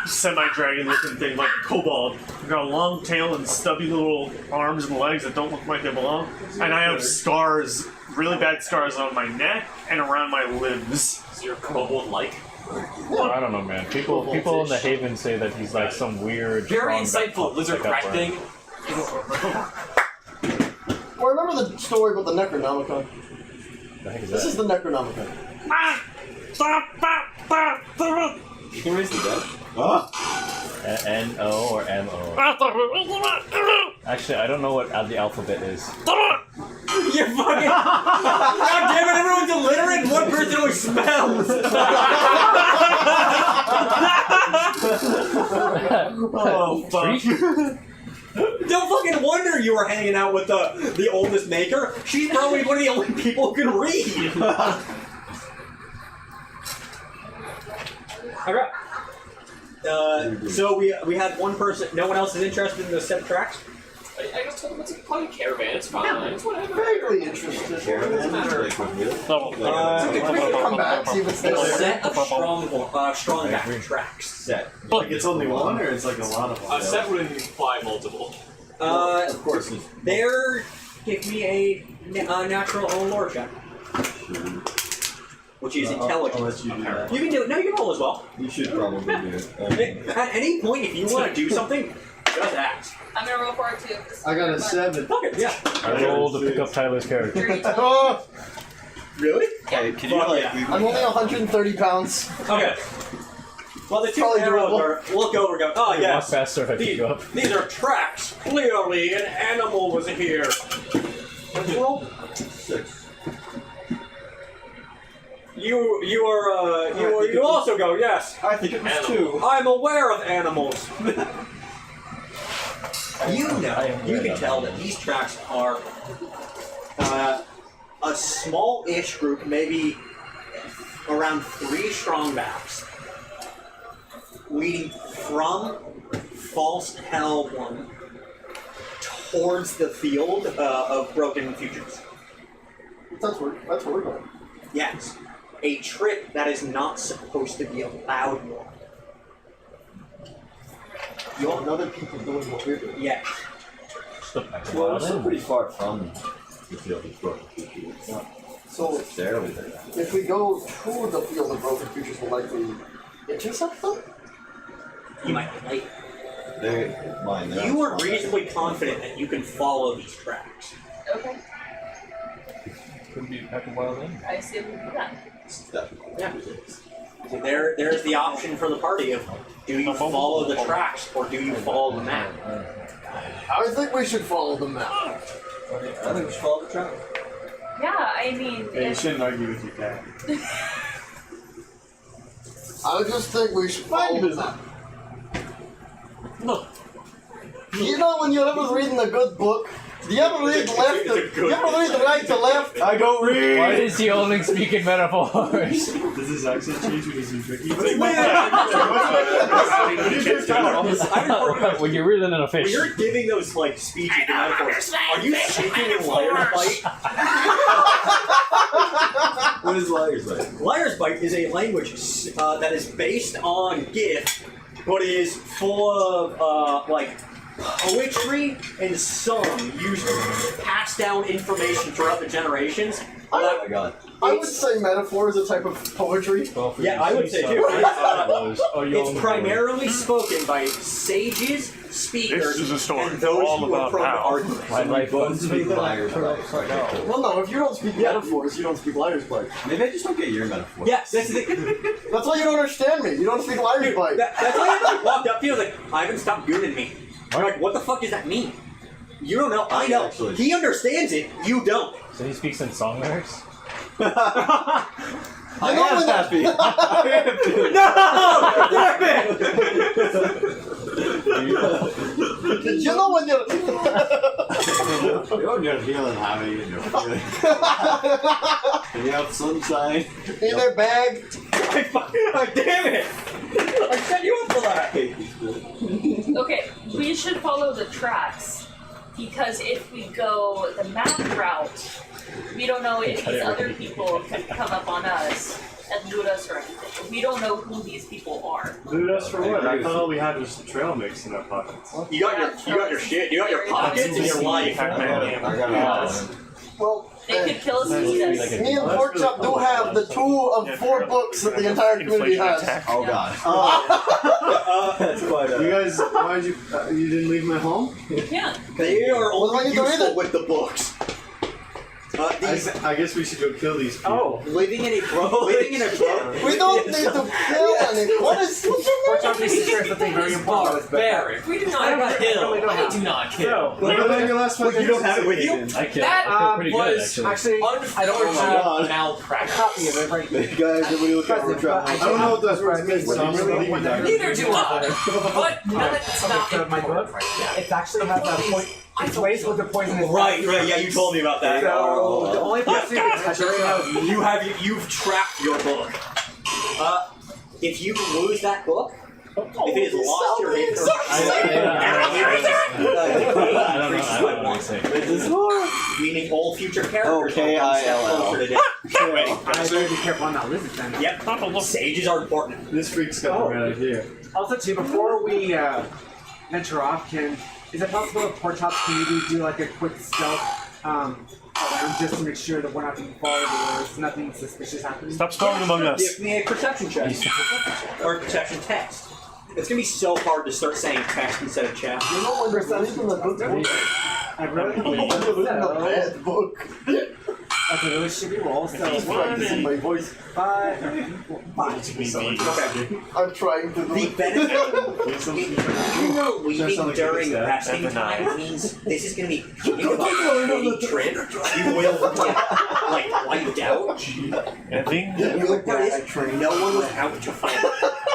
semi-dragon looking thing, like a kobold. I've got a long tail and stubby little arms and legs that don't look like they belong. And I have scars, really bad scars on my neck and around my limbs. Is your kobold-like? I don't know, man. People in the Haven say that he's like some weird. Very strong insightful that lizard got rat burned. thing. Well, remember the story about the Necronomicon? The heck is This that? is the Necronomicon. You can raise the dead. Ah! N-O or M-O? Actually, I don't know what the alphabet is. You're fucking. God damn it! Everyone's illiterate. And one person always smells. Oh fuck! Don't fucking wonder you were hanging out with the oldest maker. She's probably one of the only people who can read. Alright. So we had one person. No one else is interested in those set of tracks. I just told them it's a fucking caravan. It's fine. It's whatever. Vaguely interested. Caravan? Like with wheels? We can come back, see what's A there. set of strong back tracks. Set. Like it's only one, or it's like a lot of them? A set would imply multiple. Of course. It's There, give me a natural own lore check, which is I'll intelligence. let you do that. You can do it. No, you can roll as well. You should probably do it. At any point, if you want to do something, just ask. I'm gonna roll for it too. I got a 7. Okay, yeah. I rolled to pick up Tyler's character. Really? Hey, can Fuck you like? yeah. I'm only 130 pounds. Okay. Well, the two Probably arrows doable. are look over and go, oh, Walk yes. faster if I pick you up. These are tracks. Clearly, an animal was here. Let's roll. 6. You also go, yes. I think it was 2. I'm aware of animals. You can tell that these tracks are a small-ish group, maybe around 3 strong backs, leading from False Hell 1 towards the field of Broken Futures. That's where we're going. Yes, a trip that is not supposed to be allowed more. You want other people doing what we're doing. Yes. Well, we're still pretty far from the field of broken futures. It's not So necessarily there. if we go to the field of broken futures, we'll likely intercept them? You might be late. They mine. You are reasonably confident that you can follow these tracks. Okay, Couldn't be a pack of wild animals. I assume we do that. Yeah. So there's the option for the party of do you follow the tracks or do you follow the map? I think we should follow the map. I think we should follow the track. Yeah, I mean, Yeah, you if, shouldn't argue with your dad. I just think we should follow the map. Look, You know when you're ever reading a good book, do you ever read left to, you ever read right to left? I don't read! Why is he only speaking metaphors? Does his accent change when he's in tricky? When you're reeling in a when fish. you're giving those like speeches and metaphors, are you speaking in Liar's Bite? What is Liar's Bite? Liar's Bite is a language that is based on GIF, but is full of like poetry and song used to pass down information throughout the generations. Oh my god. I would say metaphor is a type of poetry. Yeah, I would say too. It's It's primarily spoken by sages, speakers, This is a story and those all who are about prone to how- arguments. My life was Speak Liar's Bite. Well, no, if you don't speak metaphors, you don't speak liar's bite. Maybe I just don't get your metaphor. Yes, that's the thing. That's why you don't understand me. You don't speak liar's bite. That's why I walked up to you and was like, Ivan, stop gooning me. I'm like, what the fuck does that mean? You don't know. I know. Actually. He understands it. You don't. So he speaks in song lyrics? I am happy. No! Damn it! You know when you're. You're feeling happy and you're feeling. And you have sunshine. In their bag. Damn it! I set you up for that. okay, we should follow the tracks because if we go the map route, we don't know if these other people can come up on us and loot us or anything. We don't know who these people are. Loot us for what? I thought all we had was trail mix in our pockets. You got your shit. You got your pockets and your life. I got Well, They could kill us and eat us. me and Porkchop do have the 2 of 4 books that the entire community has. Oh god. That's quite You guys, why'd you didn't leave my home? Yeah. They are Well, why only you don't read useful it? with the books. I guess we should go kill these people. Oh, Living in a book. We don't need to kill anyone. What is Pork chop needs to share something very important. Barbaric. We do I not don't kill. know how. I do not kill. What about your last one? You don't have it with you. I killed. That I feel pretty good, was actually. Actually, I don't unfortunate a malpractice. copy of it right here. Guys, everybody look at our trap. I don't know what those words mean, so I'm going to leave you there. Neither do I. But that's not So my book, it actually has a point. It's laced with a poisonous. Right, yeah, you told me about that. So the only person who can touch it right now is You've tracked your book. If you lose that book, if it is lost, your hit I don't know. meaning all future characters K-I-L-L. closer to death. I better be careful I'm not losing them. Yep. Sages are important. This freak's got the right idea. Also, too, before we venture off, is it possible if Pork Chops can maybe do like a quick stealth around just to make sure that we're not being followed or there's nothing suspicious happening? Stop stalling among us. Give me a perception check. Or a perception text. It's gonna be so hard to start saying text instead of chat. You don't understand from the book. I really Bad book. That's a really shitty roll. So He's practicing my voice. 5. Okay. I'm trying to do The benefit you leaving during that. resting time means this is gonna be a trip. You will get like wiped out. The good part is no one was out to fight.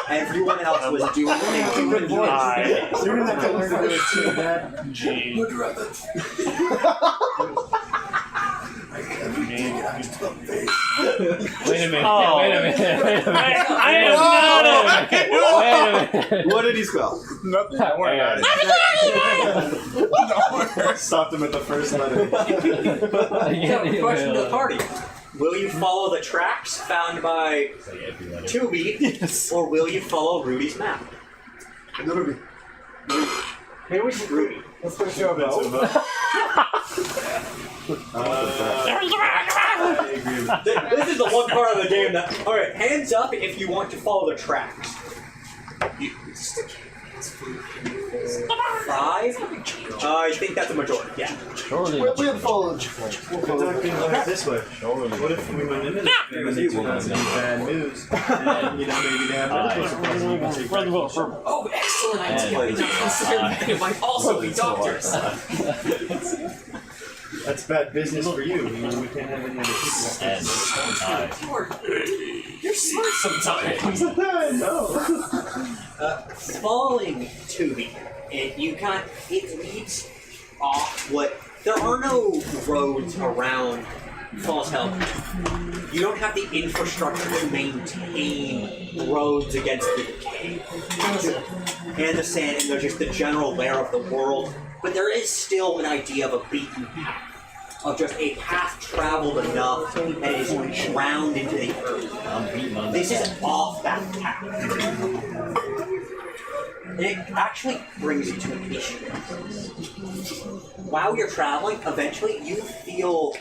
Everyone else was doing what they do. You're going to have to learn to do it too, Dad. G. Wait a minute. Oh. Wait a minute. I am not Wait a minute. What did he spell? Nothing. Don't worry about it. Stopped him at the first letter. So, question to the party. Will you follow the tracks found by Tubi, or will you follow Rudy's map? Ruby. Maybe we should. Rudy. Let's go show a vote. This is the one part of the game that. Alright, hands up if you want to follow the tracks. 5? I think that's a majority, yeah. We'll follow. This way. What if we went into this and they told us any bad news? And, maybe they have medical supplies and you can take back the shop. Oh, excellent idea. Not considered they might also be doctors. That's bad business for you. We can't have any other people. You're smart sometimes. Following Tubi, it leads off what there are no roads around Falls Hell. You don't have the infrastructure to maintain roads against the decay and the sand, and there's just the general layer of the world. But there is still an idea of a beaten path, of just a path traveled enough that it is ground into the earth. This is off that path. It actually brings you to an issue. While you're traveling, eventually you feel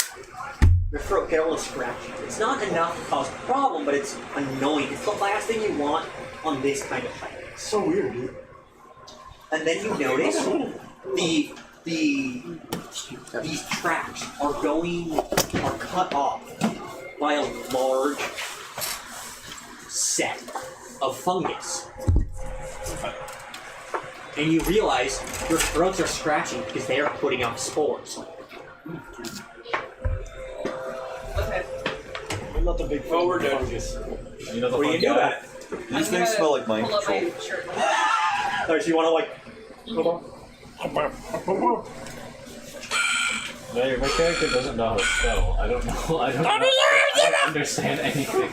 your throat get a little scratchy. It's not enough to cause a problem, but it's annoying. It's the last thing you want on this kind of hike. It's so weird, dude. And then you notice these tracks are cut off by a large set of fungus. And you realize your throats are scratching because they are putting out spores. Okay. Not the big Forward What do you do about it? These things smell like mind Pull up control. my shirt. Or do you want to hold on? No, my character doesn't know how to spell. I don't know. I don't understand anything.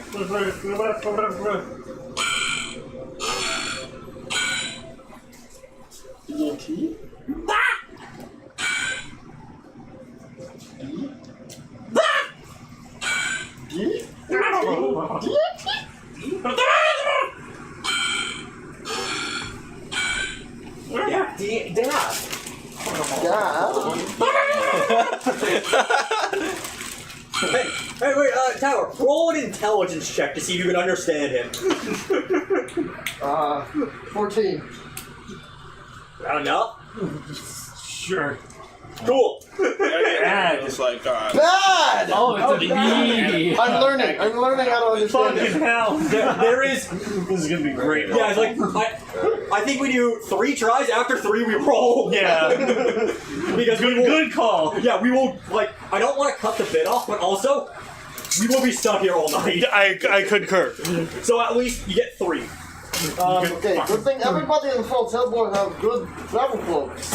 Hey, wait, Tower, roll an intelligence check to see if you can understand him. 14. Not enough? Sure. Cool. Yeah, just like, Bad! Oh, it's a bee. I'm learning how to understand Fucking it. hell. There is. This is gonna be great. Yeah, it's like I think we do 3 tries. After 3, we roll. Yeah. Because we will. Good call. Yeah, we will. Like, I don't want to cut the bit off, but also we will be stuck here all night. I concur. So at least you get 3. Okay, good thing everybody in False Hellboy have good travel clothes.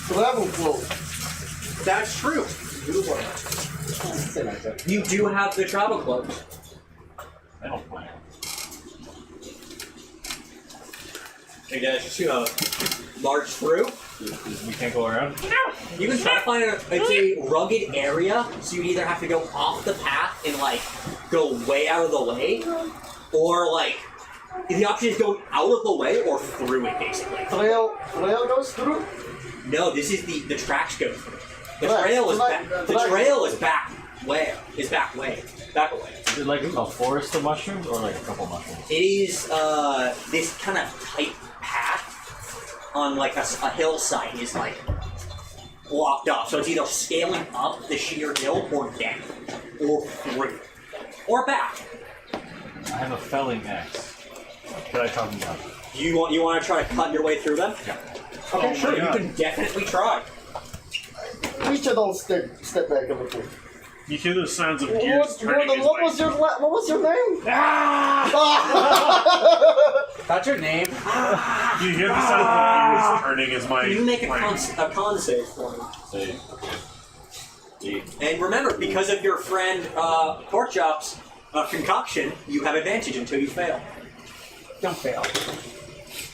Travel clothes. That's true. You do have the travel clothes. I don't plan. Hey guys, just march through. We can't go around. You can try to find it's a rugged area, so you either have to go off the path and like go way out of the way, or like the option is going out of the way or through it basically. Trail goes through? No, this is the tracks go through. The Right, trail is right, back. The right. trail is back away. Back away. Is it like a forest of mushrooms or like a couple mushrooms? It is this kind of tight path on like a hillside is like blocked off. So it's either scaling up the sheer hill or down, or through, or back. I have a felling axe. What are I talking about? You want to try to cut your way through them? Yeah. Okay, Oh sure. my You God. can definitely try. We should all step back a little. You hear the sounds of gears turning. What was your name? That's your name. You hear the sound of gears turning as my. Can you make a my- con save for me? Say, okay. And remember, because of your friend Porkchop's concoction, you have advantage until you fail. Don't fail.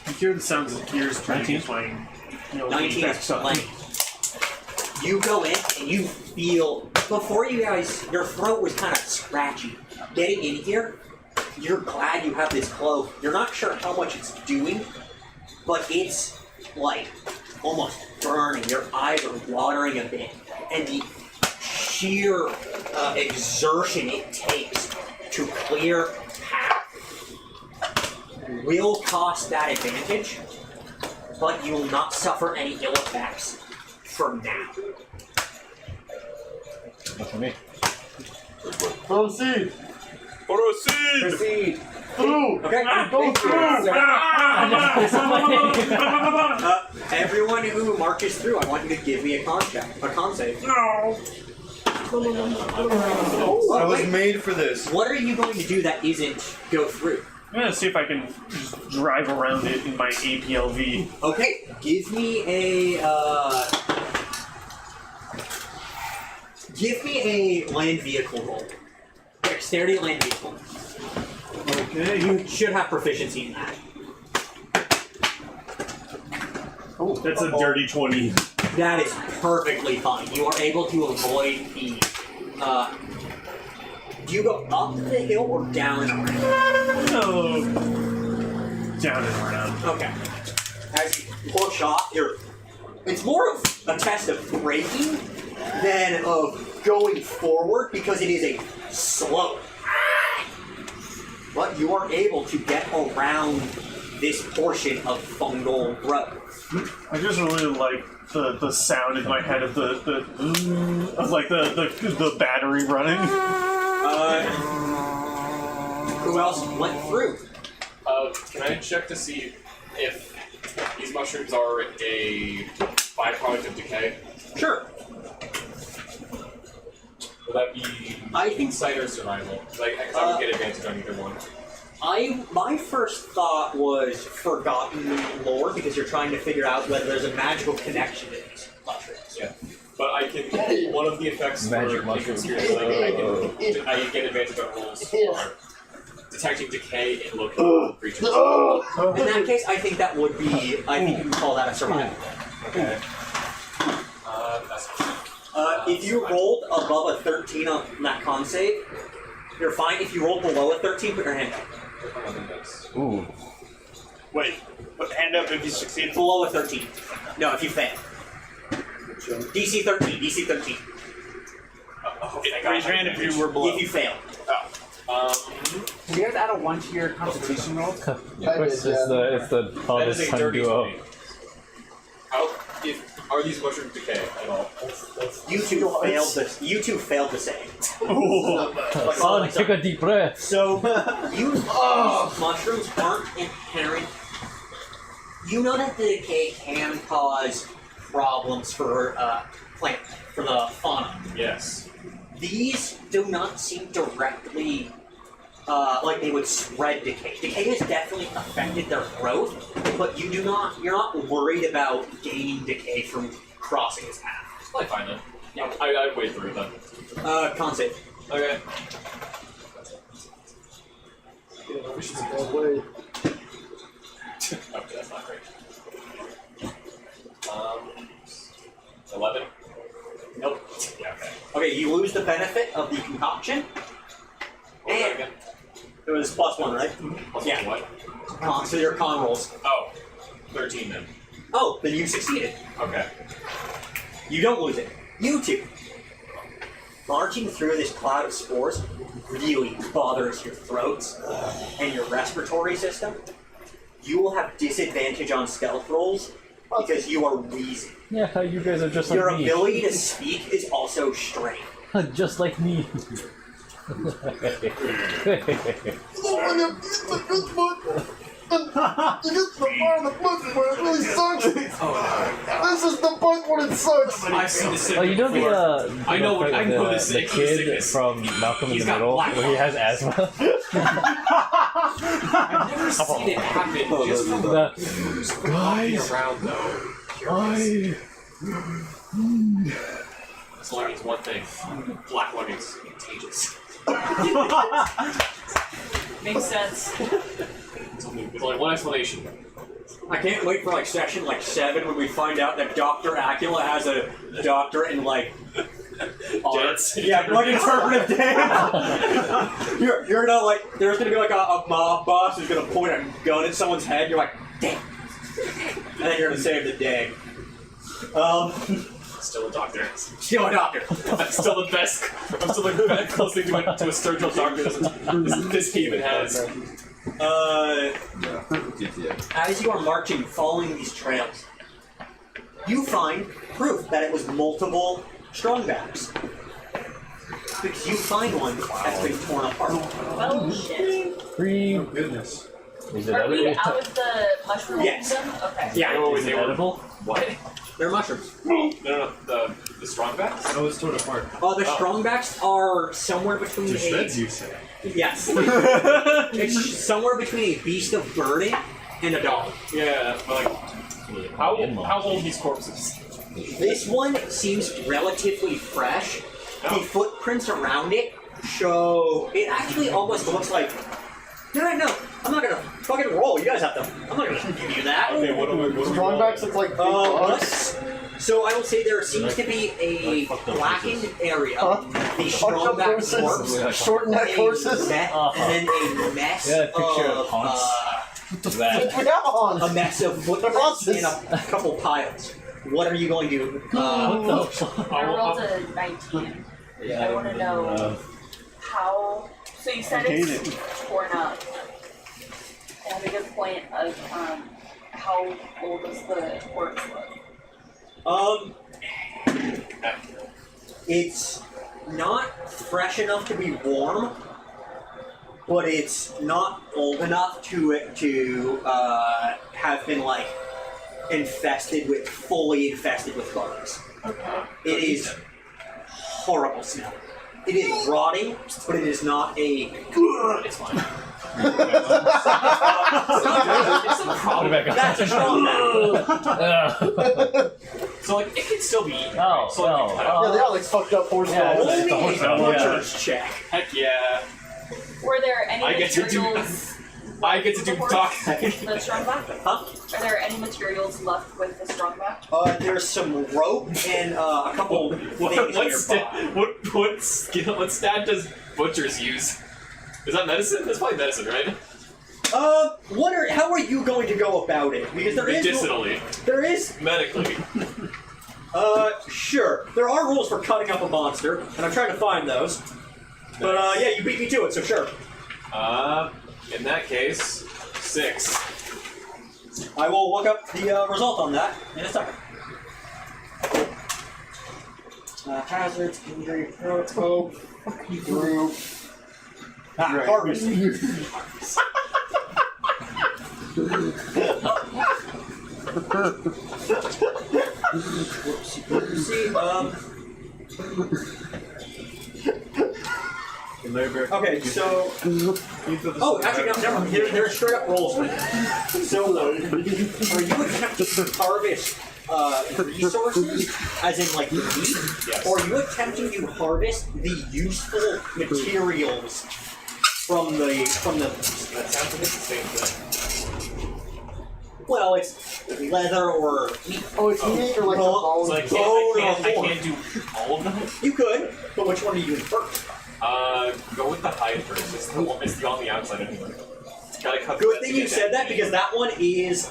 You hear the sounds of gears turning 19? as my. 19 is plenty. You go in and you feel, before you guys, your throat was kind of scratchy. Getting in here, you're glad you have this cloak. You're not sure how much it's doing, but it's like almost burning. Your eyes are watering a bit. And the sheer exertion it takes to clear path will cost that advantage, but you will not suffer any ill effects from now. That's for me. Proceed. Proceed. Through. Okay? Go through. Everyone who marches through, I want you to give me a con save. No. I was made for this. What are you going to do that isn't go through? I'm gonna see if I can just drive around it in my APLV. Okay, give me a land vehicle roll. Dexterity land vehicle. Okay. You should have proficiency in that. That's a dirty 20. That is perfectly fine. You are able to avoid the. Do you go up the hill or down and around? Oh. Down and around. Okay. As you push off, it's more of a test of braking than of going forward because it is a slope. But you are able to get around this portion of fungal growth. I just really like the sound in my head of the battery running. Who else went through? Can I check to see if these mushrooms are a byproduct of decay? Sure. Will that be insight or survival? Because I would get advantage on either one. My first thought was forgotten lore because you're trying to figure out whether there's a magical connection to these mushrooms. Yeah. But I can, one of the effects Magic for mushrooms. I get advantage on rolls for detecting decay in local creatures. In that case, I think that would be, I think you can call that a survival. Okay. That's If you rolled above a 13 on that con save, you're fine. If you rolled below a 13, put your hand up. Ooh. Wait, put hand up if you succeed. Below a 13. No, if you fail. DC 13. DC 13. Raise your hand if you were below. If you fail. Can you guys add a 1 to your Constitution roll? It's the That is Thomas a dirty duo. 20. How, if Are these mushrooms decay at all? You two failed this. You two failed to say. Son, take a deep breath. So, these mushrooms aren't inherent. You know that the decay can cause problems for the fauna. Yes. These do not seem directly like they would spread decay. Decay has definitely affected their growth, but you're not worried about gaining decay from crossing his path. It's probably fine then. Yeah, I'd wait through then. Con save. Okay. Wait. Okay, that's not great. 11? Nope. Yeah, okay. Okay, you lose the benefit of the concoction. What was that And again? it was +1, right? Plus Yeah. what? So your con rolls. Oh, 13 then. Oh, then you succeeded. Okay. You don't lose it. You two, marching through this cloud of spores really bothers your throats and your respiratory system. You will have disadvantage on stealth rolls because you are wheezing. Yeah, you guys are just Your like me. ability to speak is also strained. Just like me. You get to the part of the book where it really sucks. This is the part where it sucks. I've seen this. Oh, you know the I know the this kid sickness. from Malcolm in He's the got Middle black where he has asthma? I've never seen it happen just from walking around though. Why? This only means one thing. Black lung is contagious. Makes sense. There's only one explanation. I can't wait for section 7 when we find out that Dr. Acula has a doctorate in Dance. Yeah, interpretive dance. You're gonna there's gonna be a mob boss who's gonna point a gun at someone's head. You're like, damn, and then you're gonna save the day. Still a doctor. Still a doctor. I'm still the best. I'm still the best closest thing to a sturgill doctor this even has. As you are marching, following these trails, you find proof that it was multiple strongbacks. Because you find one that's been torn apart. Well, shit. Free. Goodness. Is it Are we edible? out of the mushroom Yes. kingdom? Okay. Yeah, Is it edible? What? they're mushrooms. No, the strongbacks? Oh, it's torn apart. The strongbacks are somewhere between To shreds, you say? Yes. It's somewhere between a beast of burden and a dog. Yeah, but how old are these corpses? This one seems relatively fresh. The footprints around it show. It actually almost looks like. No, I'm not gonna fucking roll. You guys have to. I'm not gonna give you that. Okay, what do we Strongbacks look like big dogs. So I will say there seems to be a blackened area. The strongback corpse. Short neck horses. And then a mess Yeah, picture of of Hans. We have a Hans. a mess of footprints and a couple piles. What are you going to? I rolled a 19. I want to know how. So you said it's torn up. I have a good point of how old does the corpse look? It's not fresh enough to be warm, but it's not old enough to have been fully infested with bugs. Okay. It is horrible smell. It is rotting, but it is not a. It's fine. That's a strong man. So it can still be eaten. Oh, right? So no. Yeah, they are like fucked up horse Yeah, balls. it's Roll me the a horse butcher's check. Heck yeah. Were there any I get to do- materials? I get to do talk. The strongback? Huh? Are there any materials left with the strongback? There's some rope and a couple things nearby. What stat does butchers use? Is that medicine? That's probably medicine, right? How are you going to go about it? Because Medicinally. there is, Medically. sure. There are rules for cutting up a monster, and I'm trying to find those. But, yeah, you beat me to it, so sure. In that case, 6. I will look up the result on that in a second. Hazards, injury, probe, group. Harvest. See, okay, so. Oh, actually, no, never mind. There are straight up rolls. So, are you attempting to harvest resources, as in like the meat, Yes. or are you attempting to harvest the useful materials from the? That sounds like it's the same thing. Well, it's leather or meat. Oh, it's meat or like a bone? So I can't do all of them. You could, but which one are you doing first? Go with the hide first. It's the one. It's the on the outside anyway. Gotta cut Good thing you said that because that one is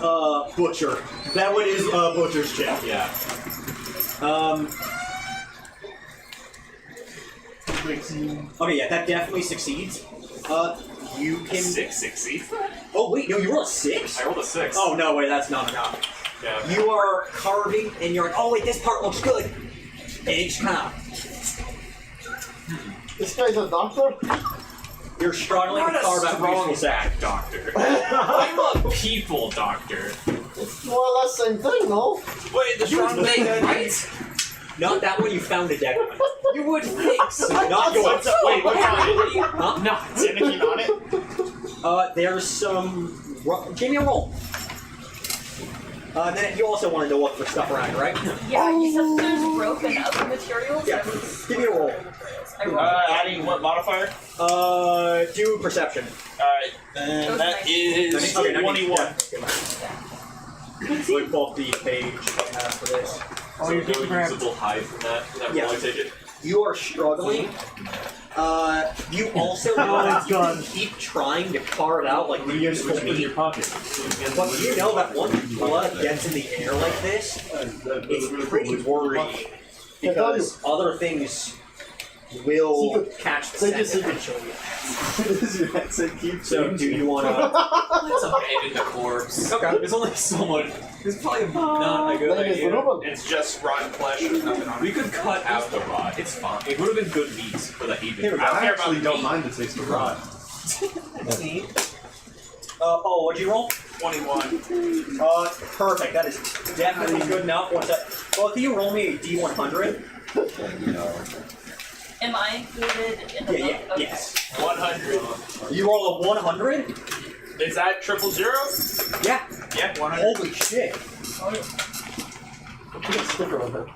butcher. That one is butcher's chef. Yeah. Okay, yeah, that definitely succeeds. You can. 6 succeeds. Oh wait, no, you rolled a 6. I rolled a 6. Oh no, wait, that's not enough. Yeah. You are carving, and you're like, oh wait, this part looks good. And you just kind of. This guy's a doctor? You're struggling to carve out useful sack. Doctor. I'm a people doctor. It's more or less same thing, no? Wait, the strong thing, right? Not that one you found a dead one. You would think so. Not yours. Wait, what's on it? Huh? No, is anything on it? There's some. Give me a roll. Then you also wanted to look for stuff around, right? Yeah, you said there's rope and other materials. Yeah. Give me a roll. I rolled Adding what modifier? Do perception. Alright, and that is 21. So we pull up the page for this. Oh, you're taking usable hide from that Yeah. roll, I take it? You are struggling. You also know that you can keep trying to carve out like the useful meat. your pocket. But you know that once blood gets in the air like this, it's pretty worrying because other things will catch the scent eventually. So do you want to? Let's abandon the corpse. Okay. There's only so much. It's probably not a good idea. It's just rotten flesh. There's nothing on We it. could cut out the rot. It's fine. It would have been good meat for the haven. Here we go. I don't I care about actually the don't meat. mind the taste of rot. Paul, what'd you roll? 21. Perfect. That is definitely good enough. What's that? Well, can you roll me a D100? Am I included in the Yeah, book? Okay. yes. 100. You roll a 100? Is that 000? Yeah. Yeah, 100. Holy shit. Put a sticker on it.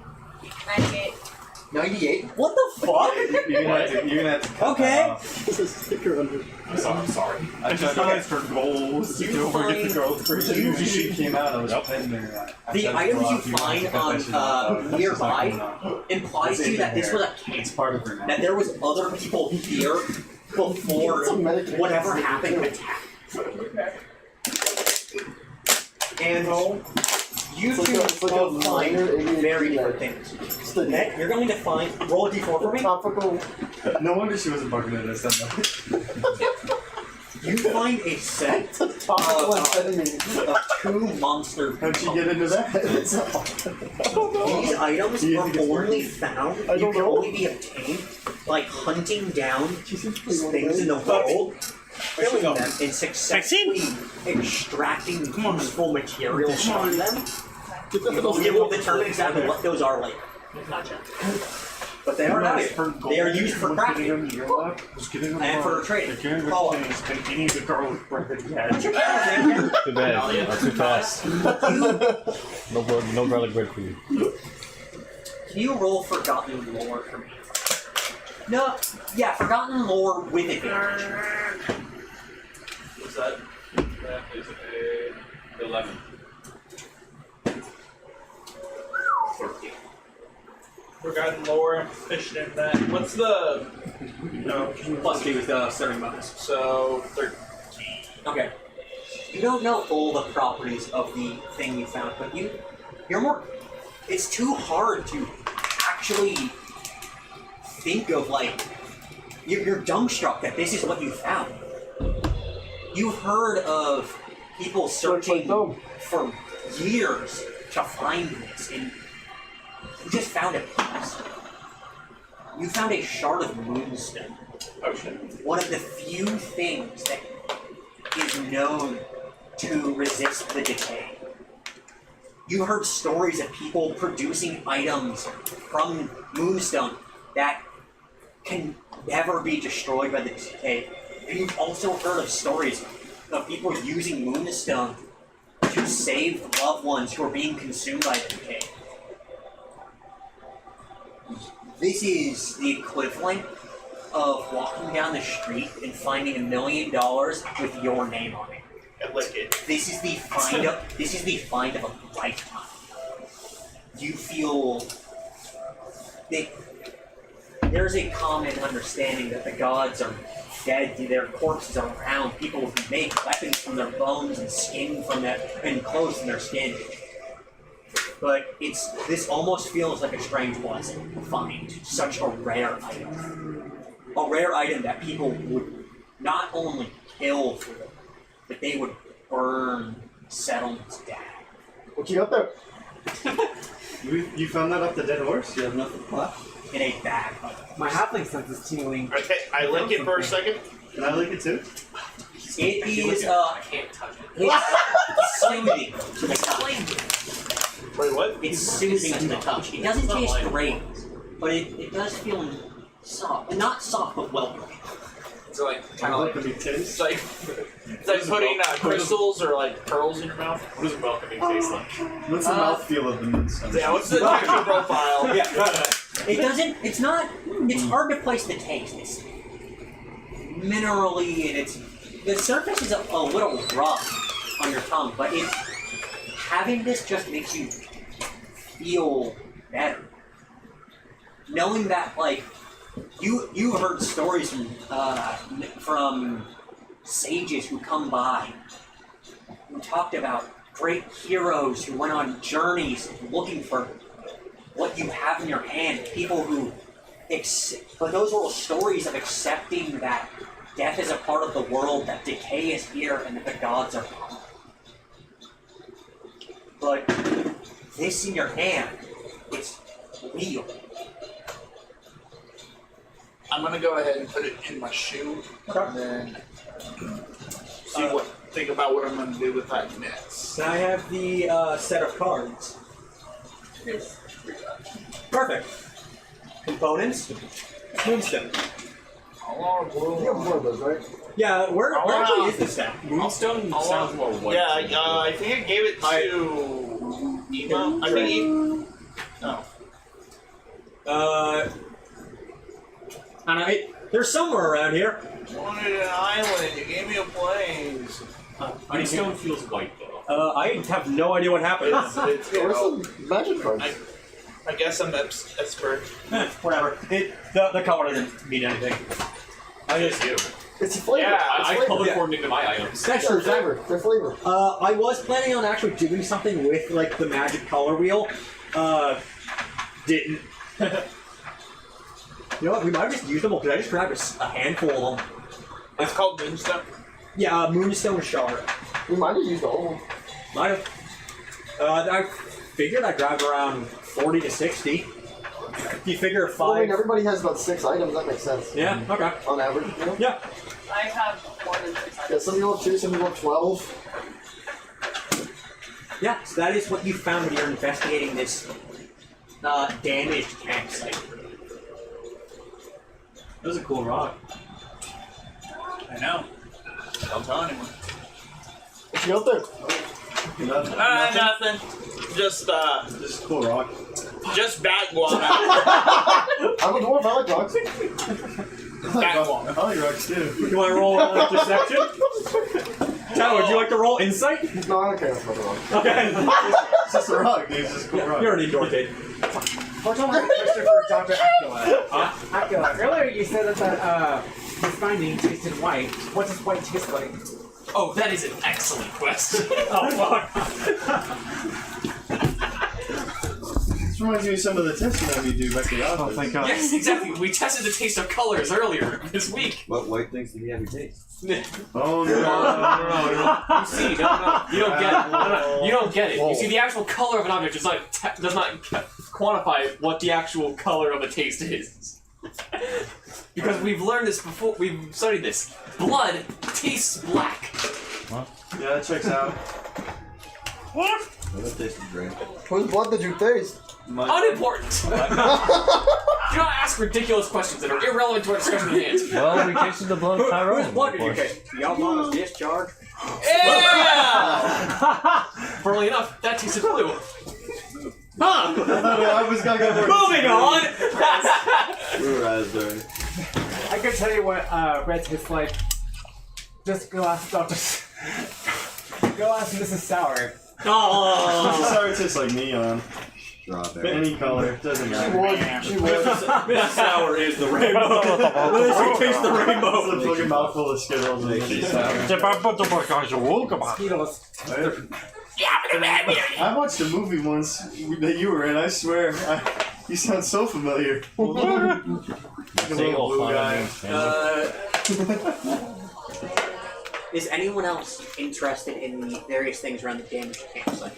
98. 98? What the fuck? You're gonna have to cut Okay. that off. Put a sticker on it. I'm sorry. I tried to ask for goals to You go over get the find- girls first. you- She came out, I was playing there. I The said, items "Well, you if want to find cut that on shit off, it's just nearby not gonna- implies to you It's that in this there. was a camp. It's part of her now. That there was other people here before It's a medication. whatever happened attacked. And you It's two like a both find minor ADHD very different things. Sticker. Next, you're going to find. Roll a d4 for me. Topical. No wonder she wasn't bugging at us that You find a set Topical amphetamine. of 2 monster. How'd she get into that? These items are only found. I You don't can know. only be obtained by hunting down She's pretty things in the world, killing them, and Vaccine? successfully extracting useful materials from them. Get that We will determine exactly what those are later. Gotcha. But they are valuable. They are used for crafting Just getting them and for trading. Follow up. and eating the garlic bread that he had. What's your name? Too bad. Not too fast. No garlic bread for you. Can you roll Forgotten Lore for me? No, yeah, Forgotten Lore with advantage. What's that? That is a 11. 13. Forgotten lore, fished in that. What's the. No. Plus 2 is the starting bonus. So, 13. Okay. You don't know all the properties of the thing you found, but you're more. It's too hard to actually think of, like. You're dumbstruck that this is what you found. You've heard of people searching for years to find this, and you just found it. You found a shard of moonstone. Oh shit. One of the few things that is known to resist the decay. You heard stories of people producing items from moonstone that can never be destroyed by the decay. And you've also heard of stories of people using moonstone to save loved ones who are being consumed by the decay. This is the equivalent of walking down the street and finding $1 million with your name on it. I lick it. This is the find of a lifetime. You feel that there's a common understanding that the gods are dead, their corpses are around, people who make weapons from their bones and skin from their and clothes from their skin. But this almost feels like a strange blessing to find such a rare item. A rare item that people would not only kill for, but they would burn settlements down. What you got there? You found that off the dead horse? You have nothing left? In a bag. My halfling sense is tingling. Okay, I lick it for a second. Can I lick it too? It is I can't touch it. it's soothing to the touch. Wait, what? It's soothing to the touch. It doesn't taste great, but it does feel soft. Not soft, but welcoming. It's like kind of like it's like putting crystals or like pearls in your mouth. What does welcoming taste like? What's the mouthfeel of the moonstone? Yeah, what's the texture profile? Yeah, it doesn't. It's not. It's hard to place the taste. It's minerally, and the surface is a little rough on your tongue, but having this just makes you feel better. Knowing that, like, you heard stories from sages who come by who talked about great heroes who went on journeys looking for what you have in your hand. People who, but those little stories of accepting that death is a part of the world, that decay is here, and that the gods are gone. But this in your hand, it's real. I'm gonna go ahead and put it in my shoe, and then think about what I'm gonna do with that next. Can I have the set of cards? Perfect. Components. Moonstone. You have more of those, right? Yeah, where actually is this now? Moonstone sounds more white. Yeah, I think I gave it to Emo. I think they're somewhere around here. wanted an island. You gave me a place. Moonstone feels white though. I have no idea what happened. It's Where's the magic cards? I guess I'm expert. Whatever. The color doesn't mean anything. It's a flavor. Yeah, it's I flavor. color coordinated my items. That's They're true. flavor. They're flavor. I was planning on actually doing something with like the magic color wheel. Didn't. You know what? We might have just used them all because I just grabbed a handful of them. It's called Moonstone. Yeah, Moonstone Shard. We might have used all of them. Might have. I figured I grabbed around 40 to 60. If you figure Well, I 5. mean, everybody has about 6 items. That makes sense. Yeah, okay. On average, you know? Yeah. I have more than 6 Yeah, items. some people have 2, some people have 12. Yeah, so that is what you found when you're investigating this damaged campsite. That was a cool rock. I know. Don't tell anyone. What you got there? Nothing. Just Just a cool rock. just bat guano. I'm a dwarf. I like rocks. Bat guano. I like rocks too. You want to roll deception? Tyler, would you like to roll insight? No, I don't care about the rock. Okay. It's just a rock, dude. It's just a cool rock. You're an indoor kid. What's on my question for Dr. Acula? Acula, earlier you said that this finding tasted white. What does white taste like? Oh, that is an excellent question. Oh, fuck. This reminds me of some of the testing we do back at the office. Oh, thank God. Yes, exactly. We tested the taste of colors earlier this week. What white things do you have your taste? Oh, no. You see, no. You don't get it. No. You don't get it. You see, the actual color of an object does not quantify what the actual color of a taste is. Because we've learned this before. We've studied this. Blood tastes black. Yeah, that checks out. What taste the drink? Whose blood did you taste? Unimportant. Do not ask ridiculous questions that are irrelevant to our discussion at hand. Well, we tasted the blood of Tyrone. Whose blood did you taste? Y'all mama's discharge? Yeah! Funnily enough, that tasted blue. Huh! I was gonna go for Moving on! Blue raspberry. I can tell you what red tastes like. Just go ask Dr. Go ask Mrs. Sour. Mrs. Sour tastes like neon. Strawberry. Any color, doesn't matter. She was. Mrs. Sour is the rainbow. Let us taste the rainbow. It's a fucking mouthful of Skittles. And Skittles. I watched a movie once that you were in. I swear, you sound so familiar. Single Blue guy. Is anyone else interested in the various things around the damaged campsite?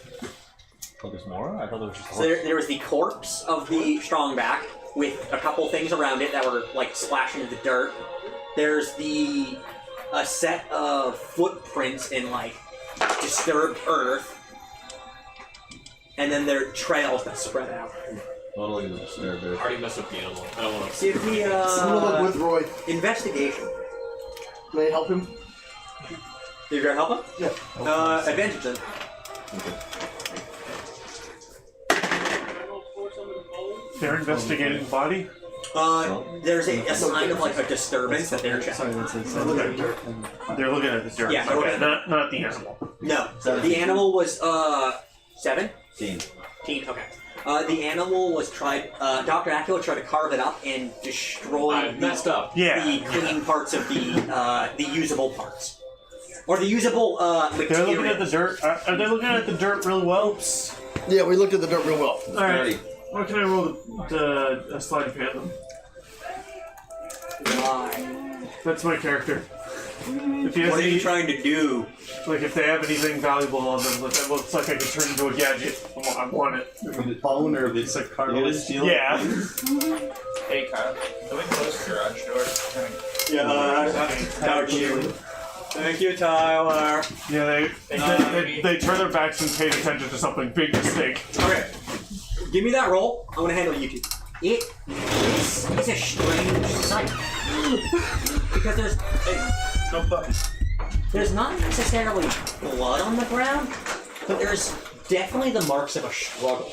Oh, there's more? I thought there was just So there was the corpse of the strongback with a couple things around it that were like splashing in the dirt. There's a set of footprints in like disturbed earth, and then there are trails that spread out. Totally disturbed. I already messed up the animal. I don't want to. Give me I'm gonna look with Roy. investigation. May I help him? Did you help him? Yeah. Advantage then. They're investigating the body. There's a sign of like a disturbance that they're checking. Sorry, that's They're looking at the dirt. Yeah, they're okay. looking Not the animal. No, the animal was 7. 10. Okay. The animal was Dr. Acula tried to carve it up and destroy messed up. the clean parts of the usable parts. Or the usable material. They're looking at the dirt. Are they looking at the dirt really well? Yeah, we looked at the dirt real well. Alright. Why can I roll the slide of hand them? Why? That's my character. If he has What are you any, trying to do? like, if they have anything valuable on them that looks like I could turn into a gadget, I want it. Bone or it's like cartilage. Yeah. Hey, Kyle. Can we close the garage door? Thank you. Thank you, Tyler. Yeah, they turn their backs and pay attention to something. Big mistake. Okay. Give me that roll. I'm gonna handle you two. It is a strange sight. Because there's not necessarily blood on the ground, but there's definitely the marks of a struggle.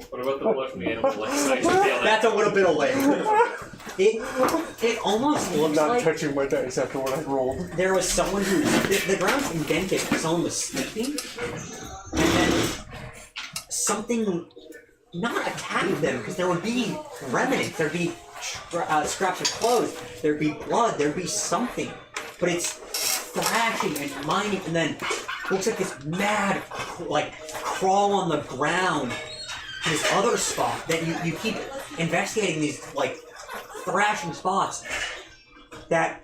What about the blood from the animal? Like, That's a little bit of late. It almost looks I'm not like touching my dice after what I rolled. there was someone who the ground's indented. Someone was sleeping, and then something not attacked them because there would be remnants. There'd be scraps of clothes. There'd be blood. There'd be something, but it's thrashing and mining, and then looks like this mad crawl on the ground to this other spot that you keep investigating these like thrashing spots that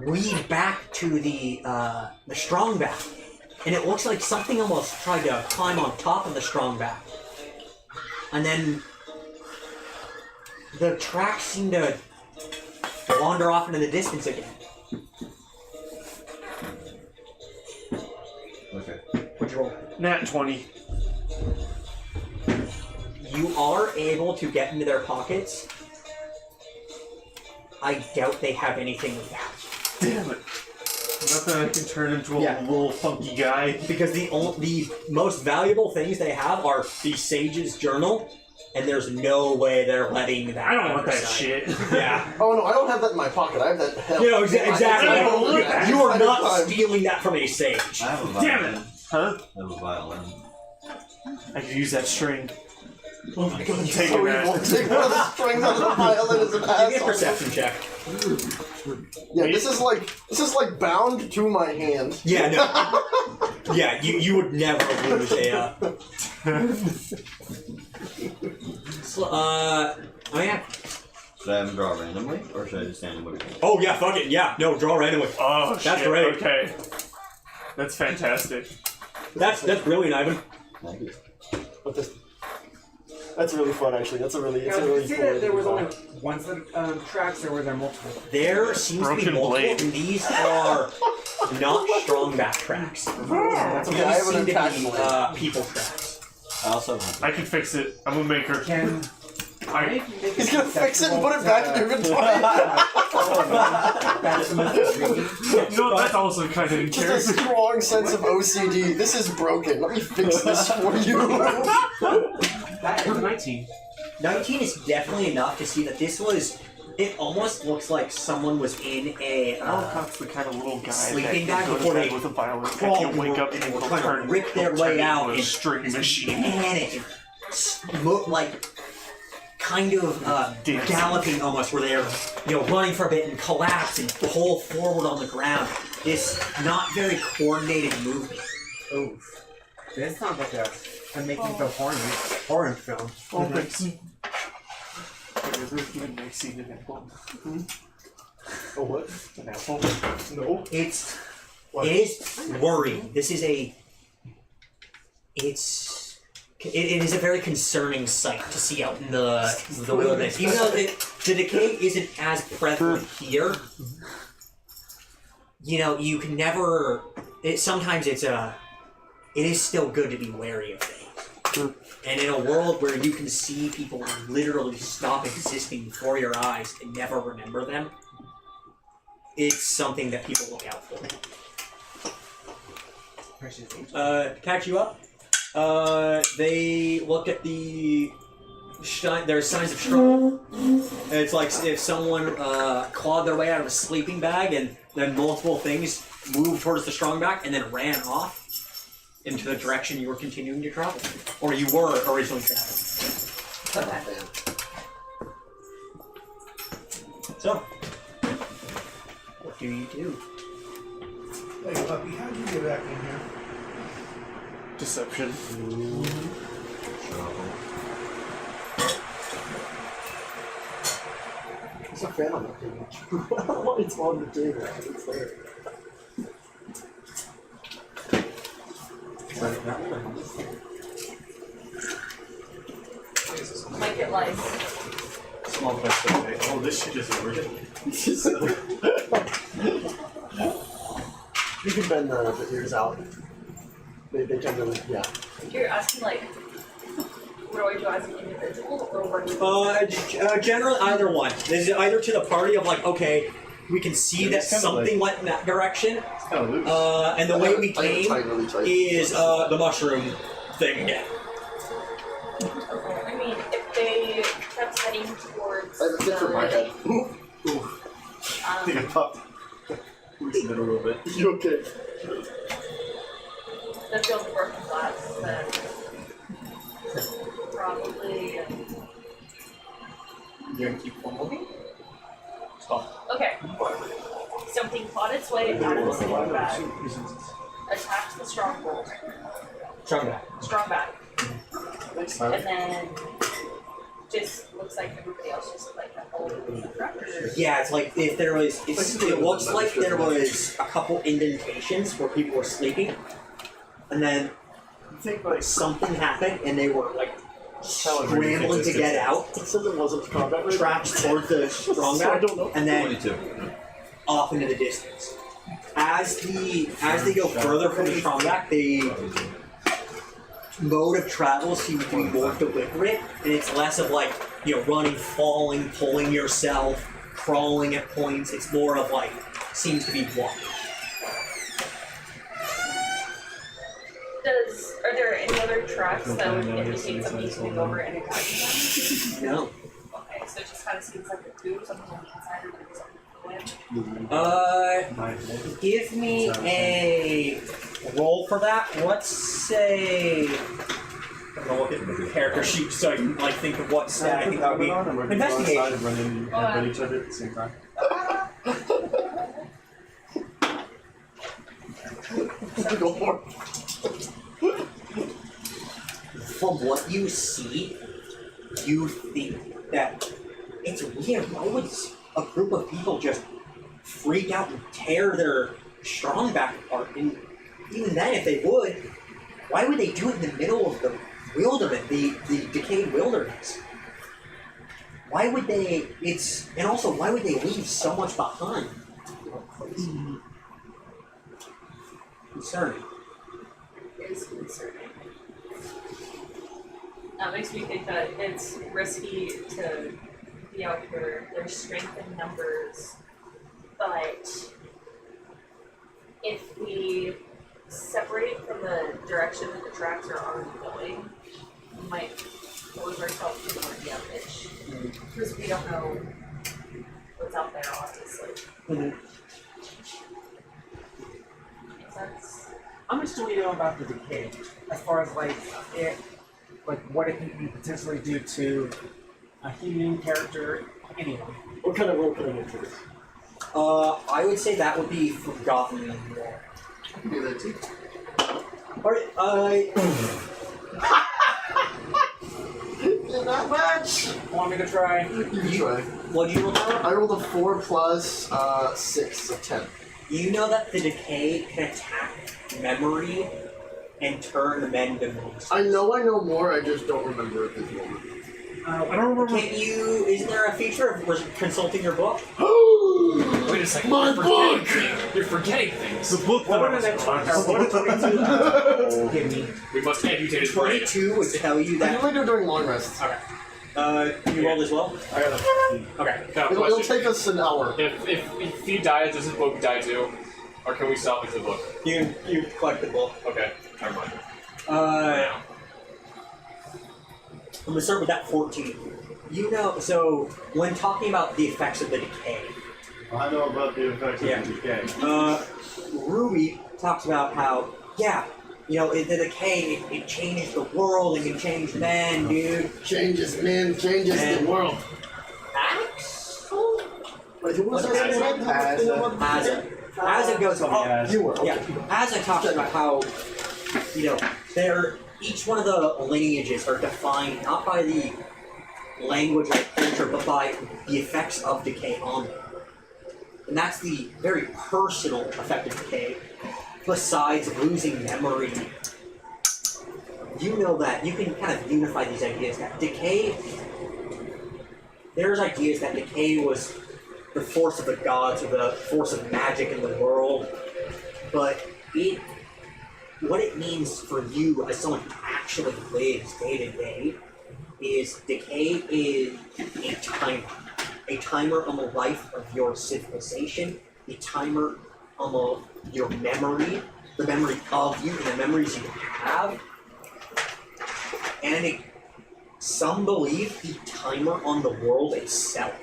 lead back to the strongback, and it looks like something almost tried to climb on top of the strongback, and then the tracks seem to wander off into the distance again. Okay. What'd you roll? Nat 20. You are able to get into their pockets. I doubt they have anything with that. Damn it. Nothing I can turn into a little funky guy. Because the most valuable things they have are the Sage's journal, and there's no way they're letting that. I don't want that outside. shit. Yeah. Oh no, I don't have that in my pocket. I have that hell. You know, exactly. You are not Time. stealing that from a sage. I have a violin. Damn it! Huh? I have a violin. I could use that string. Oh my god, Take So it we back. will take one of the strings out of the violin as an Give me a asshole. perception check. Yeah, this is like bound to my hand. Yeah, no. Yeah, you would never lose a. Oh yeah. Should I have him draw randomly, or should I just stand him with it? Oh yeah, fuck it. Yeah, no, draw randomly. Oh, That's shit. great. Okay. That's fantastic. That's brilliant, Ivan. Thank you. But this, That's really fun, actually. It's a really Did cool you say that there was design. only one set of tracks, or were there multiple? There seems to be Broken multiple, blade. and these are not strong back tracks. That's These okay. I have seem an to attack be blade. people tracks. I also have I can fix it. I'm a maker. Can I, He's gonna fix it and put it back in inventory. you know what? That's also kind of in Just a character. strong sense of OCD. This is broken. Let me fix this for you. That is 19. 19 is definitely enough to see that this was. It almost looks like someone was in a Alcott's the kind of little guy sleeping that bag can go before to bed they with a violin. crawl He'll wake up and and he'll trying to turn, rip their he'll turn way out into a and string machine. panic, like kind of Dancing. galloping almost, where they're running for a bit and collapse and pull forward on the ground. This not very coordinated movement. Oof. This sounds like a making the horror film. Oh, thanks. There's a nice scene in that one. Oh, what? An apple. No. It is worrying. This is it is a very concerning sight to see out in the wilderness. Even though the decay isn't as prevalent here, you can never. Sometimes it is still good to be wary of things. And in a world where you can see people literally stop existing before your eyes and never remember them, it's something that people look out for. To catch you up, they look at there's signs of struggle. It's like if someone clawed their way out of a sleeping bag and then multiple things moved towards the strong back and then ran off into the direction you were continuing to travel. Or you were originally traveling. Okay. So, what do you do? Hey, puppy, how'd you get back in here? Deception. It's a fan on the page. It's on the table. It's there. Might get lice. Small question. Oh, this shit is original. You can bend the ears out. They tend to, yeah. You're asking what do I do as an individual, or what do you Generally, either one. This is either to the party of okay, we can see that It's kinda something like- went in that direction, Kind of loose. and the way we I came tight, really tight. is the mushroom thing again. Okay. I mean, if they kept heading towards I have a fit for my head. I think I popped. Loosened it a little bit. You okay? the field of broken glass, then probably. You're gonna keep on moving? Stop. Okay. Something fought its way out of the sleeping bag, attacked the stronghold, Strong back. strong bag, and then just looks like everybody else just like that whole structure. Yeah, it's like if there was. It looks like there was a couple indentations where people were sleeping, and then I think something happened and they were scrambling to get out. It says it wasn't combat rating. Trapped toward the strong So I back, don't know. and then 22. off into the distance. As they go further from the strong back, the mode of travel seems to be more deliberate, and it's less of running, falling, pulling yourself, crawling at points. It's more of seems to be walking. Are there any other tracks that would indicate somebody's moving over and attacking them? No. Okay, so it just kind of seems like a goo, something on the inside or maybe something on the wind. Give me a roll for that. Let's say I'm gonna look at the character sheet so I can think of what stat I think that would be. Investigation. Run in, headbutt each other at the same time. Go for it. From what you see, you think that it's weird. Why would a group of people just freak out and tear their strong back apart? And even then, if they would, why would they do it in the middle of the Wilderman, the decayed wilderness. Why would they? And also, why would they leave so much behind? Concerning. It is concerning. That makes me think that it's risky to be out here. There's strength in numbers, but if we separate from the direction that the tracks are already going, we might pose ourselves to more damage because we don't know what's out there, obviously. Makes sense. How much do we know about the decay? As far as like what it can potentially do to a human character, anyone? What kind of role can I make for this? I would say that would be forgotten in war. I can do that too. Alright, Not much! Want me to try? You can try. What'd you roll out? I rolled a 4 plus 6, so 10. You know that the decay can attack memory and turn the men to monsters. I know more, I just don't remember at this moment. I don't remember. Isn't there a feature of consulting your book? Wait a second. My book! You're forgetting things. The book What would a 22 give me? We must amputate his brain. 22 would tell you I that. usually do during long rests. Okay. You rolled as well? I got a Okay. It'll take us an hour. If he dies, does his book die too? Or can we salvage the book? You collect the book. Okay. Never mind. I'm gonna start with that 14. You know, so when talking about the effects of the decay, I know about the effects of the decay. Ruby talks about how, the decay, it changes the world and can change men, dude. Changes men, changes the world. Axel? Wait, who was that? Asa goes, You were, okay. Asa talks about how, each one of the lineages are defined not by the language or culture, but by the effects of decay on them. And that's the very personal effect of decay. Besides losing memory, you know that you can kind of unify these ideas that decay. There's ideas that decay was the force of the gods or the force of magic in the world, but what it means for you as someone who actually lives day to day is decay is a timer on the life of your civilization, a timer on your memory, the memory of you and the memories you have, and some believe the timer on the world itself.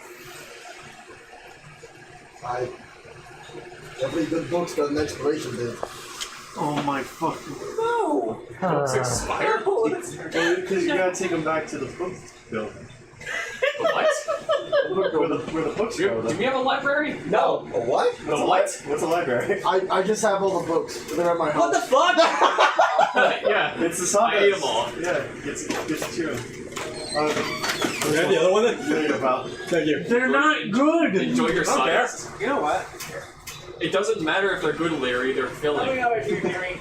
Every good book's got an expiration date. Oh my fucking. No! Books expire? Because you gotta take them back to the book building. The what? Where the books go. Do we have a library? No. A what? The what? What's a library? I just have all the books. They're at my house. What the fuck? Yeah. It's the song. I ate them all. Yeah, gets chewing. The other one then? They're not good! Enjoy your science. You know what? It doesn't matter if they're good, Larry. They're filling. Coming out of your hearing.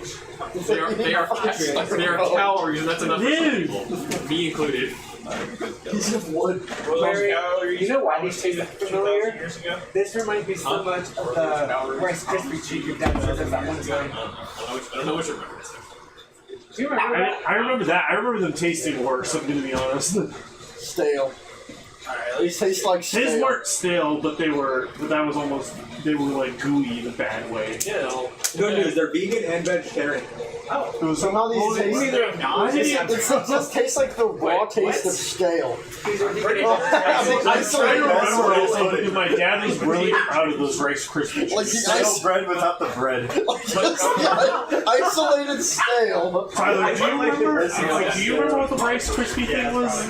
They are calories, and that's enough for some people, me included. Piece of wood. Larry, you know why these taste familiar? This reminds me so much of the Rice Krispie treat your dad served us that one time. I don't know what you remember this. Do you remember that? I remember that. I remember them tasting worse, I'm gonna be honest. Stale. Alright, these taste like stale. His weren't stale, but they were like gooey in a bad way. Good news, they're vegan and vegetarian. Oh, so now these taste it just tastes like the raw taste of stale. My dad was really proud of those Rice Krispies. Like the Stale bread without the bread. Isolated stale. Tyler, do you remember what the Rice Krispie thing was?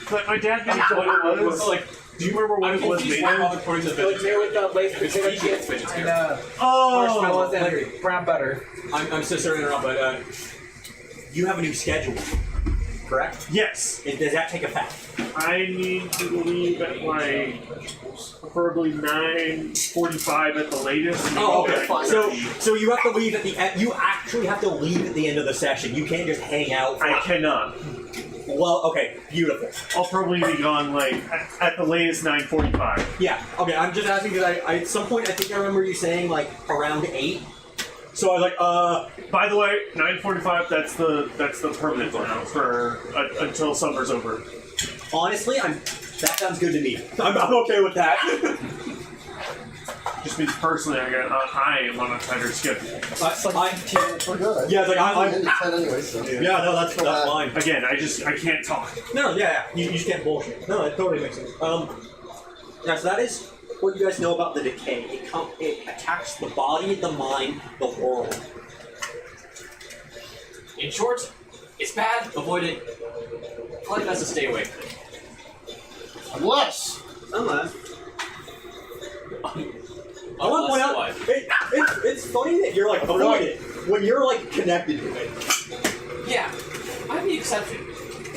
That my dad made what it was? Like, do you remember what it was made of? According to the It was made with the Lay's potato chips and marshmallows and brown butter. I'm so sorry to interrupt, but you have a new schedule. correct? Yes. Does that take effect? I need to leave at like preferably 9:45 at the latest. Oh, okay, fine. So you have to leave at the end. You actually have to leave at the end of the session. You can't just hang out. I cannot. Well, okay, beautiful. I'll probably be gone like at the latest 9:45. Yeah. Okay, I'm just asking because I at some point I think I remember you saying like around 8. So I was like, By the way, 9:45. That's the permanent one for until summer's over. Honestly, that sounds good to me. I'm okay with that. Just means personally, I am on a tighter schedule. We're good. Yeah, it's like I'm into 10 anyway, so. Yeah, no, that's fine. Again, I can't talk. No, yeah, you just can't bullshit. No, that totally makes sense. Yeah, so that is what you guys know about the decay. It attacks the body, the mind, the world. In short, it's bad. Avoid it. Probably best to stay away. Unless. I want to point out, it's funny that you're like avoid it when you're like connected to it. Yeah, I'm the exception.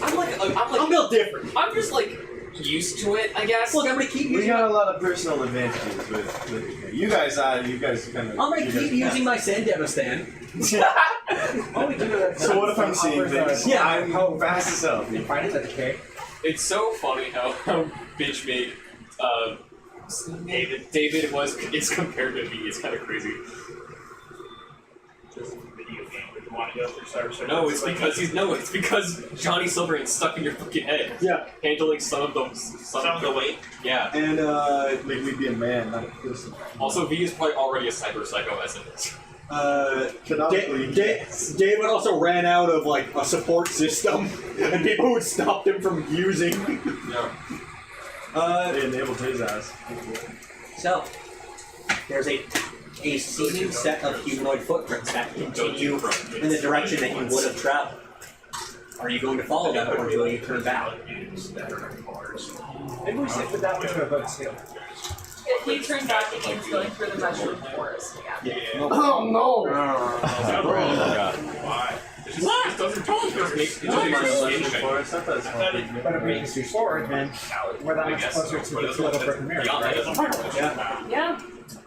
I'm built different. I'm just like used to it, I guess. Look, I'm gonna keep We using. got a lot of personal advantages with you guys. You guys kind of. I'm gonna keep using my Sandema stand. So what if I'm seeing things? Yeah, how fast is up? You find it at decay? It's so funny how bitch made David is compared to me. It's kind of crazy. Just video game. If you want to go through Cyber No, it's because Johnny Silverhand's stuck in your fucking head. Yeah, handling some of the weight. Yeah, And like we'd be a man, not a person. Also, V is probably already a cyber psycho as it is. Canonically. David also ran out of like a support system, and people would stop him from using. Yeah. They enabled his ass. So there's a seeming set of humanoid footprints that continue in the direction that you would have traveled. Are you going to follow them, or will you turn back? Maybe we should put that one to a vote too. If he turned back and he was going through the mushroom forest, yeah. Oh no! Why? It just doesn't talk. But if we can do forward, then we're that much closer to the little brick and mirror, right? Yeah.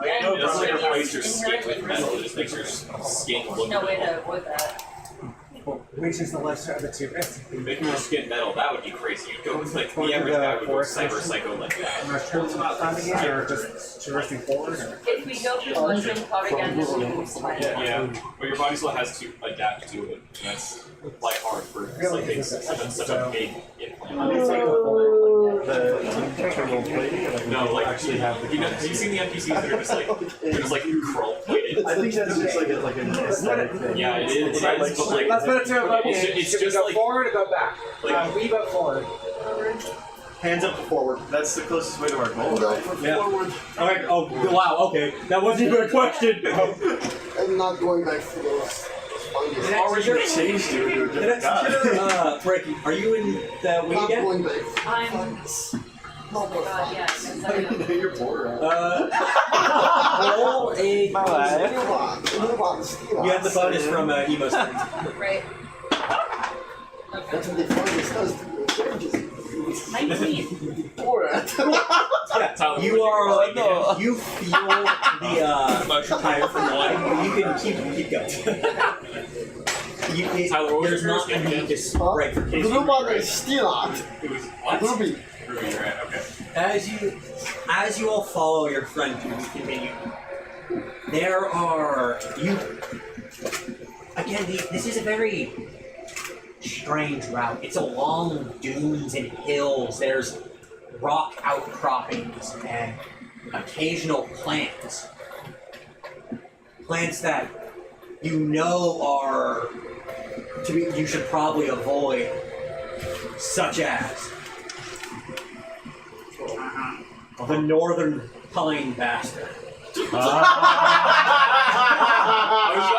It doesn't replace your skin with metal. It just makes your skin look No way metal. to avoid that. Which is the lesser of the two risks. Making your skin metal, that would be crazy. You'd go with like the average guy would go cyber psycho like that. Mushrooms climbing in, or just traversing forward? Or? If we go through the mushroom cloud again, then we lose time. Yeah, but your body still has to adapt to it. And that's like hard for such a big implant. No, like actually have the. have you seen the NPCs that are just like curl plated? I think that's just like an aesthetic thing. Yeah, it is. But like, Let's put it to a vote. it's Should we just go like forward or go back? Like- We vote forward. Hands up to forward. That's the closest way to our goal, Go right? for Yeah. forward. Okay. Oh wow. Okay, that wasn't even a question. I'm not going back for those. Already changed you to a different guy. Frankie, are you in the wing Not again? going back. I'm. Oh my god, yes. yes, I am. You're poor. Roll a. Move on. You have the bonus from Emo Strings. Right. That's what the bonus does to you. It changes. 19. Yeah, Tyler, you are. You feel the tire from one. You can keep going. Tyler, what was There's your not first a name need to spread for case. Ruben is still out. It was what? Ruby. Ruby, right? Okay. As you all follow your friend to continue, there are you. Again, this is a very strange route. It's along dunes and hills. There's rock outcroppings and occasional plants. Plants that you know are you should probably avoid, such as the northern pine bastard.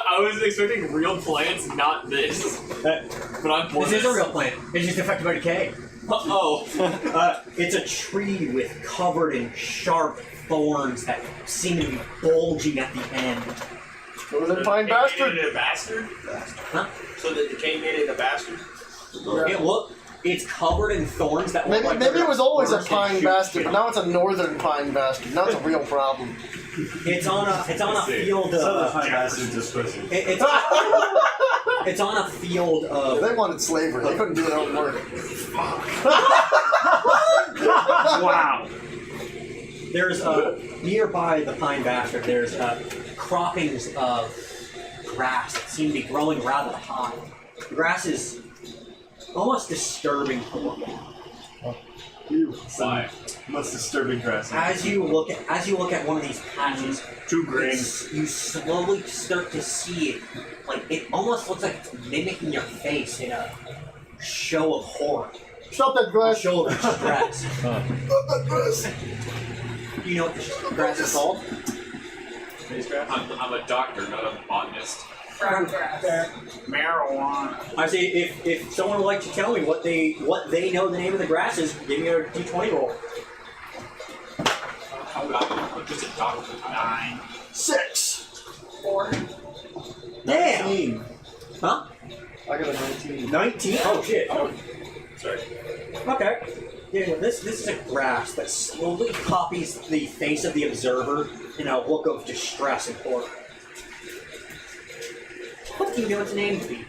I was expecting real plants, not this. But I'm This is a real plant. It's just affected by decay. Oh. It's a tree with covered in sharp thorns that seem to be bulging at the end. Northern pine bastard. A bastard? Huh? So the decay made it a bastard? It's covered in thorns that look like Maybe they're it was always a burst pine and bastard, but now it's a northern pine bastard. Now it's a real problem. It's on a field Southern of. pine bastards just pussy. It's on a field of. They wanted slavery. They couldn't do their own work. Wow. There's nearby the pine bastard. There's croppings of grass that seem to be growing rather high. The grass is almost disturbing to look at. Most disturbing grass. As you look at one of these patches, 2 green. you slowly start to see it. Like it almost looks like it's mimicking your face in a show of horror. Stop that A grass. show of distress. Stop that grass. Do you know what the grass is called? I'm a doctor, not a botanist. Marijuana. I say if someone would like to tell me what they know the name of the grass is, give me a d20 roll. How about just a doctor? 9. 6. 4. Damn! 19. Huh? I got a 19. 19? Oh shit. Oh, sorry. Okay. Yeah, this is a grass that slowly copies the face of the observer in a look of distress and horror. What do you know its name to be?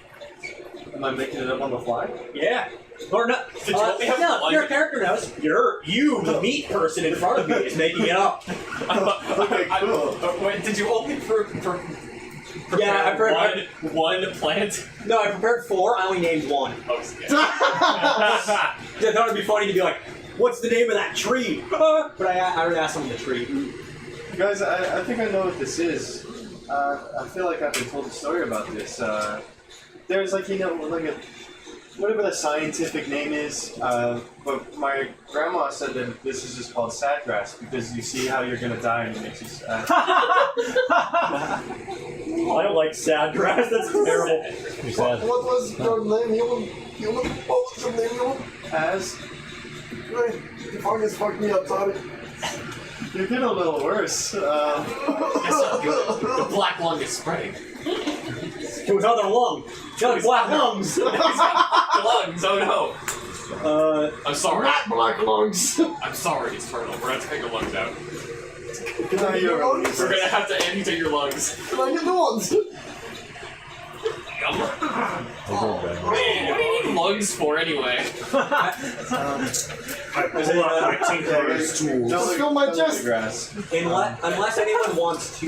Am I making it up on the fly? Yeah. Or no. Did you only have No, one? your character knows. You, the meat person in front of me, is making it up. Wait, did you only prepare Yeah, I prepared. one plant? No, I prepared 4. I only named 1. Oh, yeah. I thought it'd be funny to be like, "What's the name of that tree?" But I already asked him the tree. Guys, I think I know what this is. I feel like I've been told a story about this. There's like, whatever the scientific name is, but my grandma said that this is just called sad grass because you see how you're gonna die and it makes you sad. I don't like sad grass. That's terrible. What was your name? Human? What was your name, human? As Right. The fungus fucked me up, Tommy. you're getting a little worse. That's not good. The black lung is spreading. To his other lung. Got black lungs. He's got lungs, oh no. I'm sorry. Not black lungs. I'm sorry, it's turtle. We're gonna have to take your lungs out. Can I get your lungs? We're gonna have to amputate your lungs. Can I get the ones? What do you need lungs for anyway? Just feel my chest. Grass. Unless anyone wants to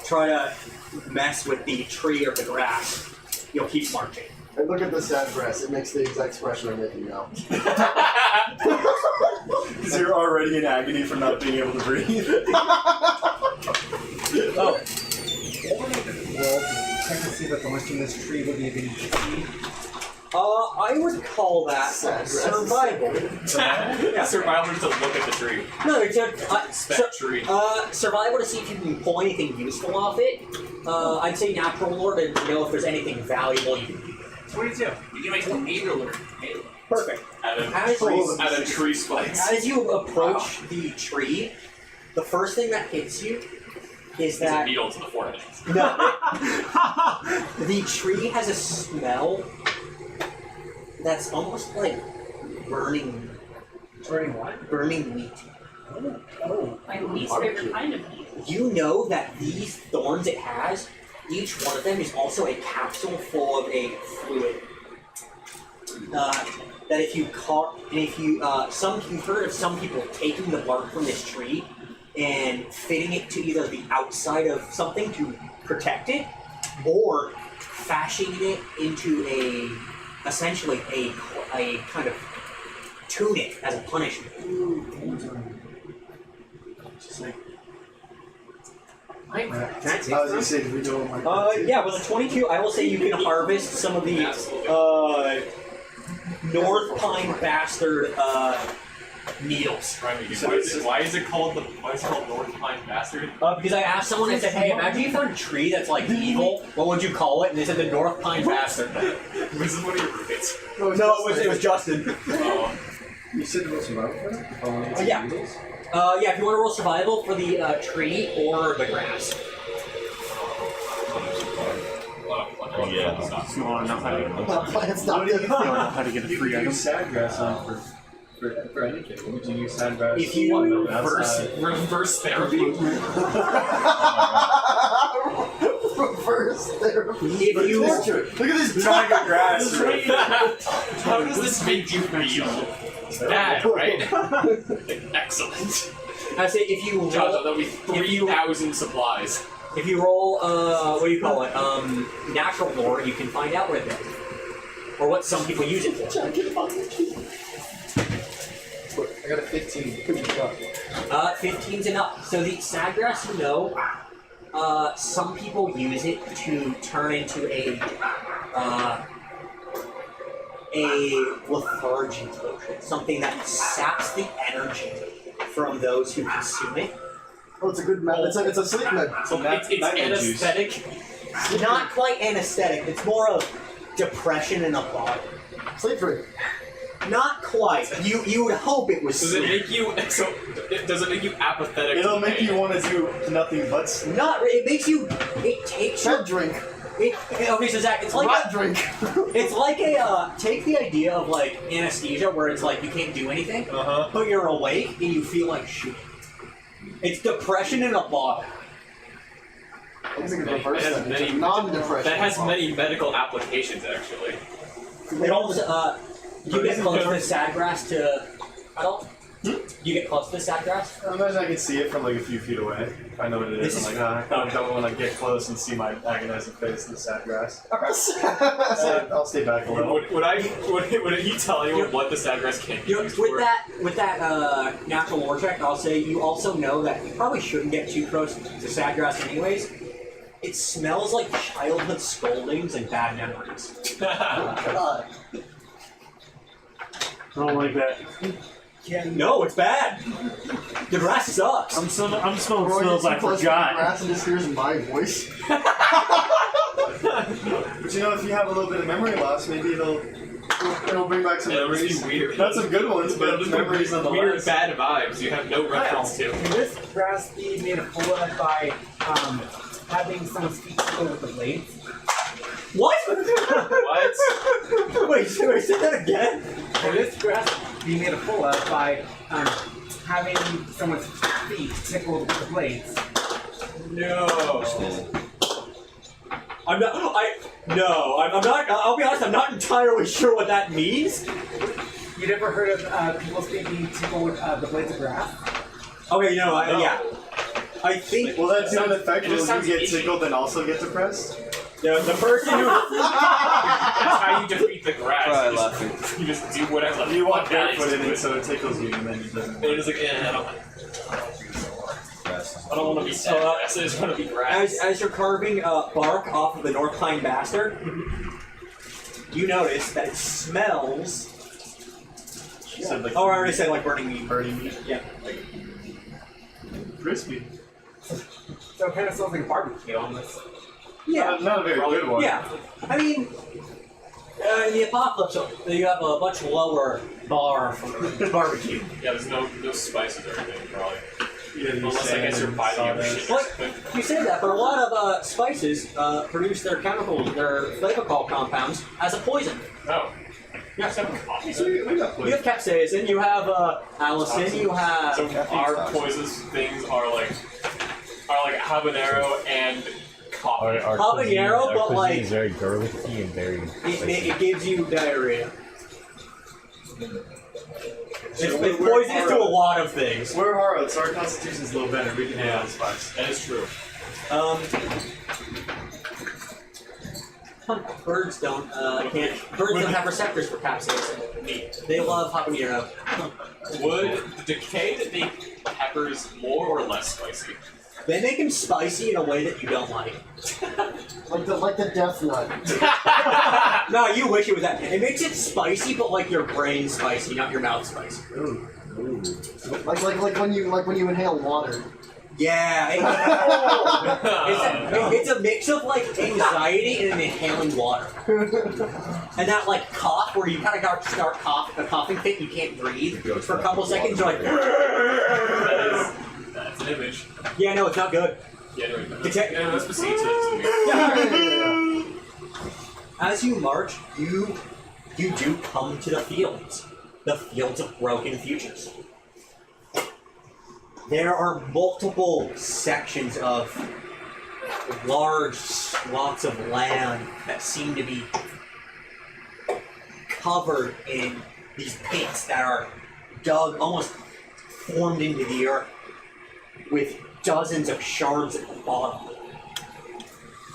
try to mess with the tree or the grass, you'll keep marching. And look at the sad grass. It makes the exact expression I'm making now. Because you're already in agony from not being able to breathe. Oh. Well, check to see that the ones in this tree would be a good tree. I would call that survival. Yeah, survival to look at the tree. No, it's tree. survival to see if you can pull anything useful off it. I'd say natural lore to know if there's anything valuable you can do. 22. You can make a needle alert. Perfect. Out of As tree spikes. As you approach the tree, the first thing that hits you is There's a that needle to the forehead. no, the tree has a smell that's almost like burning. Burning what? Burning meat. Oh. My least favorite kind of meat. You know that these thorns it has, each one of them is also a capsule full of a fluid. That if you you've heard of some people taking the bark from this tree and fitting it to either the outside of something to protect it, or fashioning it into essentially a kind of tunic as a punishment. Just like, Can I take I was gonna say, did we do it? yeah, with a 22, I will say you can harvest some of the North Pine Bastard needles. Why is it called North Pine Bastard? Because I asked someone, I said, hey, imagine you found a tree that's like evil, what would you call it? And they said the North Pine Bastard. This is one of your roommates. No, it was Justin. Oh. You said it was survival? Yeah. Yeah, if you want to roll survival for the tree or the grass. Yeah. You want to know how to Plants not What do you good. how to get a You free could item? use Sadgrass on for anything. Would you use Sadgrass? If you on the reverse outside? therapy, Reverse therapy. If you Look at this Tiger grass. how does this make you feel? Bad, right? Excellent. I say if you Josh, roll, that'll be 3,000 supplies. if you roll what do you call it? Natural lore, you can find out what it does. Or what some people use it for. I got a 15. 15's enough. So the Sadgrass, you know, some people use it to turn into a lethargy potion, something that saps the energy from those who consume it. Oh, it's a good med. It's a sleep med. It's anesthetic. Not quite anesthetic. It's more of depression in the body. Sleep drink. Not quite. You would hope it was. Does it sleep. make you does it make you apathetic? It'll to make pain? you want to do nothing but sleep. Not. It makes you. It takes Bed your. drink. Okay, so Zach, it's like Rat drink. it's like a take the idea of like anesthesia where it's like you can't do anything, but you're awake and you feel like shit. It's depression in a bottle. I think it's Many- reverse that has that. many- It's non-depression. That has many medical applications, actually. It also you get close to the Sadgrass to. I don't. You get close to the Sadgrass. I imagine I can see it from like a few feet away. If I know what it is. This I'm is- like, I kind of don't want to get close and see my agonizing face in the sad grass. I'll stay back a little. Would he tell anyone what the Sadgrass can be You know, used with that natural lore check, I'll say you also know that you probably shouldn't get too close to Sadgrass anyways. It smells like childhood scoldings and bad memories. God. I don't like that. No, it's bad. The grass sucks. I'm smelling Roy smells gets I too close to the forgot. grass and just hears my voice. But you know, if you have a little bit of memory loss, maybe it'll bring back some It'll just memories. be weird. Not some good ones, It'll but just be memories weird, nonetheless. bad vibes you have no reference to. Can this grass be made of full by having someone's feet tickle with the blades? What? What? Wait, say that again? Can this grass be made of full by having someone's feet tickled with the blades? No. I'm not. I'm not. I'll be honest. I'm not entirely sure what that means. You never heard of people's feet being tickled with the blades of grass? Okay, yeah. I think. Will that do an effect? it Will just you sounds get itchy. tickled and also get depressed? The person who. That's how you defeat the grass. Probably You laughing. just, you just do whatever. You walk that barefoot in is it so it tickles you and then it doesn't. And it's like, I don't want to be sad. I just want to be grass. As you're carving bark off of the North Pine bastard, you notice that it smells. You said like Oh, I already said like burning meat. burning meat. Yeah. Crispy. So it kind of smells like a barbecue almost. Yeah. Not a very good one. Yeah. I mean, in the apocalypse, you have a much lower bar for barbecue. Yeah, there's no spices or anything, probably. Yeah, Unless I guess you're biting your shit. What? You say that, but a lot of spices produce their chemicals, their flavacol compounds, as a poison. Oh. Yeah. So we got You have capsaicin, you have allicin, you have. So our poisonous things are like habanero and coffee. Our Habanero, cuisine, but our cuisine like- is very garlicky and very. It gives you diarrhea. It's we're poisonous to a hard. lot of things. We're hard, so our constitution's a little better. We can handle spice. That is true. Birds don't Birds don't have receptors for capsaicin. Neat. They love habanero. Would the decay make peppers more or less spicy? They make them spicy in a way that you don't like. Like the death nut. No, you wish it was that. It makes it spicy, but like your brain spicy, not your mouth spicy. Like when you inhale water. Yeah, it's a mix of like anxiety and inhaling water, and that like cough where you kind of start a coughing fit, you can't breathe for a couple seconds. You're like, That's an image. yeah, no, it's not good. Yeah, anyway, Detect- let's proceed to this. As you march, you do come to the fields of broken futures. There are multiple sections of large swaths of land that seem to be covered in these pits that are dug, almost formed into the earth, with dozens of shards at the bottom.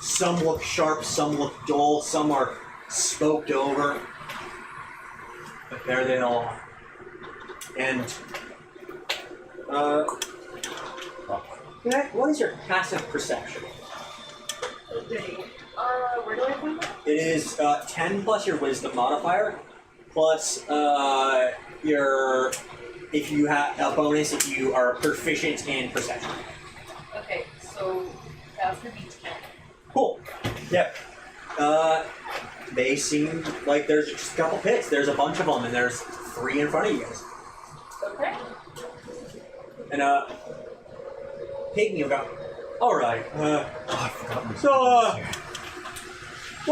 Some look sharp, some look dull, some are smoked over. But there they all are. And, what is your passive perception? Where do I find that? It is 10 plus your wisdom modifier, plus if you have a bonus if you are proficient in perception. Okay, so that's gonna be 10. Cool. Yep. They seem like there's just a couple pits. There's a bunch of them, and there's 3 in front of you guys. Okay. And Pygmy will go, alright, why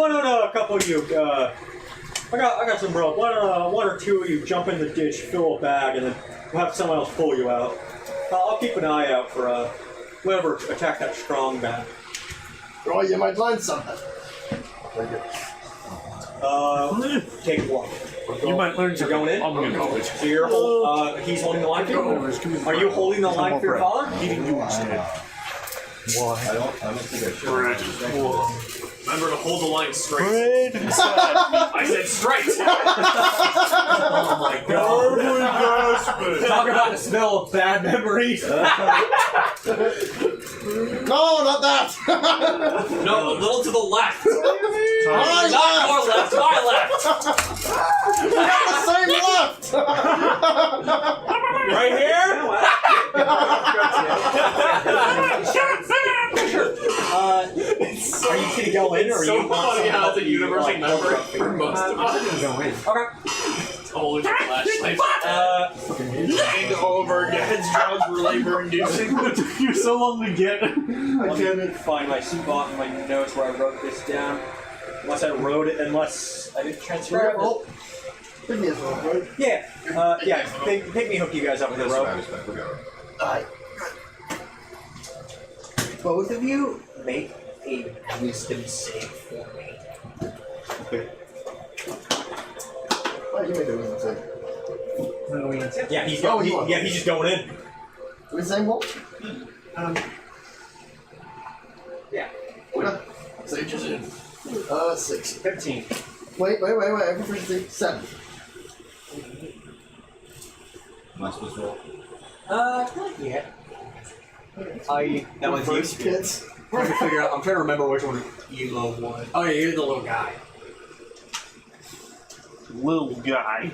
don't a couple of you, I got some rope. Why don't one or two of you jump in the ditch, fill a bag, and then we'll have someone else pull you out. I'll keep an eye out for whoever attacked that strong bag. Oh, you might learn something. Take a walk. You might learn You're going in? I'm gonna go. So you're he's holding the line for you? Are you holding the line for your father? Eating you instead. Why? I don't think I should. Bread. Remember to hold the line straight. I said straight. Oh my god. Talk about the smell of bad memories. No, not that! No, a little to the left. My Not your left, my left. We got the same left! Right here? Are you gonna go in, or are So you want funny how it's a somebody universal like, memory for most of us. Go in. Okay. Totally flashlight. And over again, drugs were labor-inducing. It took you so long to get. Let me find my spot in my notes where I wrote this down. Unless I wrote it, unless I didn't transfer it. Give me a roll, right? Yeah, pick me, hook you guys up with a rope. Alright. Both of you make a wisdom save for me. Okay. Why you make a wisdom save? Yeah, he's he's just going in. Do we same roll? Yeah. Okay. Sage is in. 6. 15. Wait. I have proficiency. 7. Am I supposed to roll? Yeah. That one's First you. kids. I'm trying to figure out. I'm trying to remember which one Elo was. Oh yeah, you're the little guy. Little guy.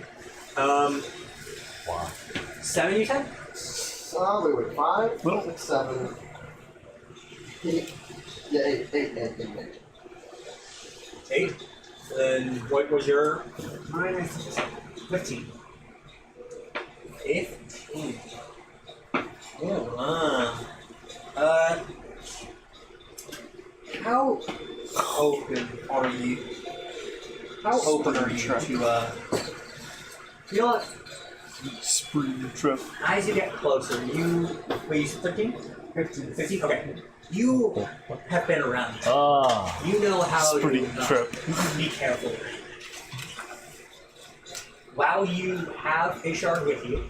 7 you said? Wait. 5, 6, 7. 8. Yeah, 8. 8. Then what was your? Mine is 15. 15. How open are you? How open are you to you know what? Spring trip. As you get closer, you 13? 15. 15? Okay. You have been around. You know how Spring to trip. be careful. While you have a shard with you,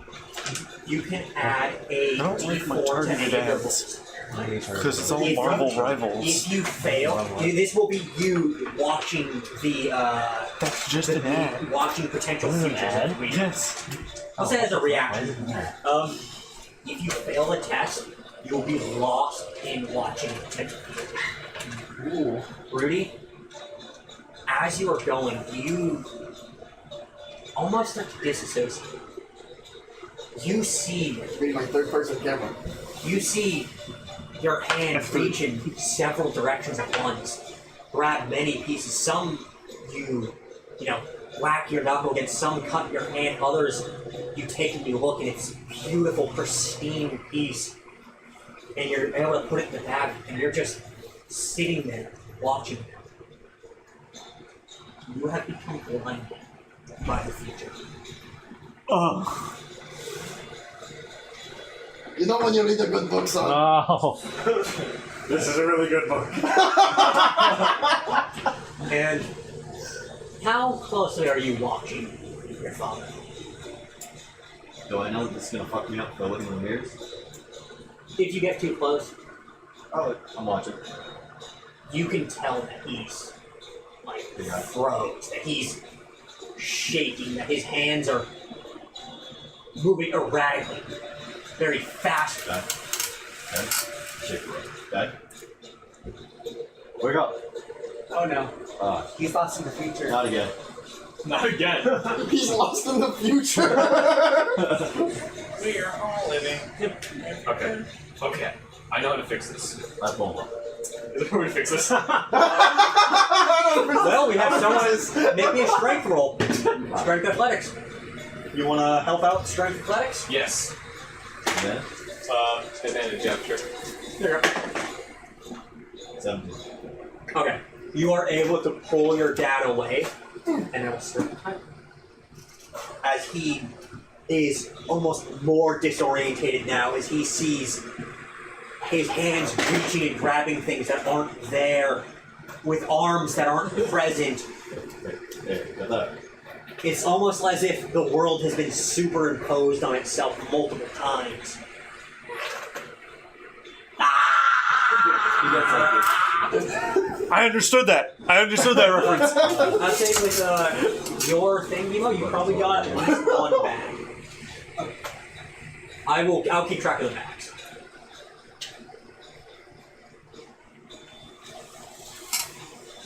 you can add a I don't like my D4 to targeted any of your ads. rolls. Because it's all If Marvel you- Rivals. If you fail, this will be you watching the That's just an ad. watching potential This is an futures ad? of the week. Yes. I'll say as a reaction. If you fail the test, you'll be lost in watching potential futures. Ooh. Rudy, as you are going, you almost start to disassociate. You see Reading my third person camera. You see your hand reach in several directions at once, grab many pieces. Some you whack your knuckle against, some cut your hand, others you take and you look and it's a beautiful, pristine piece. And you're able to put it in the bag and you're just sitting there watching. You have become blinded by the future. Oh. You know when you read a good book, son. Oh. This is a really good book. And how closely are you watching your father? Do I know that this is gonna fuck me up by looking in the mirrors? If you get too close, Oh, I'm watching. you can tell that he's like Yeah. froze, that he's shaking, that his hands are moving erratically, very fast. Dad. Dad. Shake it. Dad. Wake up. Oh no. Ah, He's lost in the future. not again. Not again. He's lost in the future. We are all living. Okay. Okay. I know how to fix this. That's bomba. Is there a way to fix this? Well, we have someone make me a strength roll. Strength athletics. You want to help out strength athletics? Yes. Yeah. Advantage, yeah, sure. There you go. 17. Okay. You are able to pull your dad away, and it will start the time. As he is almost more disorientated now, as he sees his hands reaching and grabbing things that aren't there, with arms that aren't present. There, got that. It's almost as if the world has been superimposed on itself multiple times. I understood that. I understood that reference. I'd say with your thing, Nemo, you probably got at least one bag. I'll keep track of the bags.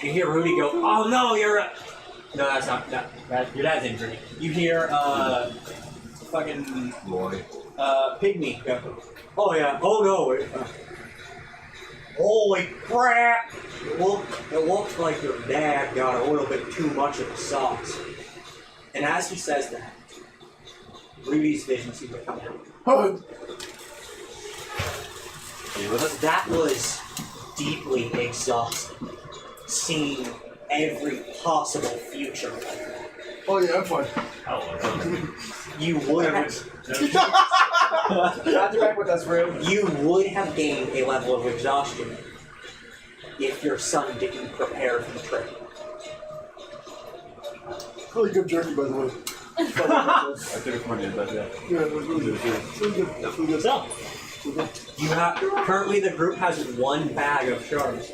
You hear Rudy go, "Oh no, you're no, that's not that. Your dad's injured." You hear fucking Roy. Pygmy go, "Oh yeah, oh no." Holy crap! It looks like your dad got a little bit too much of the sauce. And as he says that, Rudy's vision seems to come out. Because that was deeply exhausting, seeing every possible future like that. Oh yeah, I'm fine. You would have. Back with us, Rue. You would have gained a level of exhaustion if your son didn't prepare for the trip. Really good jerky, by the way. I took it from my dad, but yeah. Yeah, it was really good. Really good. Really good. So, you have currently the group has one bag of shards.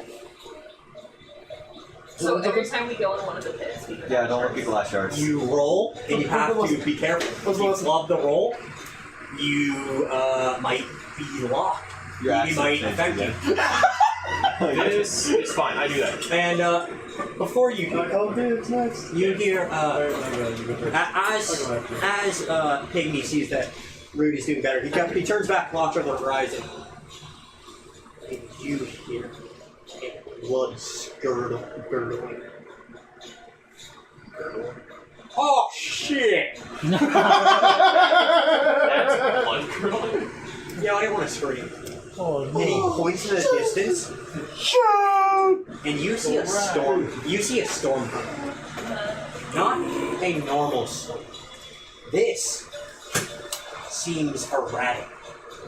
So every time we go in one of the pits, we Yeah, don't let people last shards. You roll, and you have to be careful. If you flub the roll, you might be locked. Your You accent might changes affect you. This is fine. I do that. And before you you hear as Pygmy sees that Rudy's doing better, he turns back, watch over the horizon, and you hear a blood gurgling. Oh shit! That's blood curdling. Yeah, I didn't want to scream. And he points in the distance, and you see a storm. You see a storm coming. Not a normal storm. This seems erratic.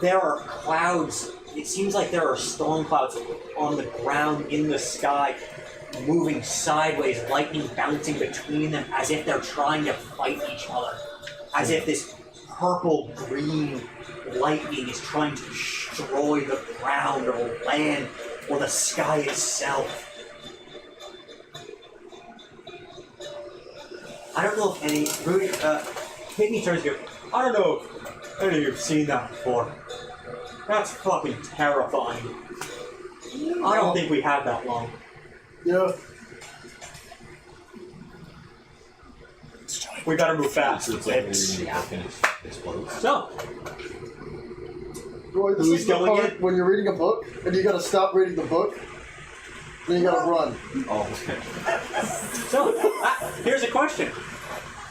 There are clouds. It seems like there are storm clouds on the ground, in the sky, moving sideways, lightning bouncing between them as if they're trying to fight each other. As if this purple-green lightning is trying to destroy the ground or land or the sky itself. I don't know if Pygmy turns to you. I don't know if any of you have seen that before. That's fucking terrifying. I don't think we have that long. Yeah. We better move fast. It's like reading a book and it explodes. So, Roy, this Who's is the going part when you're reading a book and you gotta stop reading the book, then you gotta run. Oh, okay. so here's a question.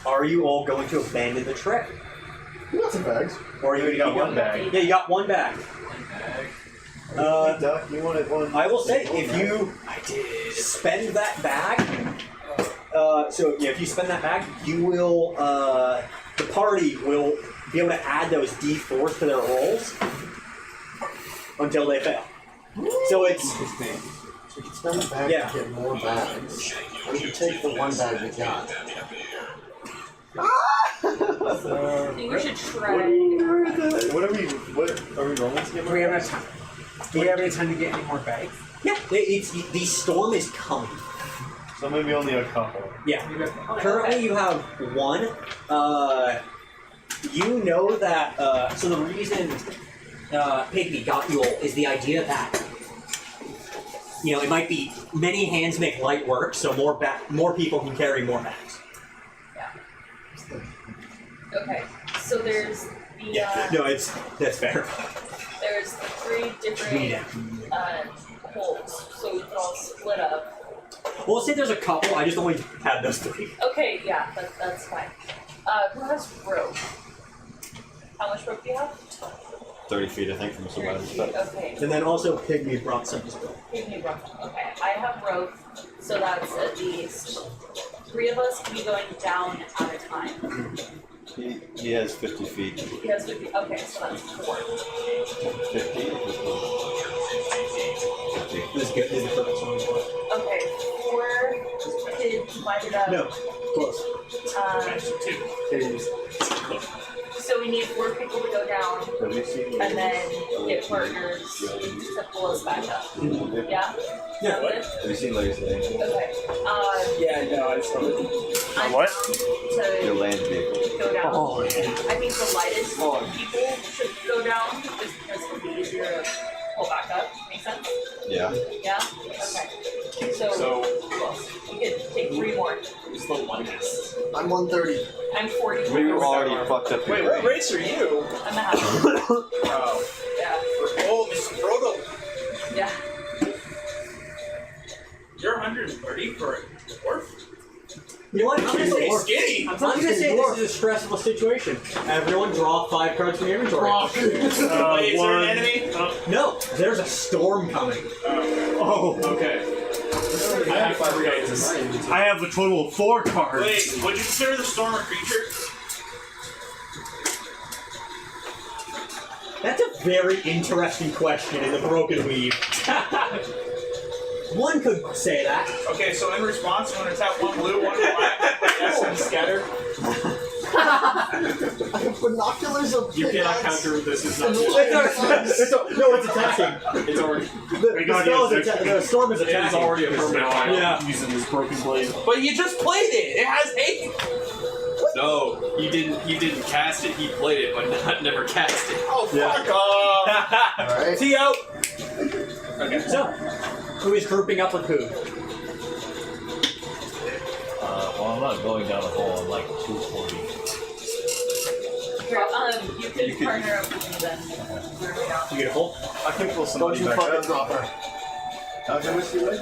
Are you all going to abandon the trip? You got some bags. Or are you going to got keep one going? bag. Yeah, you got one bag. Duck, you wanted one. I will say, if you spend that bag, So yeah, if you spend that bag, you will. The party will be able to add those D4s to their rolls until they fail. So it's. So you can spend the bag Yeah. to get more bags. And you can take the one bag you got. I think we should try. What are we rolling to get Do we have enough time? Do we have any time to get any more bags? Yeah, the storm is coming. So maybe only a couple. Yeah. Currently, you have one. You know that. So the reason Pygmy got you all is the idea that it might be many hands make light work, so more people can carry more bags. Okay, so there's the No, that's fair. there's the 3 different holes, so we can all split up. Well, let's say there's a couple. I just only had those 3. Okay, yeah, that's fine. Who has rope? How much rope do you have? 30 feet, I think, from somebody's stuff. Okay. And then also Pygmy brought some as well. Give me rope. Okay, I have rope, so that's at least 3 of us can be going down at a time. He has 50 feet. He has 50. Okay, so that's 4. 50? This is good. This is the perfect one. Okay, 4 kids divided up. No, close. So we need 4 people to go down, and then get partners to pull us back up. Yeah? Yeah. Good? Have you seen Larry's thing? Okay. Yeah, no, I just wanted I'm What? down Your to land vehicle. go down. Oh, I think the lightest people should go down, just because it'll be easier to pull back up. Make sense? Yeah. Yeah? Okay. So who else? We could take 3 more. Who's the lightest? I'm 130. I'm 40. We were already fucked up. Wait, what race are you? I'm a half. Oh. Yeah. Oh, Mr. Frodo. Yeah. You're 130 for a dwarf? You know what? I'm gonna say Skinny. I'm gonna say this is a stressful situation. Everyone draw 5 cards from your inventory. Wait, is there an enemy? No, there's a storm coming. Oh, Okay. I have 3 items. I have a total of 4 cards. Wait, would you consider the storm a creature? That's a very interesting question in the Broken Weave. One could say that. Okay, so in response, I'm going to tap 1 blue, 1 black, yes, and scatter. I have binoculars of You cannot pickaxe. counter this. Is not. No, it's attacking. It's already. The storm is It is attacking. already a permanent item. Yeah. Using this broken blade. But you just played it. It has hate. No, he didn't. He didn't cast it. He played it, but never cast it. Oh, fuck off. Alright. T out. Okay. So, who is grouping up with who? Well, I'm not going down a hole. I'm like 240. Here, you could partner up with me then. You get a hole? I can pull Don't somebody you back fucking up. drop her. How much do you weigh?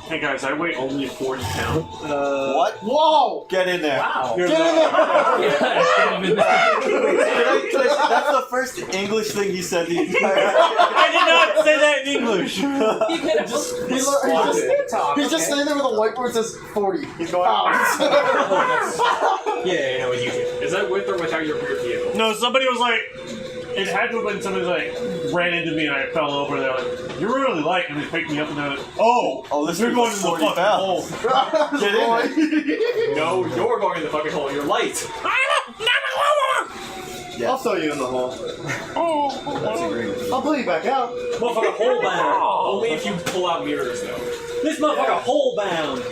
Hey guys, I weigh only 40 pounds. What? Whoa! Get in there. Wow. Get in there! That's the first English thing he said the entire I did not say that in English. You could have He's just standing there with a whiteboard that says 40. He's going. Yeah, no, it's you two. Is that with or without your rear vehicle? No, somebody was like, it had to have been somebody like ran into me and I fell over. They're like, "You're really light," and they picked me up and they're like, "Oh, this you're is going in the 40 fucking hole." pounds. Get in there. No, you're going in the fucking hole. You're light. I'll throw you in the hole. That's agreement. I'll pull you back out. Motherfucker hole bound. Only if you pull out mirrors, though. This motherfucker hole bound.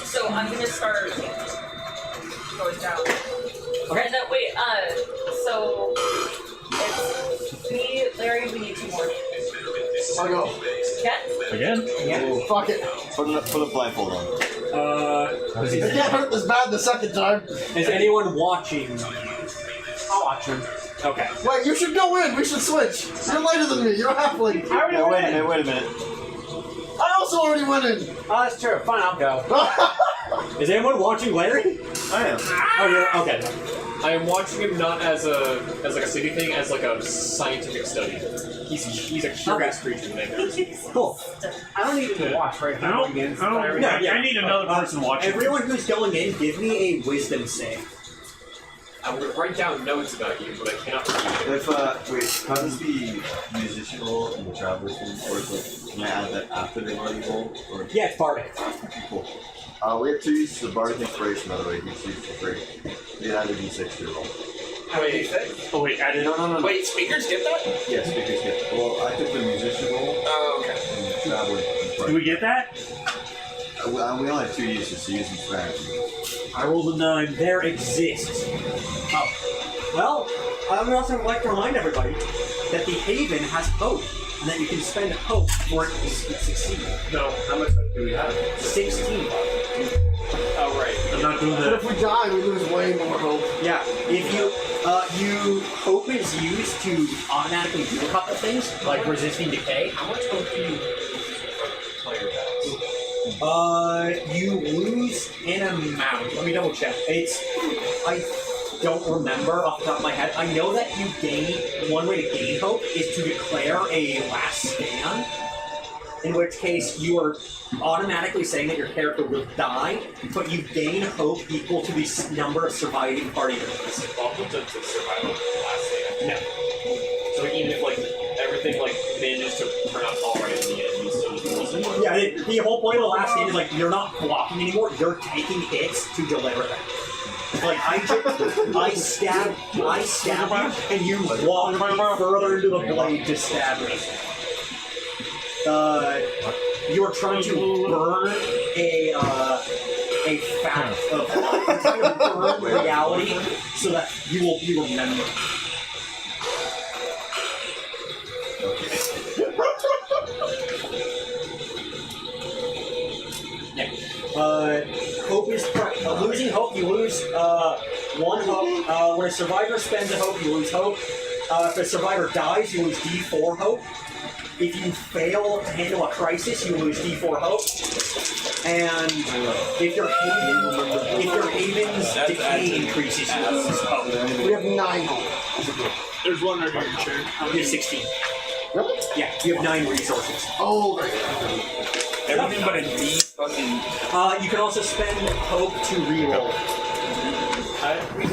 So I'm gonna start going down. Okay. No, wait, so it's me, Larry, we need 2 more. I'll go. Ken? Again? Yeah. Fuck it. Put a blindfold on. It can't hurt this bad the second time. Is anyone watching? I'll watch him. Okay. Wait, you should go in. We should switch. You're lighter than me. You're a halfling. I already Yeah, went in. wait a minute. I also already went in. Oh, that's true. Fine, I'll go. Is anyone watching Larry? I am. Oh, you're okay. I am watching him not as like a city thing, as like a scientific study. He's a curious creature to make. Cool. I don't need to watch right I now. don't. I need another person watching. Everyone who's going in, give me a wisdom save. I'm gonna write down notes about you, but I cannot repeat it. If wait, how does the musician roll and the traveler's roll, or is it, can I add that after they've already rolled? Or Yeah, it's bardic. cool. We have 2 uses of bardic inspiration, by the way. Each use for free. We added D6 to your roll. How many do you think? Oh wait, I didn't. No. Wait, speakers get that? Yes, because well, I took the musician roll Oh, okay. and the traveler's inspiration. Do we get that? We only have 2 uses, so use them sparingly. I rolled a 9. There exists. Oh. Well, I would also like to remind everybody that the Haven has hope, and that you can spend hope for it to succeed. No. How much do we have? 16. Oh, right. I'm not doing But that. if we die, we lose way more hope. Yeah, if hope is used to automatically do a couple things, like resisting decay. How much hope do you player You lose an amount. Let me double check. I don't remember off the top of my head. I know that you gain, one way to gain hope is to declare a last stand, in which case you are automatically saying that your character will die, but you gain hope equal to the number of surviving party members. Welcome to survival last day. No. So even if like everything like manages to turn out all right in the end, you still just lose it. Yeah, the whole point of the last stand is like you're not blocking anymore, you're taking hits to deliver them. Like I stab you, and you walk further into the blade to stab me. You are trying to burn a fact of you're trying to burn reality so that you will be remembered. Yeah. Hope is losing hope. You lose 1 hope. When a survivor spends a hope, you lose hope. If a survivor dies, you lose D4 hope. If you fail to handle a crisis, you lose D4 hope. And if your haven's decay increases, you lose hope. We have 9 hope. There's one right here in the chair. You have 16. Really? Yeah, you have 9 resources. Oh, right. Everything but a D fucking. You can also spend hope to reroll.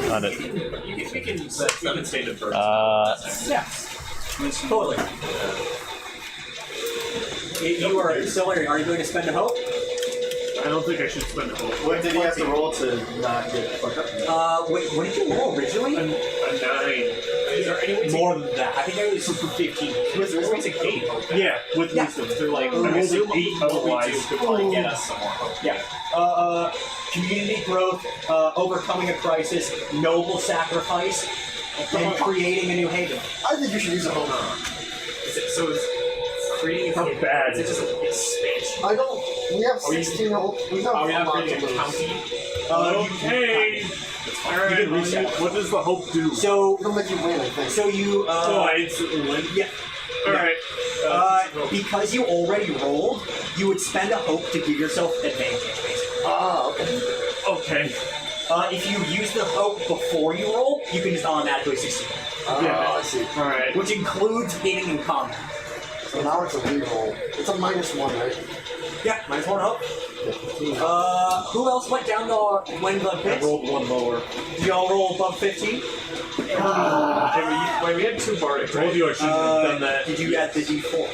Got it. We can set it stated first. Yeah. Totally. You are so. Are you going to spend a hope? I don't think I should spend a whole. What did he have to roll to not get fucked up? Wait, what did you roll originally? A 9. Is there any way to More than that. I think I was 15. Is there any way to gain hope? Yeah, with Yeah. wisdom. So like, I I rolled assume an 8 what we do otherwise. could probably get us some more hope. Yeah. Community growth, overcoming a crisis, noble sacrifice, and creating a new haven. I think you should use a hope. So it's creating How bad Is it just an expansion? I don't. We have 16 hope. We have Are we not a lot creating to a lose. county? Okay. Alright, You can reset. what does the hope do? So, It'll make you win, I think. so you, Oh, I instantly win? yeah. Alright. Because you already rolled, you would spend a hope to give yourself advantage, basically. Ah, okay. Okay. If you use the hope before you roll, you can just automatically succeed, Ah, I see. Alright. which includes hitting in combat. So now it's a reroll. It's a -1, right? Yeah, minus 1 hope. Who else went down the I pits? rolled 1 lower. Did y'all roll above 15? Wait, we had 2 bardic, Told right? you I shouldn't have done that. Did you add the D4?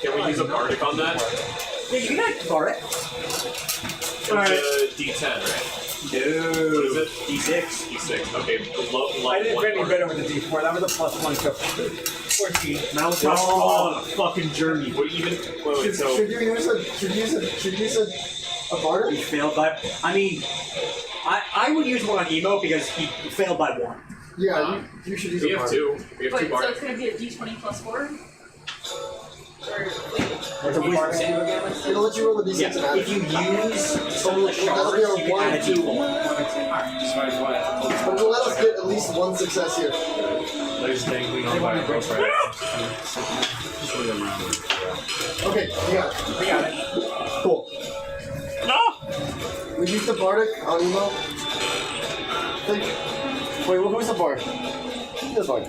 Can we use a bardic on that? Yeah, you can add bardic. It's Alright. a D10, right? No. What is it? D6. D6. Okay, I didn't one do any bardic. better with the D4. That was a +1 to 14. Now let's go on a fucking journey. What even? Wait, Should, so should you use a barter? He failed by. I mean, I would use one on Emo because he failed by 1. Yeah, you should use we a have barter. 2. We have 2 Wait, so bardic. it's gonna be a D20 plus 4? Or wait, That's a wisdom save. It'll let you roll the D6 and Yeah, add if it. you use Soulless That'll be Shards, a you can add a 1, 2. D4. But it'll let us get at least 1 success here. There's dangling on my rope right Okay, you got it. We got it. Cool. We used the bardic on Emo. Think. Wait, who's the bard? This one.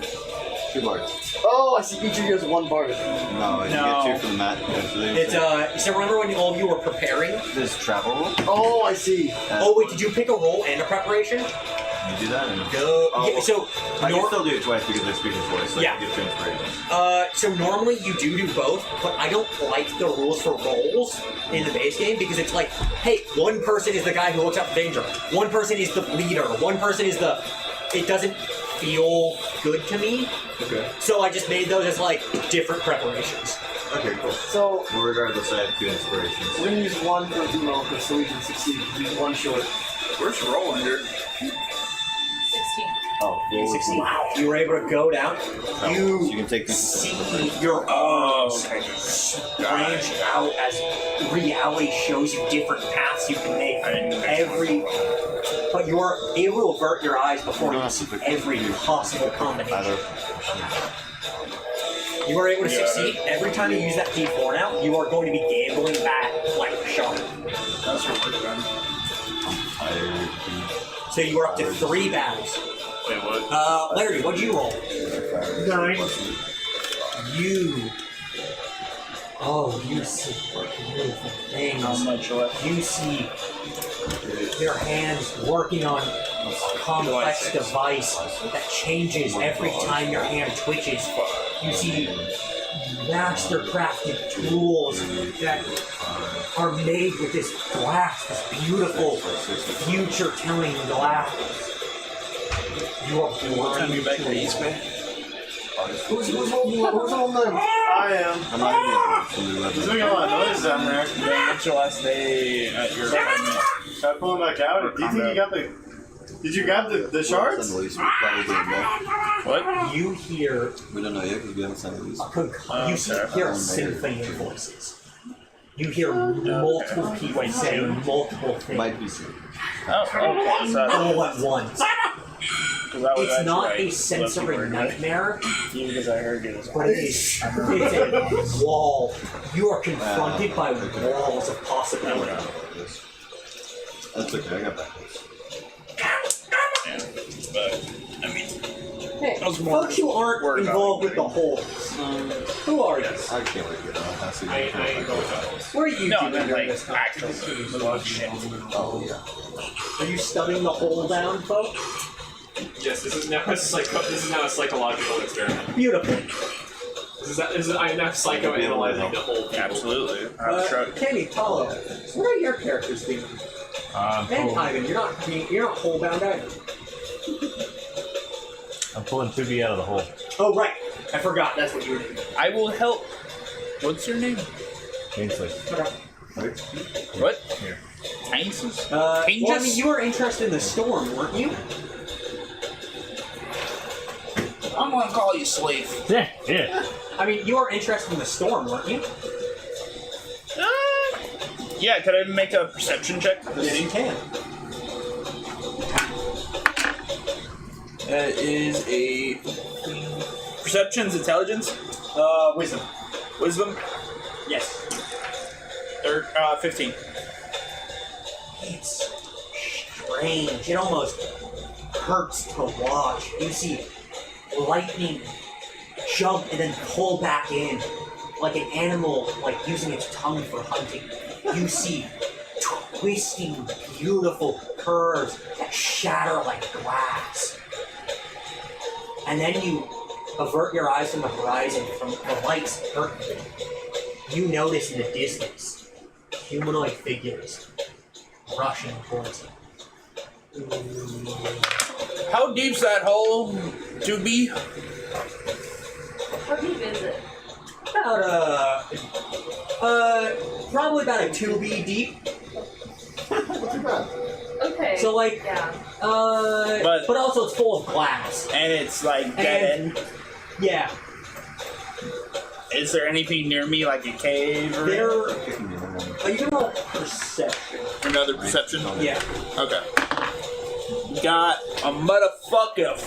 2 bards. Oh, I see. Each of you has 1 bard. No, you get 2 from the mat. It's so remember when all of you were preparing? This travel roll? Oh, I see. Oh wait, did you pick a roll and a preparation? You do that? And Yeah, so I can still do it twice because they're speaking twice, so Yeah. I can get 2 inspirations. So normally you do both, but I don't like the rules for rolls in the base game because it's like, hey, one person is the guy who looks out for danger, one person is the leader, one person is the. It doesn't feel good to me. Okay. So I just made those as like different preparations. Okay, cool. So, well, regardless, I have 2 inspirations. we're gonna use 1 for Emo so we can succeed. Use 1 short. Where's roll under? 16. Oh, You succeed. Wow. You were able to go down. So you can take see your arms branch out as reality shows you different paths you can make. But you are able to avert your eyes before you see every possible combination. You are able to succeed every time you use that D4 now. You are going to be gambling back like a shark. That's what we're done. So you are up to 3 battles. Wait, what? Larry, what'd you roll? 9. You. Oh, you see beautiful things. How much left? You see their hands working on a complex device that changes every time your hand twitches. You see master-crafted tools that are made with this glass, this beautiful future-telling glass. You are blind you back to East Bay? Who's on them? I am. I'm not even There's making a lot of noise down there. What's your last day at your apartment? Should I pull him back out? Do you think you got the... Did you grab the shards? What? You hear We don't know yet because we haven't signed the lease. you hear a symphony of voices. You hear multiple people saying multiple things Might be soon. Oh, okay. So all at once. that was It's not actually a sensory nightmare, because I heard it. but it's a wall. You are confronted by walls of possibility. That's okay, I got back. Yeah, but I mean, Hey, I was more folks who aren't worried about involved with the holes, who are you? I can't wait to get on. I ain't going to. What are you no, I doing meant during like this time? actual shit. Oh, yeah. Are you studying the hole down, folks? Yes, this is now a psychological experiment. Beautiful. I'm now psychoanalyzing the whole people. Absolutely. Kenny, Paulo, what are your characters doing? And Ivan, you're not hole bound either. I'm pulling 2B out of the hole. Oh right, I forgot. That's what you were doing. I will help. What's your name? Ainsley. What? Here. Tainsus? Well, I mean, you were interested in the storm, weren't you? I'm gonna call you slave. Yeah, yeah. I mean, you were interested in the storm, weren't you? Yeah, could I make a perception check? Yes, you can. That is a perception's intelligence. Wisdom. Wisdom. Yes. 15. It's strange. It almost hurts to watch. You see lightning jump and then pull back in like an animal, like using its tongue for hunting. You see twisting, beautiful curves that shatter like glass. And then you avert your eyes from the horizon, from the lights hurting. You notice in the distance humanoid figures rushing towards you. How deep's that hole to be? How deep is it? About probably about a 2B deep. Okay. So like, yeah. but also it's full of glass. And it's like dead end. Yeah. Is there anything near me, like a cave or There. You can roll perception. another perception? Yeah. Okay. Got a motherfucking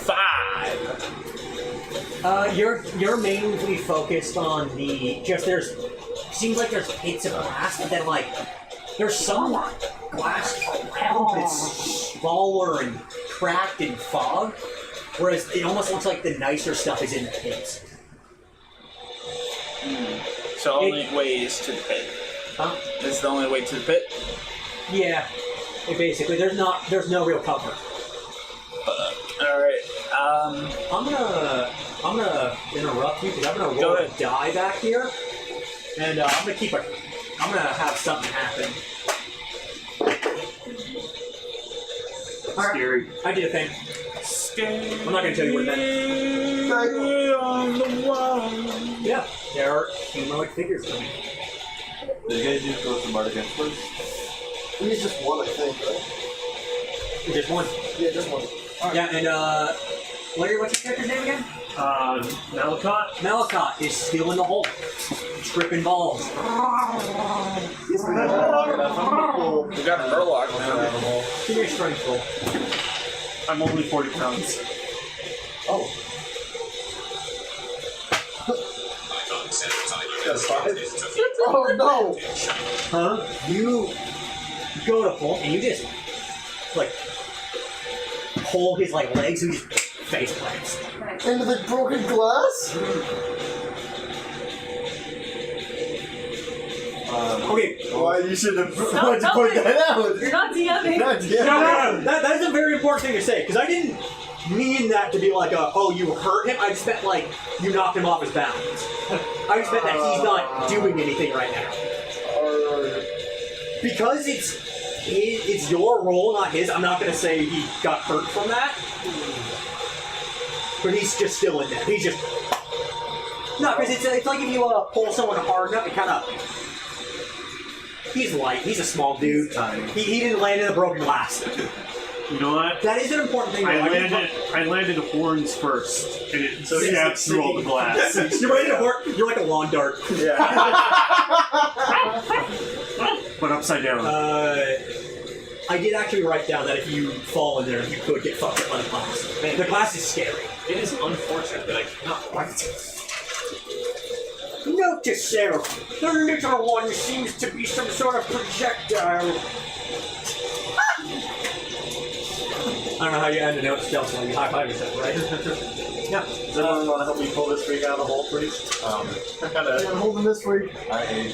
5. You're mainly focused on the seems like there's pits of glass, but then like there's some glass around that's smaller and cracked in fog. Whereas it almost looks like the nicer stuff is in the pits. So only way is to the pit. Huh? This is the only way to the pit. Yeah. Basically, there's no real cover. All right. I'm gonna interrupt you because I'm gonna Go roll a ahead. die back here, and I'm gonna have something happen. Scary. I did a thing. I'm not gonna tell you what it meant. On the wall. Yeah, there are humanoid figures coming. Did you guys use Ghost of Bardic Experts? We need just one, I think, right? Just one. Yeah, just one. Yeah, and what's your character's name again? Malakot? Malakot is still in the hole, tripping balls. We got a Murloc now. Give me a strength roll. I'm only 40 pounds. Oh. Oh no! Huh? You go to pull and you just like pull his like legs and just face plants. Into the broken glass? Okay. Why you should have Stop point that out? You're not DMing. No. That is a very important thing to say because I didn't mean that to be like oh you hurt him. I just meant like you knocked him off his balance. I just meant that he's not doing anything right now. Because it's your role, not his. I'm not gonna say he got hurt from that, but he's just still in there. He's just no, because it's like if you pull someone hard enough, it kind of. He's light. He's a small dude. He didn't land in the broken glass. You know what? That is an important thing. I landed horns first, and it snapped through all the glass. You're ready to horn. You're like a lawn dart. Yeah. But upside down. I did actually write down that if you fall in there, you could get fucked up by the glass. Man, the glass is scary. It is unfortunate that I cannot write. Note to self, the little one seems to be some sort of projectile. I don't know how you end a note stealthily. You high five yourself, right? Yeah. Does anyone want to help me pull this freak out of the hole, please? Yeah, I'm holding this for you. And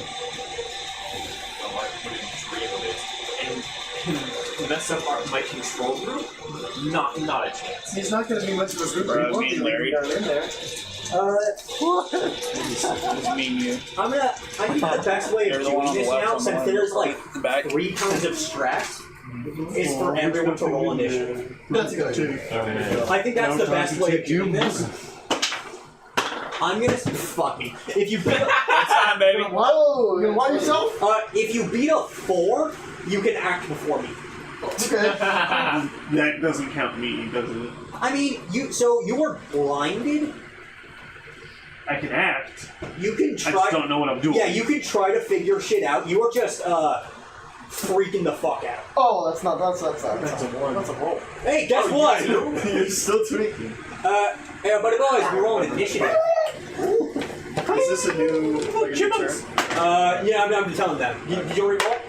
mess up my control group? Not a chance. He's not going to be much of a group. Bro, me and Larry. Down in there. It's me and you. I think the best way of There's the one doing on the this left, now, on the since one there's like the back. 3 kinds of stress, is for everyone to roll initiative. That's a good idea. I think that's the best way of doing this. I'm gonna fuck me. If you beat Time, baby. Whoa! You gonna want yourself? if you beat a 4, you can act before me. Okay. That doesn't count me, does it? I mean, you were blinded. I can act. You can I try. just don't know what I'm doing. Yeah, you can try to figure shit out. You are just freaking the fuck out. Oh, that's a one. That's a roll. Hey, guess what? You're still tweaking. Yeah, but boys, we're rolling initiative. Is this a new turn? Yeah, I'm telling them. Did you already roll?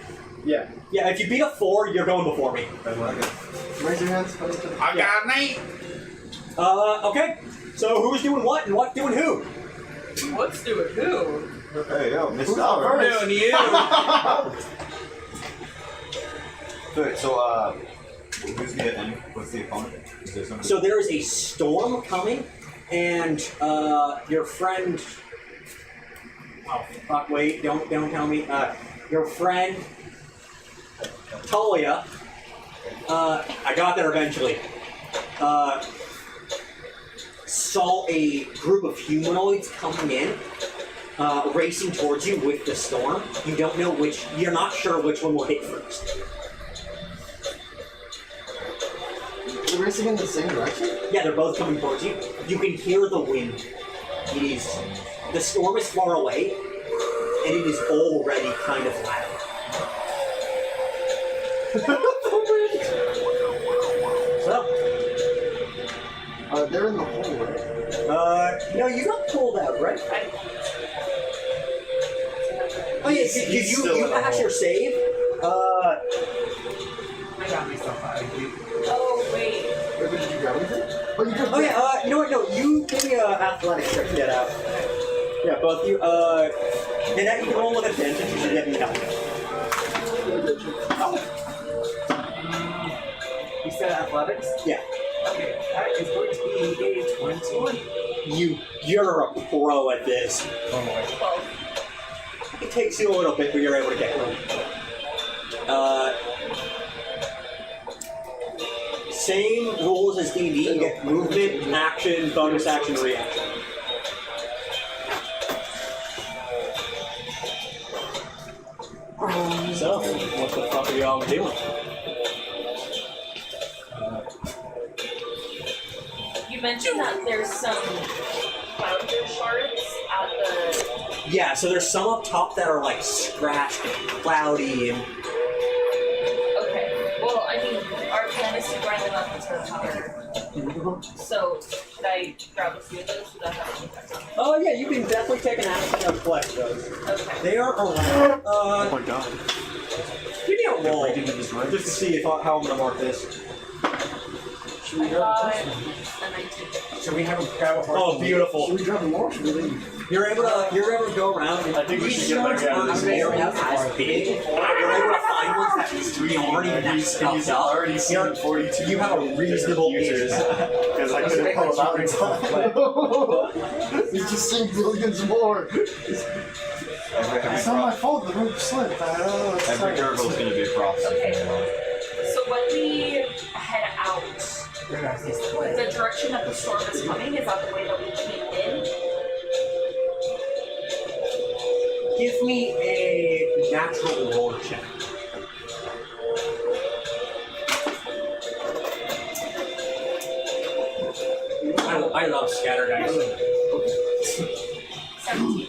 Yeah. Yeah, if you beat a 4, you're going before me. Raise your hands. I got an 8. Okay. So who's doing what and what's doing who? What's doing who? Hey, yo, Miss Who's Dollar. first? Doing you. Good, so, who's getting, what's the opponent? Is there somebody? So there is a storm coming, and your friend. Oh fuck! Wait! Don't tell me. Your friend Talia. I got there eventually. Saw a group of humanoids coming in, racing towards you with the storm. You don't know which. You're not sure which one will hit first. They're racing in the same direction? Yeah, they're both coming towards you. You can hear the wind. It is. The storm is far away, and it is already kind of loud. So, They're in the hole, right? no, you got pulled out, right? Oh yeah, did you pass your save? I got myself out of here. Oh, wait. Did you grab anything? But you could. Oh yeah, you know what? No, you give me a athletics check to get out. Yeah, both you. And that you can roll with advantage. You should get me help. You said athletics? Yeah. Okay, that is going to be a 21. You're a pro at this. It takes you a little bit, but you're able to get home. Same rules as D&D. You get movement, action, bonus action, reaction. So, what the fuck are y'all doing? You mentioned that there's some flounder shards at the. Yeah, so there's some up top that are like scratched and cloudy and. Okay. Well, I mean, our plan is to grind them up into powder. So, should I grab a few of those without having to impact on them? Oh yeah, you can definitely take an action and collect those. Okay. They are around. Oh my god. Give me a roll just to see if how I'm gonna mark this. I got a 19. So we have a grab. Oh, beautiful. Should we grab more? Should we leave? You're able to go around. And I think we these should get shards back out of aren't this very as big. You're able to find ones that aren't even that stuffed up. already seen 42. You have a reasonable users. age. Because I couldn't pull them out in time. We've just seen billions more. It's not my fault, the rope slipped. I don't know. Every Gurgle is going to be a prophecy from now on. So when we head out, the direction that the storm is coming, is that the way that we came in? Give me a natural roll check. I love scatter dice. 17.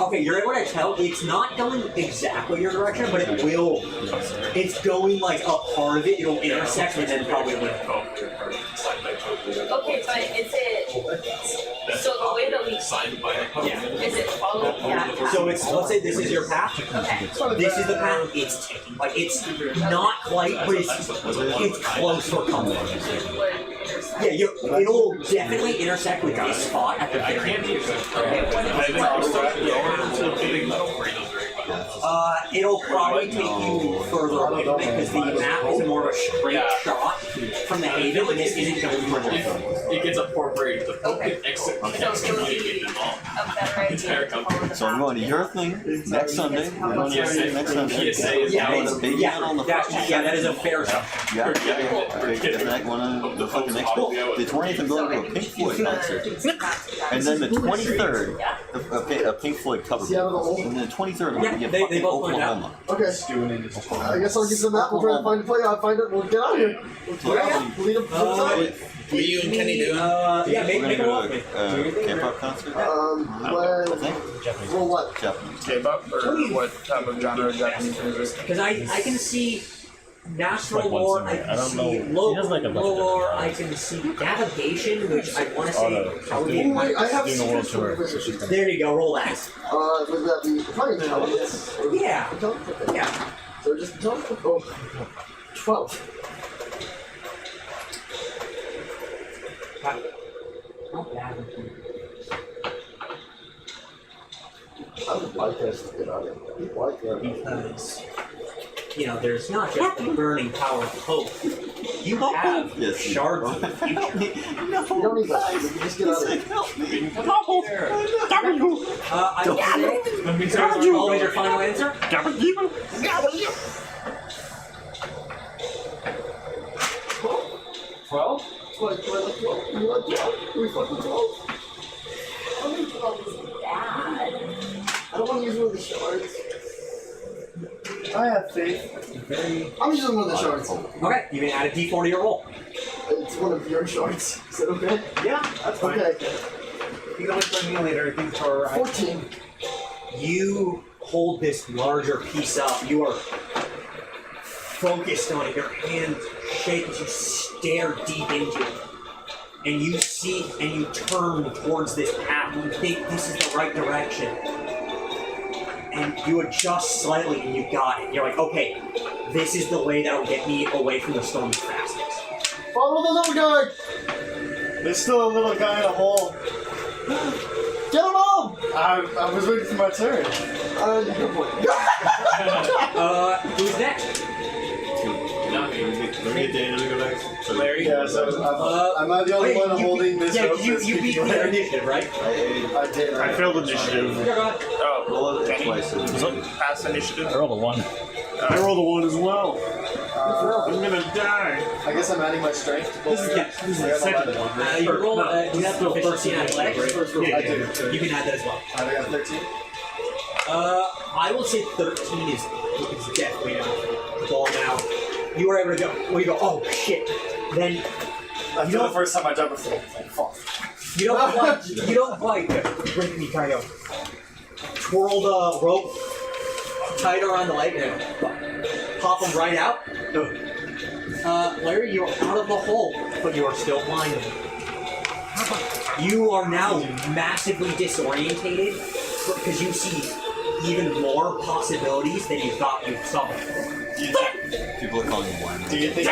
Okay, you're able to tell it's not going exactly your direction, but it will. It's going like a part of it. It'll intersect and then probably win. Okay, but is it so the way that we Yeah. is it follow that? So it's let's say this is your path. Okay. This is the path it's taking. Like it's not quite, but it's close for coming. It would intersect. Yeah, it'll definitely intersect with this spot at the very end. It'll probably take you further away from it because the map is more of a straight shot from the haven, and this isn't going to be much. It gets incorporated. The book can excommunicate them all. A better idea. Entire company. So I'm going to your thing next Sunday. We're going to your thing next Sunday. PSA is Yeah, going to Big yeah, Man on the that is a fair shot. Yeah, okay, the next one, the fucking next book. The 20th, I'm going to a Pink Floyd concert. And then the 23rd, a Pink Floyd cover. And then the 23rd, I'm going to get they fucking both went out. Oklahoma. Okay. I guess I'll give them that. We'll try to find a play. I'll find it. We'll get out of here. We'll lead them to the side. What are you and Kenny doing? Yeah, We're make going a to walk. go to a camp out concert. Well, roll what? Japanese. K-pop or what type of genre of Japanese music? Because I can see natural Like one lore, similar. I can I don't see know. He local does like a bunch of lore, different I can see navigation, which I want to say Auto. probably. Oh, wait, I have Doing a world secrets tour. for the There you go, roll that. Would that be probably intelligence? Or Yeah. intelligence? Yeah. So just intelligence? Oh, 12. Not bad. I would like us to get out of here. I like that. Because, there's not just the burning power of hope. You have Yes, shards of the future. You don't need that. You can just get out of here. Help me. I would say, always your final answer? Like 12? You like 12? We fucking 12? Only 12 is bad. I don't want to use one of the shards. I have faith. I'm using one of the shards. Okay, you may add a d4 to your roll. It's one of your shards. Is that okay? Yeah, that's fine. Okay. You can always bring me later. I think for 14. You hold this larger piece up. You are focused on it. Your hands shake as you stare deep into it. And you see and you turn towards this path. You think this is the right direction. And you adjust slightly and you got it. You're like, okay, this is the way that'll get me away from the storm the fastest. Follow the little guy! There's still a little guy in a hole. Get him home! I was waiting for my turn. Good point. Who's next? Not me. Let me get Dana to go next. So Larry? Yeah, so am I the only one holding this Yeah, rope? you beat your initiative, right? I did. I failed initiative. Yeah, go ahead. Oh, roll it Kenny? twice. Pass initiative. I rolled a 1. I rolled a 1 as well. I'm gonna die. I guess I'm adding my strength to both. This is the second one. You roll, do you have Still proficiency in first athletics? Yeah, I do. You can add that as well. I got 13. I will say 13 is definitely enough. Ball out. You were able to go. Well, you go. Oh shit! Then After the first time I jumped, I was like, fuck. you don't quite break me. Kind of twirl the rope tight around the leg and pop them right out. Larry, you're out of the hole, but you are still blind. You are now massively disorientated because you see even more possibilities than you thought you saw before. People are calling him blind. Do you think?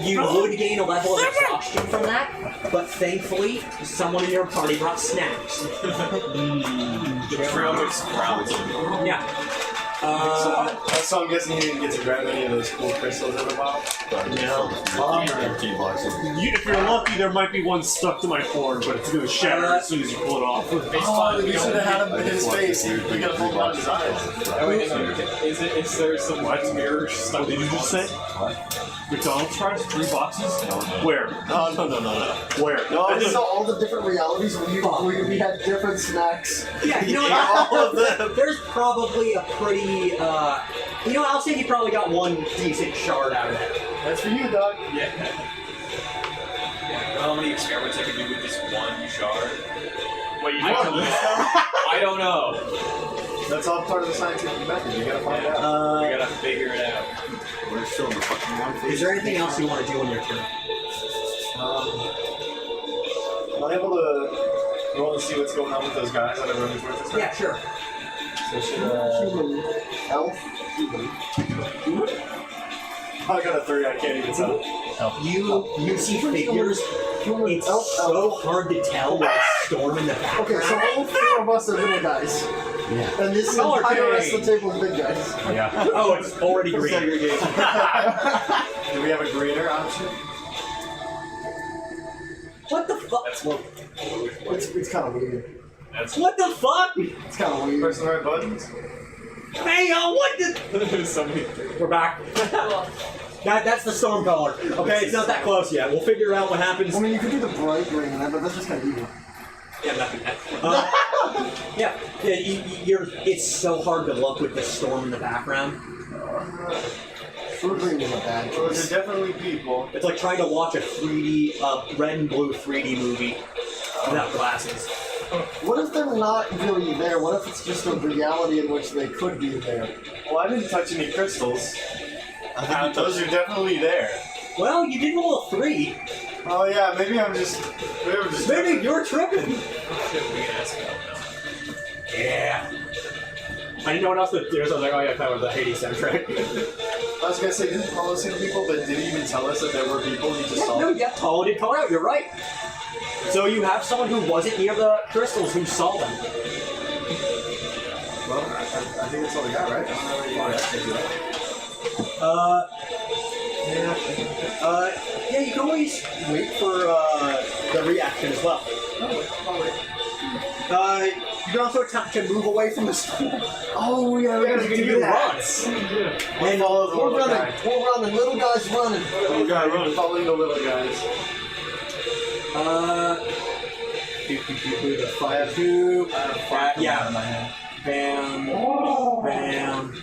You would gain a level of exhaustion from that, but thankfully, someone in your party brought snacks. The trail of sprouts. Yeah. So I'm guessing he didn't get to grab any of those cool crystals in a while. No. 13 blocks. If you're lucky, there might be one stuck to my cord, but it's gonna shatter as soon as you pull it off. Oh, we should have had him in his face. We could have pulled him out of his eyes. Is there some mirror stuff? What did you just say? What? McDonald's fries? 3 boxes? Where? No. Where? No, I saw all the different realities where we had different snacks. Yeah, you know what? There's probably a pretty, you know, I'll say you probably got one decent shard out of that. That's for you, dog. Yeah. How many experiments I can do with this one shard? Wait, you I don't know. That's all part of the scientific method. You gotta find out. We gotta figure it out. We're still in the fucking one phase. Is there anything else you want to do on your turn? Am I able to roll and see what's going on with those guys that are running towards us? Yeah, sure. So should Human. Elf. Human. I got a 3. I can't even tell. You see figures. It's so hard to tell with storm in the background. Okay, so all 4 of us are little guys. Yeah. And this Color entire rest of change. the table is big guys. Yeah. Oh, it's already green. Do we have a greener option? What the fuck? It's kind of weird. What the fuck? It's kind of weird. Press the right buttons? Hang on, what the? We're back. That's the storm color. Okay, it's not that close yet. We'll figure out what happens. I mean, you could do the bright green, but that's just kind of evil. Yeah, nothing. It's so hard to look with the storm in the background. Fruit green is a bad Well, choice. they're definitely people. It's like trying to watch a 3D, red and blue 3D movie without glasses. What if they're not really there? What if it's just a reality in which they could be there? Well, I didn't touch any crystals. Those are definitely there. Well, you did roll a 3. Oh yeah, maybe I'm just. Maybe you're tripping. Yeah. I didn't know what else to do, so I was like, oh yeah, that was the Hades soundtrack. I was gonna say, didn't Paulo see the people, but did he even tell us that there were people he just saw? No, yeah, Paulo did call out, you're right. So you have someone who wasn't near the crystals who saw them. Well, I think that's all we got, right? I don't know where you want to do that. Yeah, you can always wait for the reaction as well. You can also attempt to move away from the storm. Oh yeah, we gotta do that. And follow the We're little running. guy. We're running. Little guys running. Little guy running. Following the little guys. The fire tube. Yeah. Bam. Bam.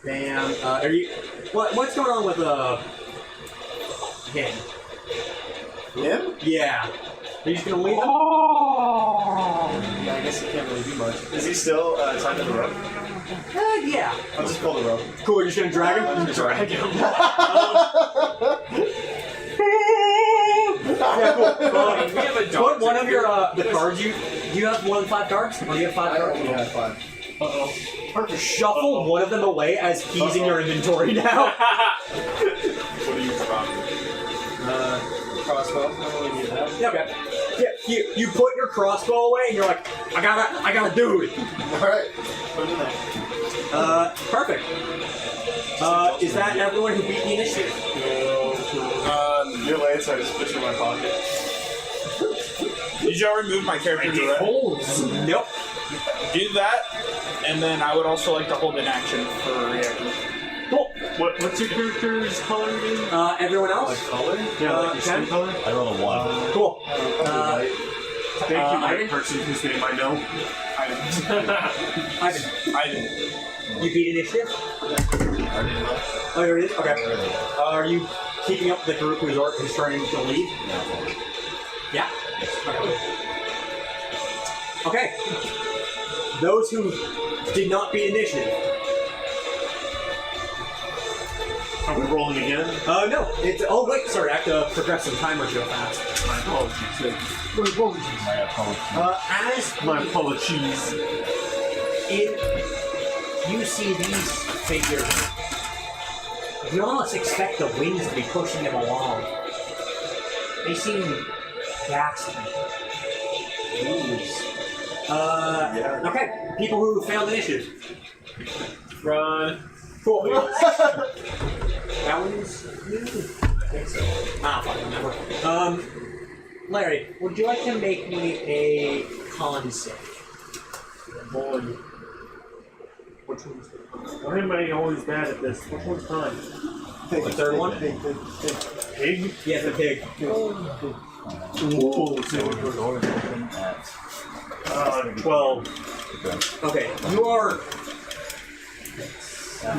Bam. Are you? What's going on with him? Him? Yeah. Are you just gonna leave him? Yeah, I guess he can't really do much. Is he still tied to the rope? Yeah. I'll just pull the rope. Cool. You're just gonna drag him? I'm just drag him. Yeah, cool. We have a dog. Put one of your the cards you have more than 5 cards? Or do you have 5 I cards? only have 5. Perfect. Shuffle one of them away as he's in your inventory now. What are you dropping? Yeah, okay. Yeah, you put your crossbow away and you're like, I gotta do it. Alright. Perfect. Is that everyone who beat the initiative? Your lance I just put in my pocket. Did y'all remove my character direct? Nope. Do that, and then I would also like to hold an action for reacting. Cool. What's your character's color again? Everyone else? Color? Yeah, like your skin color? I rolled a 1. Cool. Thank you, Ivan? white person whose name I know. Ivan, you beat initiative? Oh, there it is? Okay. Are you keeping up with the group who's trying to lead? Yeah? Okay. Those who did not beat initiative. Are we rolling again? No. It's. Oh, wait, sorry. I have to progress some timers real fast. My apologies. My apologies. You see these figures. You almost expect the winds to be pushing them along. They seem ghastly. Okay. People who failed initiative. Run. Cool. That one's you? I think so. I don't remember. Larry, would you like to make me a con save? Boy. Which one's the Why am I always bad at this? Which one's fun? The third one? Pig? Yeah, the pig. Whoa, so 12. Okay, you are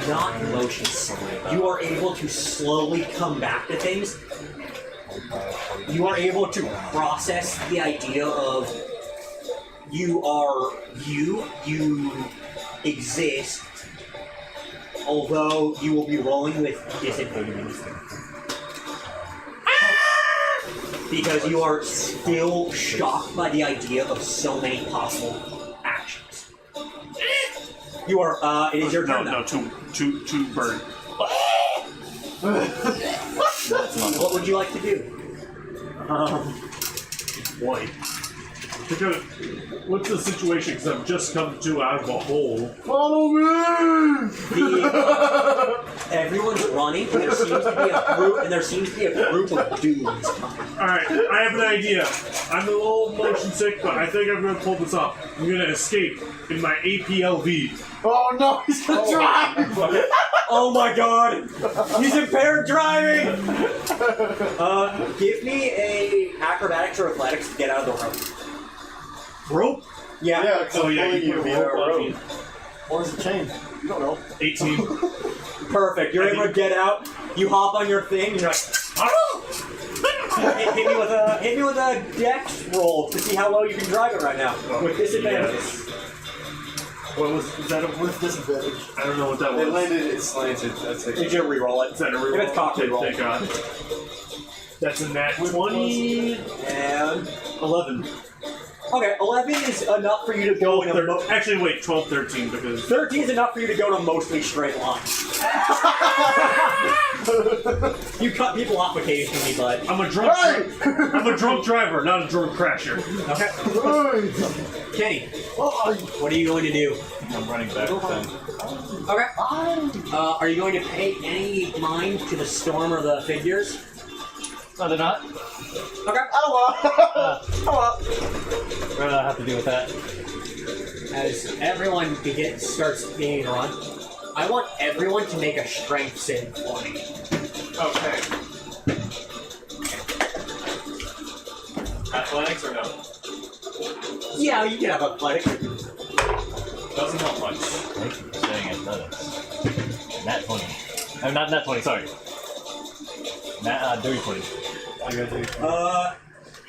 not motionless. You are able to slowly come back to things. You are able to process the idea of you are you exist, although you will be rolling with disadvantage. Because you are still shocked by the idea of so many possible actions. You are, it is your turn now. No, two bird. What would you like to do? Boy. Because, what's the situation? Because I've just come to out of a hole. Follow me! Everyone's running, and there seems to be a group of dudes coming. Alright, I have an idea. I'm a little motion sick, but I think I'm going to pull this off. I'm going to escape in my APLV. Oh no, he's gonna drive! Oh my god! He's impaired driving! Give me a acrobatics or athletics to get out of the rope. Rope? Yeah. Yeah, because Oh yeah, you can rope on me. Or is it chain? You don't know. 18. Perfect. You're able to get out. You hop on your thing, and you're like, hit me with a dex roll to see how well you can drive it right now with disadvantage. Yes. What was that? With disadvantage. I don't know what that was. It landed, it's slanted. That's it. Did you re-roll it? Is that a reroll? If it's cocked, re-roll. Thank God. That's a nat 20 and 11. Okay, 11 is enough for you to go in a... Actually, wait, 12, 13, because... 13 is enough for you to go in a mostly straight line. You cut people off occasionally, but... I'm a drunk driver, not a drunk crasher. Okay. Kenny, what are you going to do? I'm running back then. Okay. Are you going to pay any mind to the storm or the figures? No, they're not. Okay. What do I have to do with that? As everyone starts being run, I want everyone to make a strength save for me. Okay. Athletics or no? Yeah, you can have athletics. Doesn't help much. Thank you for saying athletics. Nat 20. Not nat 20, sorry. Dirty 20.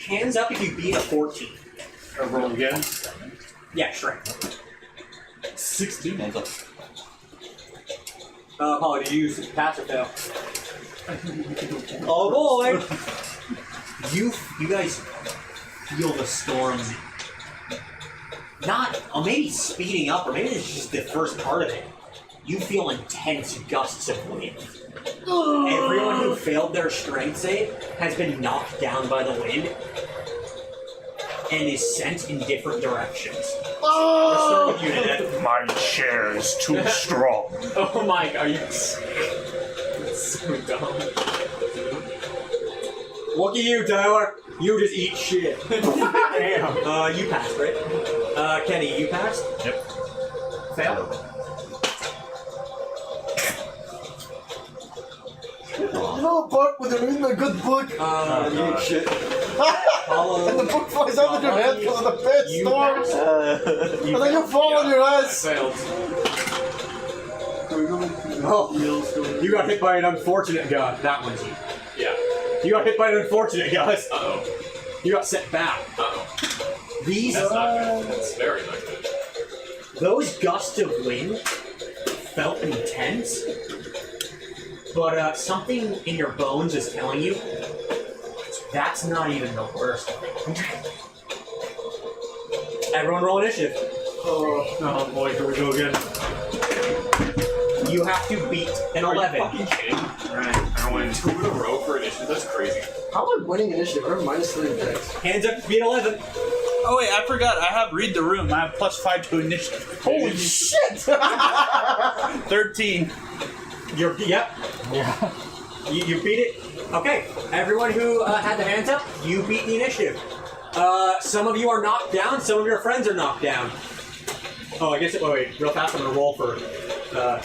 Hands up if you beat a 14. Roll again. Yeah, strength. 16. Hands up. Paul, did you use pass or fail? Oh boy! You guys feel the storm. Not, maybe speeding up, or maybe it's just the first part of it. you feel intense gusts of wind. Everyone who failed their strength save has been knocked down by the wind and is sent in different directions. Let's start with you, Nanette. My chair is too strong. Oh my god, are you so dumb. Look at you, Tyler. You just eat shit. Damn. You passed, right? Kenny, you passed? Yep. Fail? You know a book when they're reading a good book? You eat shit. And the book flies out of your head because of the bed You storm. passed. And then you fall on your ass. Failed. Oh, you got hit by an unfortunate guy. That one's you. Yeah. You got hit by an unfortunate guy. Uh-oh. You got set back. Uh-oh. These, That's not good. That's very not good. those gusts of wind felt intense, but something in your bones is telling you that's not even the worst. Everyone roll initiative. Oh boy, here we go again. You have to beat an 11. Fucking kidding. Alright, I win. 2 in a row for initiative. That's crazy. How am I winning initiative? I have -3 in dex. Hands up, beat 11. Oh wait, I forgot. I have read the room. I have +5 to initiative. Holy shit! 13. Yep. Yeah. You beat it. Okay, everyone who had their hands up, you beat the initiative. Some of you are knocked down, some of your friends are knocked down. Oh, I guess wait, real fast, I'm gonna roll for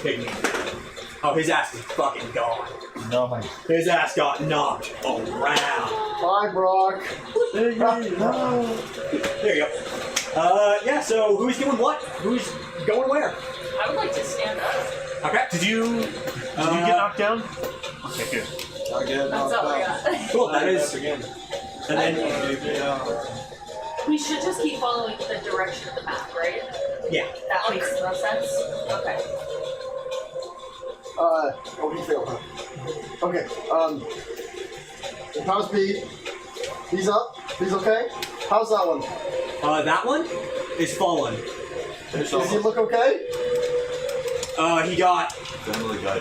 Pygmy. Oh, his ass is fucking gone. No, my. His ass got knocked around. Bye, Brock. There you go. Yeah, so who's doing what? Who's going where? I would like to stand up. Okay. Did you get knocked down? Okay, good. That's all I got. Cool, that is. again. And then, We should just keep following the direction of the map, right? yeah. That makes the most sense. Okay. Oh, he failed, huh? Okay, how's B? He's up? He's okay? How's that one? That one is fallen. Does he look okay?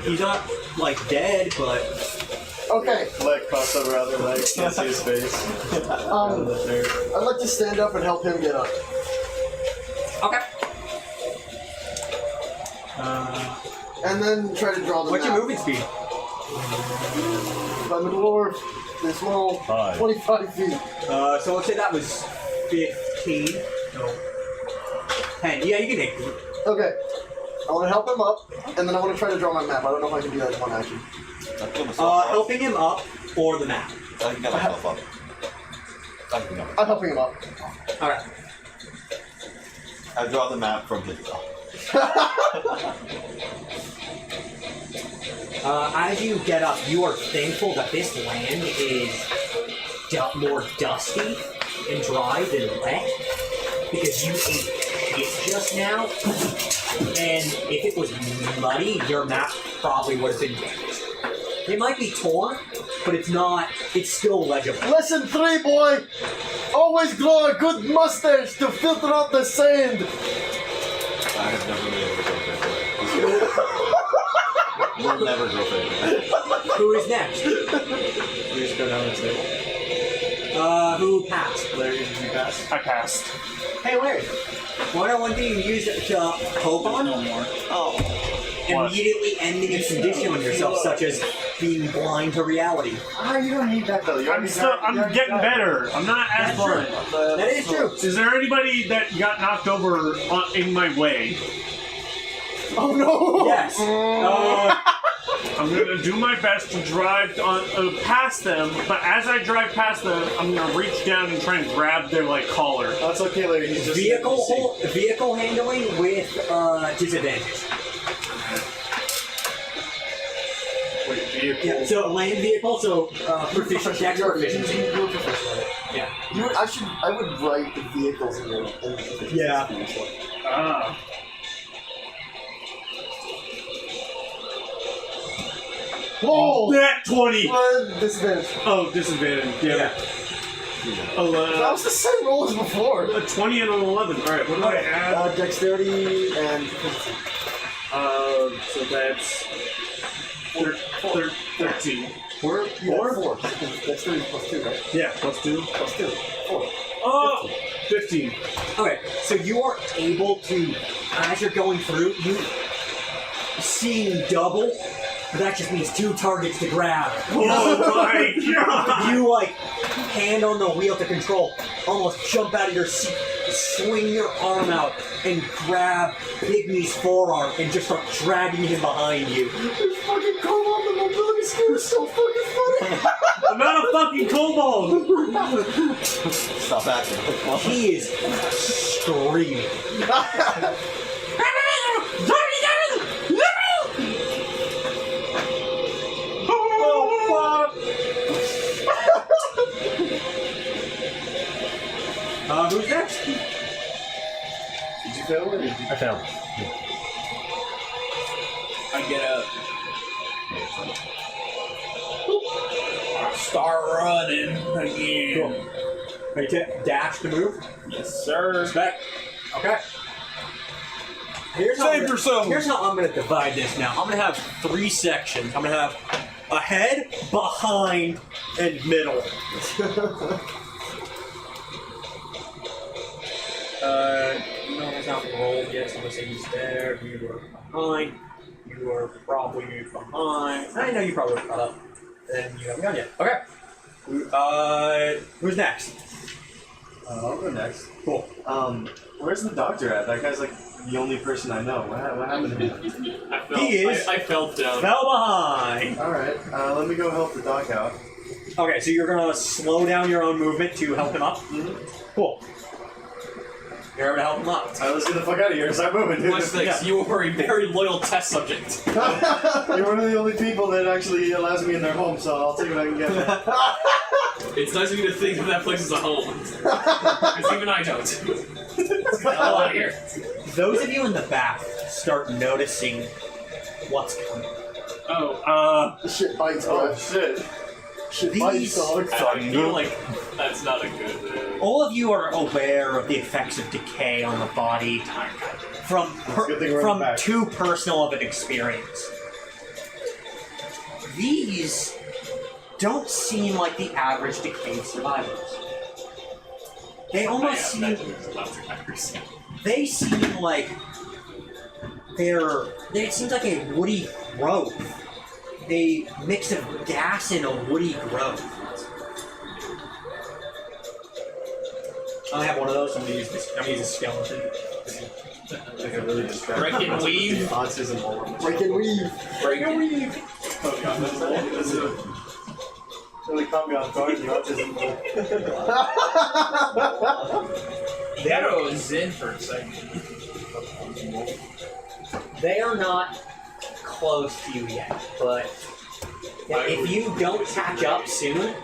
He's not, like, dead, but... Okay. Leg crossed over other leg. Can't see his face. I'd like to stand up and help him get up. Okay. And then try to draw the What's map. your moving speed? I'm a dwarf. This roll 25 feet. So let's say that was 15. No. 10. Yeah, you can hit. Okay. I want to help him up, and then I want to try to draw my map. I don't know if I can do that in one action. Helping him up or the map? I can get myself up. I'm helping him up. Alright. I draw the map from his top. As you get up, you are thankful that this land is more dusty and dry than wet, because you ate shit just now, and if it was muddy, your map probably would have been damaged. It might be torn, but it's still legible. Lesson 3, boy! Always grow a good mustache to filter out the sand! I have never been able to go further. We'll never go further. Who is next? We just go down the table. Who passed? Larry, did you pass? I passed. Hey Larry, what one thing you use to hope on? No more. Oh. Immediately ending a condition on yourself, such as being blind to reality. You don't need that though. I'm getting better. I'm not as blind. That is true. Is there anybody that got knocked over in my way? Oh no! Yes. I'm gonna do my best to drive past them, but as I drive past them, I'm gonna reach down and try and grab their collar. That's okay, Larry. He's just vehicle handling with disadvantage. Wait, vehicle. Yeah, so land vehicle, so proficient dex proficiency. You're proficient. Yeah. I would write the vehicles in your Yeah. Ah. Whoa! That 20! Disadvantage. Oh, disadvantage. Yeah. That was the same roll as before. A 20 and an 11. Alright, what do I add? Dexterity and proficiency. So that's 13. Four? That's 3 plus 2, right? Yeah, plus 2. Plus 2. 4. Oh! 15. Okay, so you are able to, as you're going through, you seeing double, but that just means 2 targets to grab. Oh my god! You hand on the wheel to control, almost jump out of your seat, swing your arm out, and grab Pygmy's forearm and just start dragging him behind you. This fucking Kobold the mobility scooter is so fucking funny! I'm not a fucking kobold! Stop acting. He is screaming. Who's next? Did you fail or did you? I failed. I get a start running again. Cool. Ready to dash to move? Yes, sir. Respect. Okay. Here's how I'm going to divide this now. I'm going to have 3 sections. I'm going to have ahead, behind, and middle. No, it's not rolled yet, so I'm going to say he's there. You were behind. You were probably behind. I know you probably were caught up. Then you haven't gone yet. Okay. Who's next? I'll go next. Cool. Where's the doctor at? That guy's like the only person I know. What happened to him? I fell down. Fell behind. Alright, let me go help the doc out. Okay, so you're gonna slow down your own movement to help him up? Mm-hmm. Cool. You're able to help him up. Alright, let's get the fuck out of here. Start moving, dude. Watch this. You were a very loyal test subject. You're one of the only people that actually allows me in their home, so I'll take what I can get. It's nice of you to think of that place as a home. Because even I don't. Get the hell out of here. Those of you in the back start noticing what's coming. Shit bites, Oh, bro. shit. Shit bites, dog. I feel like that's not a good. All of you are aware of the effects of decay on the body from good thing we're in the back. too personal of an experience. These don't seem like the average decay survivors. They almost seem. They seem like it seems like a woody growth. A mix of gas and a woody growth. I have one of those. I'm gonna use a skeleton. Like a really distracting. Break and weave. Autism all over. Break and weave. Break and weave. Oh god, that's really caught me off guard, the autism. That was in for a second. They are not close to you yet, but if you don't catch up soon,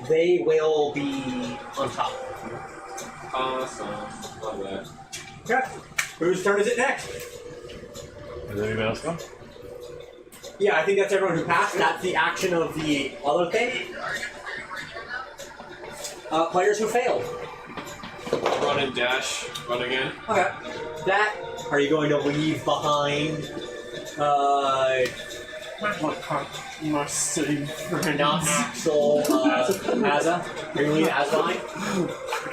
they will be on top. Awesome. Love that. Okay. Whose turn is it next? Is anybody else going? Yeah, I think that's everyone who passed. That's the action of the other thing. Players who failed. Run and dash. Run again. Okay. That. Are you going to leave behind? My same friend. Not Axel. Azza. Are you leaving Azza behind?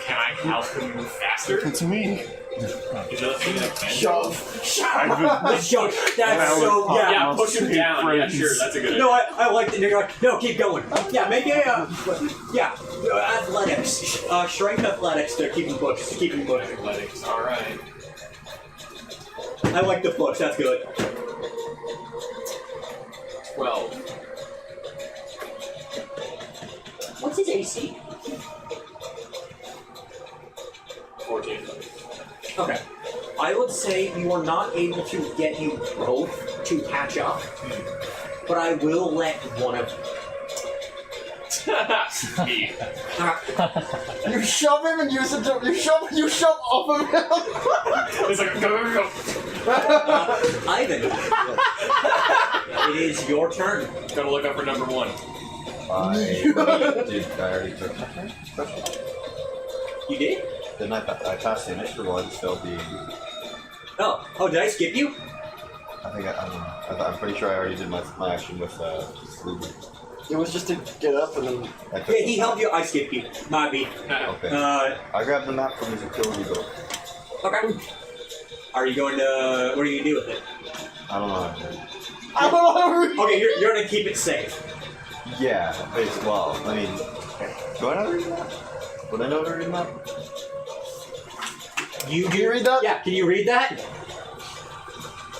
Can I help him move faster? It's me. Is that a thing that can? Shove. That's so. Yeah. Yeah, push him down. Yeah, sure. That's a good idea. No, I like it. You're like, no, keep going. Yeah, make athletics. Strength athletics to keep him pushed. Athletics. All right. I like the push. That's good. 12. What's his AC? 14. Okay. I would say you are not able to get you both to catch up, but I will let one of you. Me. You shove him and use it to. You shove off of him. It's like go. Ivan, it is your turn. Gotta look up for number 1. I already took my turn? You did? Didn't I passed the initiative, or I just failed the... Oh, did I skip you? I don't know. I'm pretty sure I already did my action with sleeping. It was just to get up and then. Yeah, he helped you. I skipped you. My beat. Okay. I grabbed the map from his utility belt. Okay. Are you going to? What are you gonna do with it? I don't know. I don't know how to. Okay, you're gonna keep it safe. Yeah, well, I mean, do I know how to read that? Would I know how to read that? You Can you read that? Yeah. Can you read that?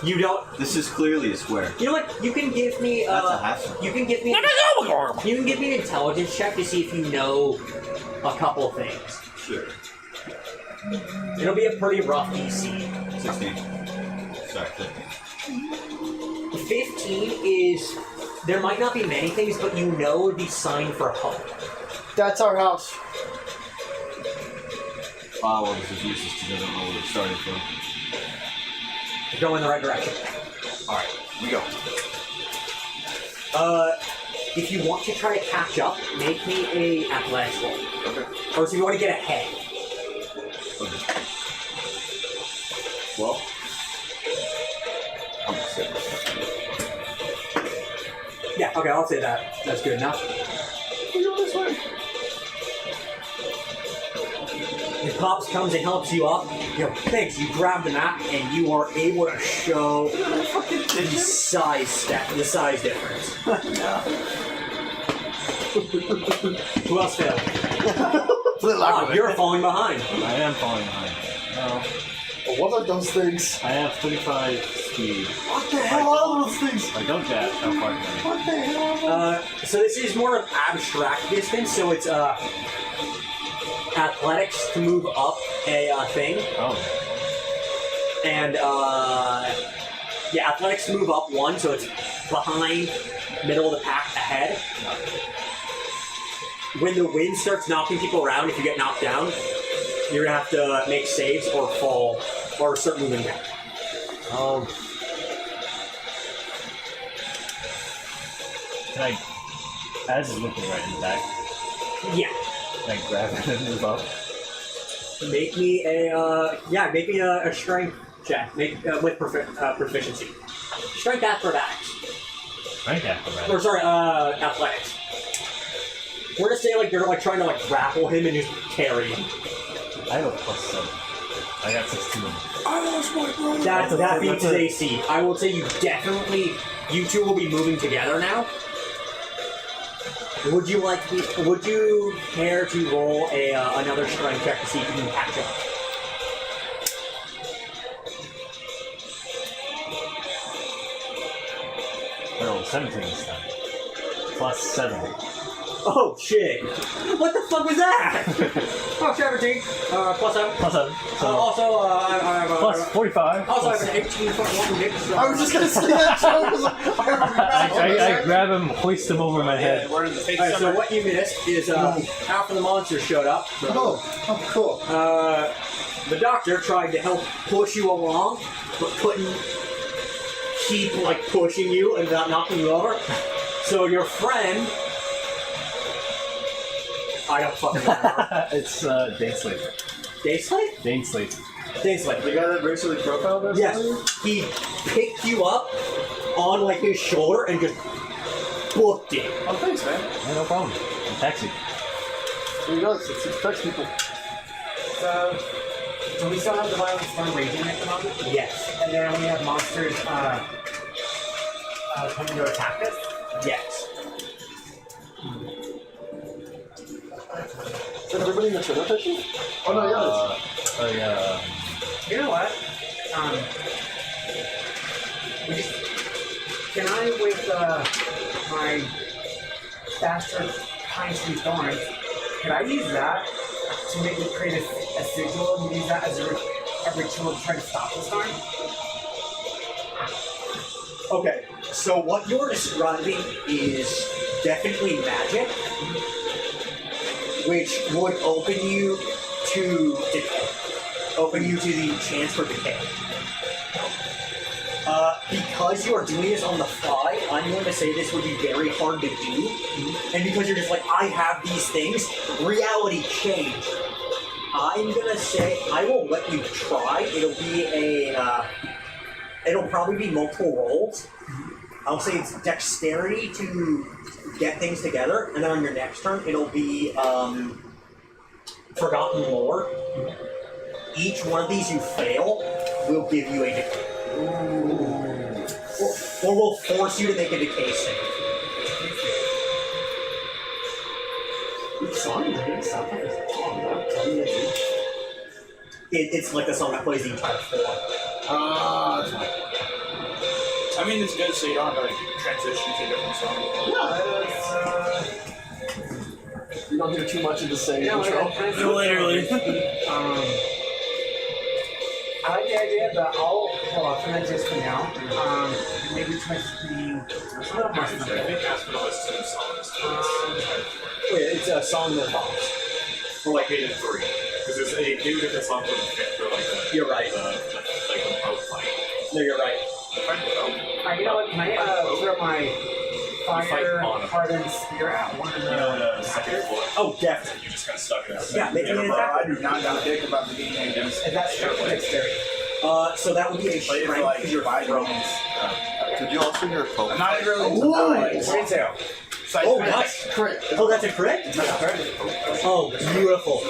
You don't. This is clearly a square. You know what? You can give me. That's a half circle. You can give me. You can give me an intelligence check to see if you know a couple of things. Sure. It'll be a pretty rough DC. 16. Sorry, 15. 15 is. There might not be many things, but you know the sign for hope. That's our house. Ah, well, this is useless because I don't know where it started from. Go in the right direction. Alright, we go. If you want to try to catch up, make me a athletics roll. Okay. Or if you want to get ahead. Okay. Well, I'm sick. Yeah, okay, I'll say that. That's good enough. We go this way. The Pops comes and helps you up. You know, thanks. You grab the map and you are able to show the size difference. Who else failed? You're falling behind. I am falling behind. No. What are those things? I have 35 speed. What the hell are those things? I don't dash. How far can I? What the hell? So this is more of abstract distance. So it's athletics to move up a thing. Oh. And yeah, athletics to move up one, so it's behind, middle of the pack, ahead. When the wind starts knocking people around, if you get knocked down, you're gonna have to make saves or fall or start moving back. Can I? As is looking right in the back. Yeah. Can I grab it and move up? Make me a strength check. Make with proficiency. Strength acrobatics. Strength acrobatics. Or sorry, athletics. We're gonna say like you're like trying to like grapple him and just carry him. I have a +7. I got 16. I lost my brother. That beats his AC. I will say you two will be moving together now. Would you care to roll another strength check to see if you can catch up? I rolled 17 this time. +7. Oh shit! What the fuck was that? Oh, 17. +7. +7. So Also, I have plus 45. Also, I have an 18-foot-long dick. So I was just gonna say that joke. I grab him, hoist him over my head. Alright, so what you missed is half of the monsters showed up. Oh, cool. The doctor tried to help push you along, but couldn't keep like pushing you and not knocking you over. So your friend, I don't fucking remember. It's Dane Slate. Dane Slate? Dane Slate. Dane Slate. The guy that racially profiled us? Yes. He picked you up on like his shoulder and just booked it. Oh, thanks, man. Yeah, no problem. I'm taxi. He does. It affects people. So, do we still have the violent storm raging at the moment? Yes. And then we have monsters coming to attack us? Yes. Is everybody in the trailer station? Oh no, yeah. Oh yeah. You know what? Can I, with my bastard pine tree thorns, can I use that to make me create a sigil and use that as a ritual to try to stop the storm? Okay, so what you're describing is definitely magic, which would open you to decay. Open you to the chance for decay. Because you are doing this on the fly, I'm going to say this would be very hard to do. And because you're just like, I have these things, reality changed. I'm going to say, I will let you try. It'll be a it'll probably be multiple rolls. I'll say it's dexterity to get things together, and then on your next turn, it'll be forgotten lore. Each one of these you fail will give you a decay. Or will force you to make a decay save. Which song is it? Sound like it's It's like the song that plays the entire floor. I mean, it's good so you don't have to like transition to a different song. You don't hear too much of the same No, intro. Literally. I like the idea, but I'll turn that just for now. Maybe try to be a little more I think Aspinall has 2 songs. Wait, it's a song that bombs. For like 8 and 3. Because there's a new different song for the 5th for like the. You're right. Like the boat fight. No, you're right. You know what? Can I throw my fire hardened spear at one of the second floor. Oh, definitely. You just got stuck in that. Yeah, make me an Bro, attack. I do not give a dick about the game engines. Is that strength or dexterity? So that would be a Play it for strength like because you're 5 thrown. minutes. Could you also hear Pope? I'm not even really into Retail. Side Oh, effects. that's Crit. Oh, that's a crit? Oh, beautiful.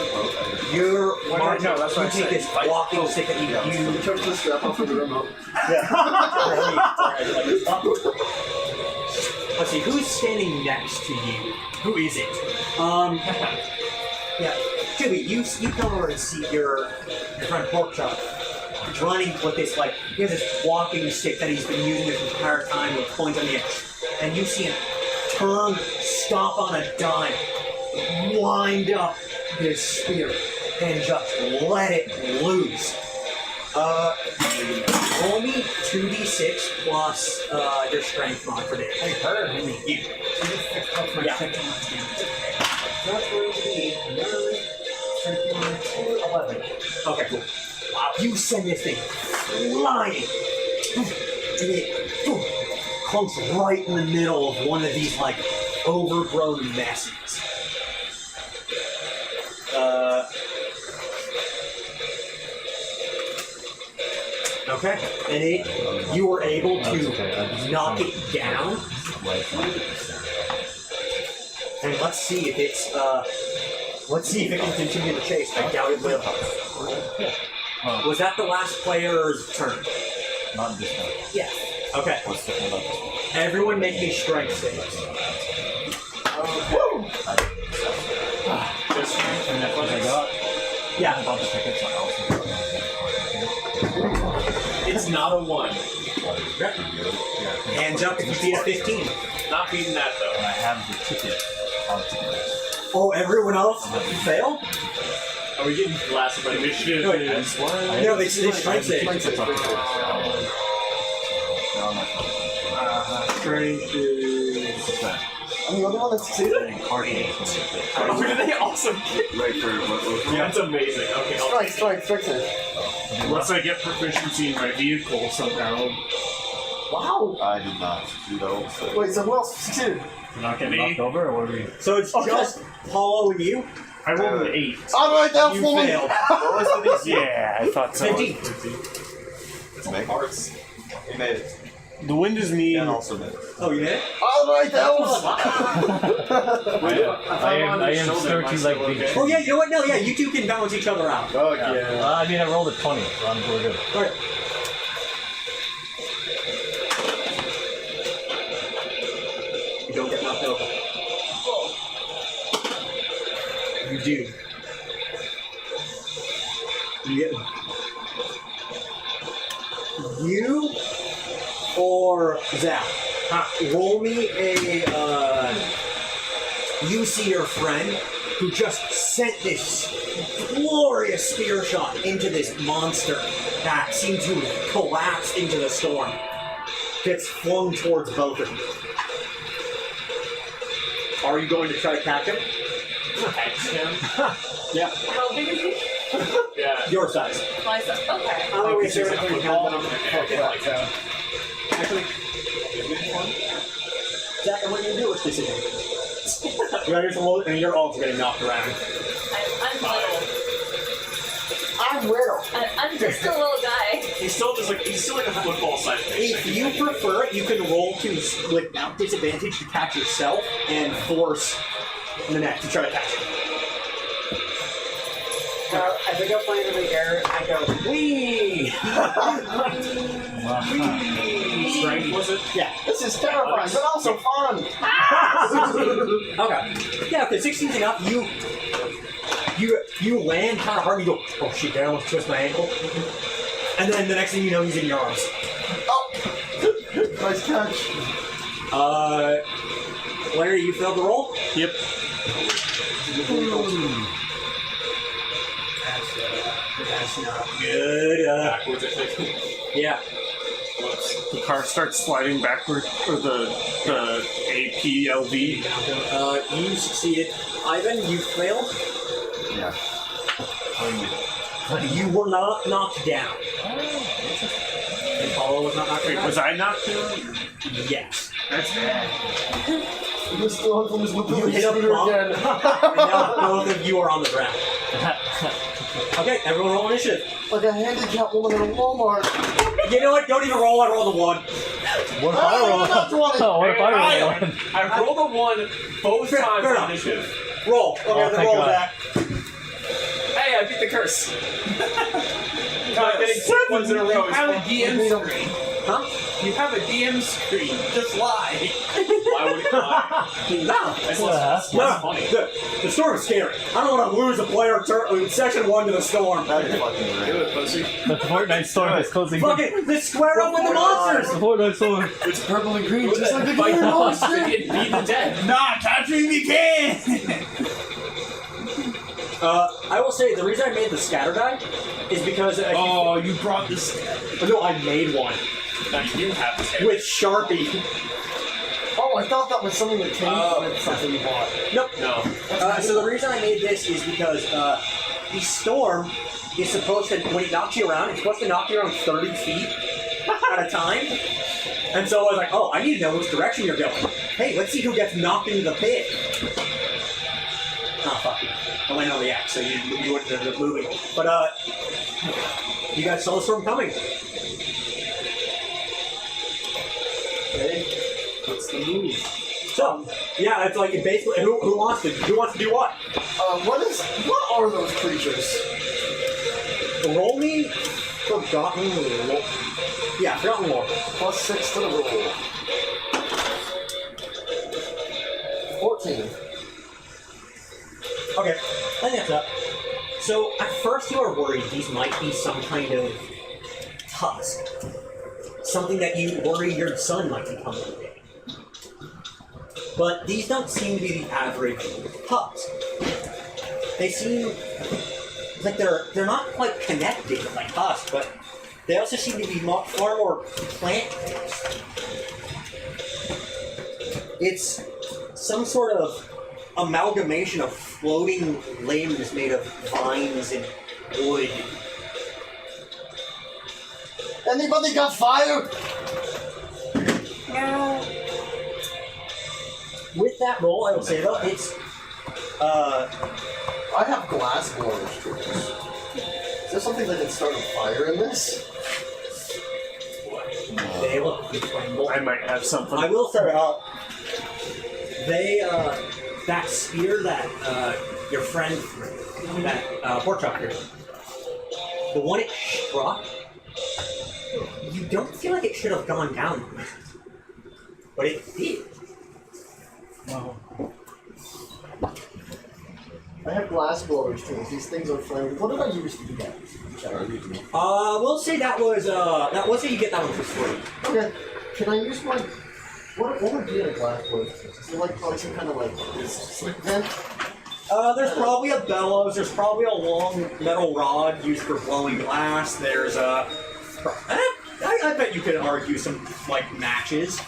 You're Mark, no, that's what I you take said. this walking stick and you You took the strap off of the remote. Let's see, who's standing next to you? Who is it? Yeah, Jimmy, you come over and see your friend Porkchop. He's running with this, like, he has this walking stick that he's been using this entire time with points on the end. And you see him turn, stop on a dime, wind up his spear, and just let it loose. Roll me 2d6 plus your strength mod for damage. I heard me. You. 2d6 plus my Yeah. strength mod damage. That's going to be 9, strength mod 2, 11. Okay, cool. Wow, you send this thing flying. And it clumps right in the middle of one of these, like, overgrown messes. Okay, and you were able to knock it down. And let's see if it can continue the chase. I doubt it will. Was that the last player's turn? Not this one. Yes. Okay. What's different about this one? Everyone make me strength saves. Just And that's what I got. Yeah. I bought the tickets. I also got it's not a 1. Hands up if you beat a 15. Not beating that though. and I have the ticket on tickets. Oh, everyone else failed? Are we getting blasted by initiative? No, No, they strength save. It's up to they're on my phone. Strength is... I'm the only one that succeeded? Oh, did they also get Right for what? Yeah, that's amazing. Okay, I'll Strike save. Unless I get proficiency in my vehicle somehow. Wow. I did not succeed. I will say. Wait, so who else succeeded? You're not Getting getting knocked over, or what are we? So it's just Paulo and you? I rolled an 8. I'll write that You for me. failed. Yeah, I thought so. 15. Make hearts. He made it. The wind is mean. And also made it. Oh, you did? I'll write that I am starting like the. Oh, yeah, you know what? No, yeah, you two can balance each other out. Oh, yeah. I mean, I rolled a 20. So I'm really good. Alright. You don't get knocked over. You do. You get... You or Zach, roll me a, you see your friend who just sent this glorious spear shot into this monster that seemed to collapse into the storm. Gets flung towards both of you. Are you going to try to catch him? catch him. Yeah. How big is he? Yeah. Your size. My son. Okay. Oh, Okay, so it's like a football. Okay, like that. Actually, Zach, I want you to do what's decision. You're all getting knocked around. I'm little. I'm riddle. I'm just a little guy. He's still like a football size. If you prefer, you can roll without disadvantage to catch yourself and force the net to try to catch it. So as I go flying in the air, I go, wee! Strength was it? Yeah. This is terrifying, but also fun. Okay. Yeah, okay, 16's enough. You land kind of hard and you go, oh shit, I almost twist my ankle. And then the next thing you know, he's in your arms. Oh! Nice catch. Larry, you failed the roll? Yep. That's not good. Backwards, I think. Yeah. Whoops. The car starts sliding backward, or the APLV. You succeeded. Ivan, you failed. Yeah. You were not knocked down. And Paulo was not knocked Wait, down. was I knocked down? Yes. That's bad. He was still from his You mobility hit a scooter bump, again. and now both of you are on the ground. Okay, everyone roll initiative. Like a handicapped woman in a Walmart. You know what? Don't even roll. I roll the one. What if I roll? Not 20. Oh, what if I roll I one? rolled a 1 both Fair times enough. on initiative. Roll. Okay, Oh, then thank roll God. that. Hey, I beat the curse. Not getting 6 ones in a row. You is have a fun. DM screen. Huh? You have a DM screen. Just lie. Why would it lie? No. That's Yeah. less funny. The storm is scary. I don't want to lose a player in session 1 to the storm. That is fucking Do great. it, pussy. The Fortnite storm is closing. Fucking, let's square up with the monsters. The Fortnite storm. It's purple and green, just like the Fight game the monster. monster and beat the dead. Nah, capture me if you can. I will say the reason I made the scatter die is because Oh, you brought this. no, I made one Now you do have this. with Sharpie. Oh, I thought that was something that came with something you bought. Nope. No. So the reason I made this is because the storm is supposed to, when it knocks you around, it's supposed to knock you around 30 feet at a time. And so I was like, oh, I need to know which direction you're going. Hey, let's see who gets knocked into the pit. Oh, fuck you. I went on the axe, so you wouldn't end up moving. But, you guys saw the storm coming. Okay. What's the move? So, yeah, it's like, basically, who wants to do what? What are those creatures? Roll me Forgotten Lore. Yeah, Forgotten Lore. +6 to the roll. 14. Okay, I think that's up. So at first you are worried these might be some kind of tusk. Something that you worry your son might become one day. But these don't seem to be the average tusk. They seem like they're not quite connected like us, but they also seem to be far more plant-based. It's some sort of amalgamation of floating limbs made of vines and wood. Anybody got fire? With that roll, I will say though, it's I have glass blowers tools. Is there something that can start a fire in this? they look tremble. I might have something. I will say they that spear that your friend threw, that pork chop here, the one it struck, you don't feel like it should have gone down, but it did. Wow. I have glass blowers tools. These things are flaming. What did I use to do that? We'll say that was we'll say you get that one for free. Okay. Can I use my what would be in a glass blower? Is there like probably some kind of like vent? There's probably a bellows. There's probably a long metal rod used for blowing glass. There's I bet you could argue some like matches.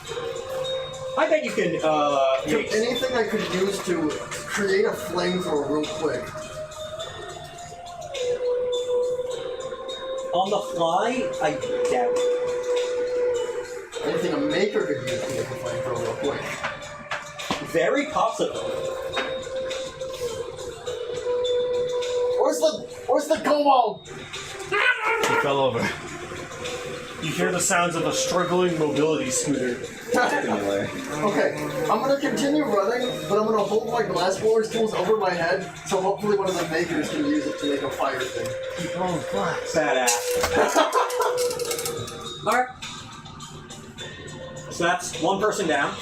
I bet you can make Anything I could use to create a flamethrower real quick. on the fly. I doubt it. Anything a maker could use to make a flamethrower real quick. Very possible. Or Where's the kobold? He fell over. You hear the sounds of a struggling mobility scooter. Anyway. Okay, I'm gonna continue running, but I'm gonna hold my glass blowers tools over my head, so hopefully one of the makers can use it to make a fire thing. Keep rolling flash. Badass. Alright. So that's one person down.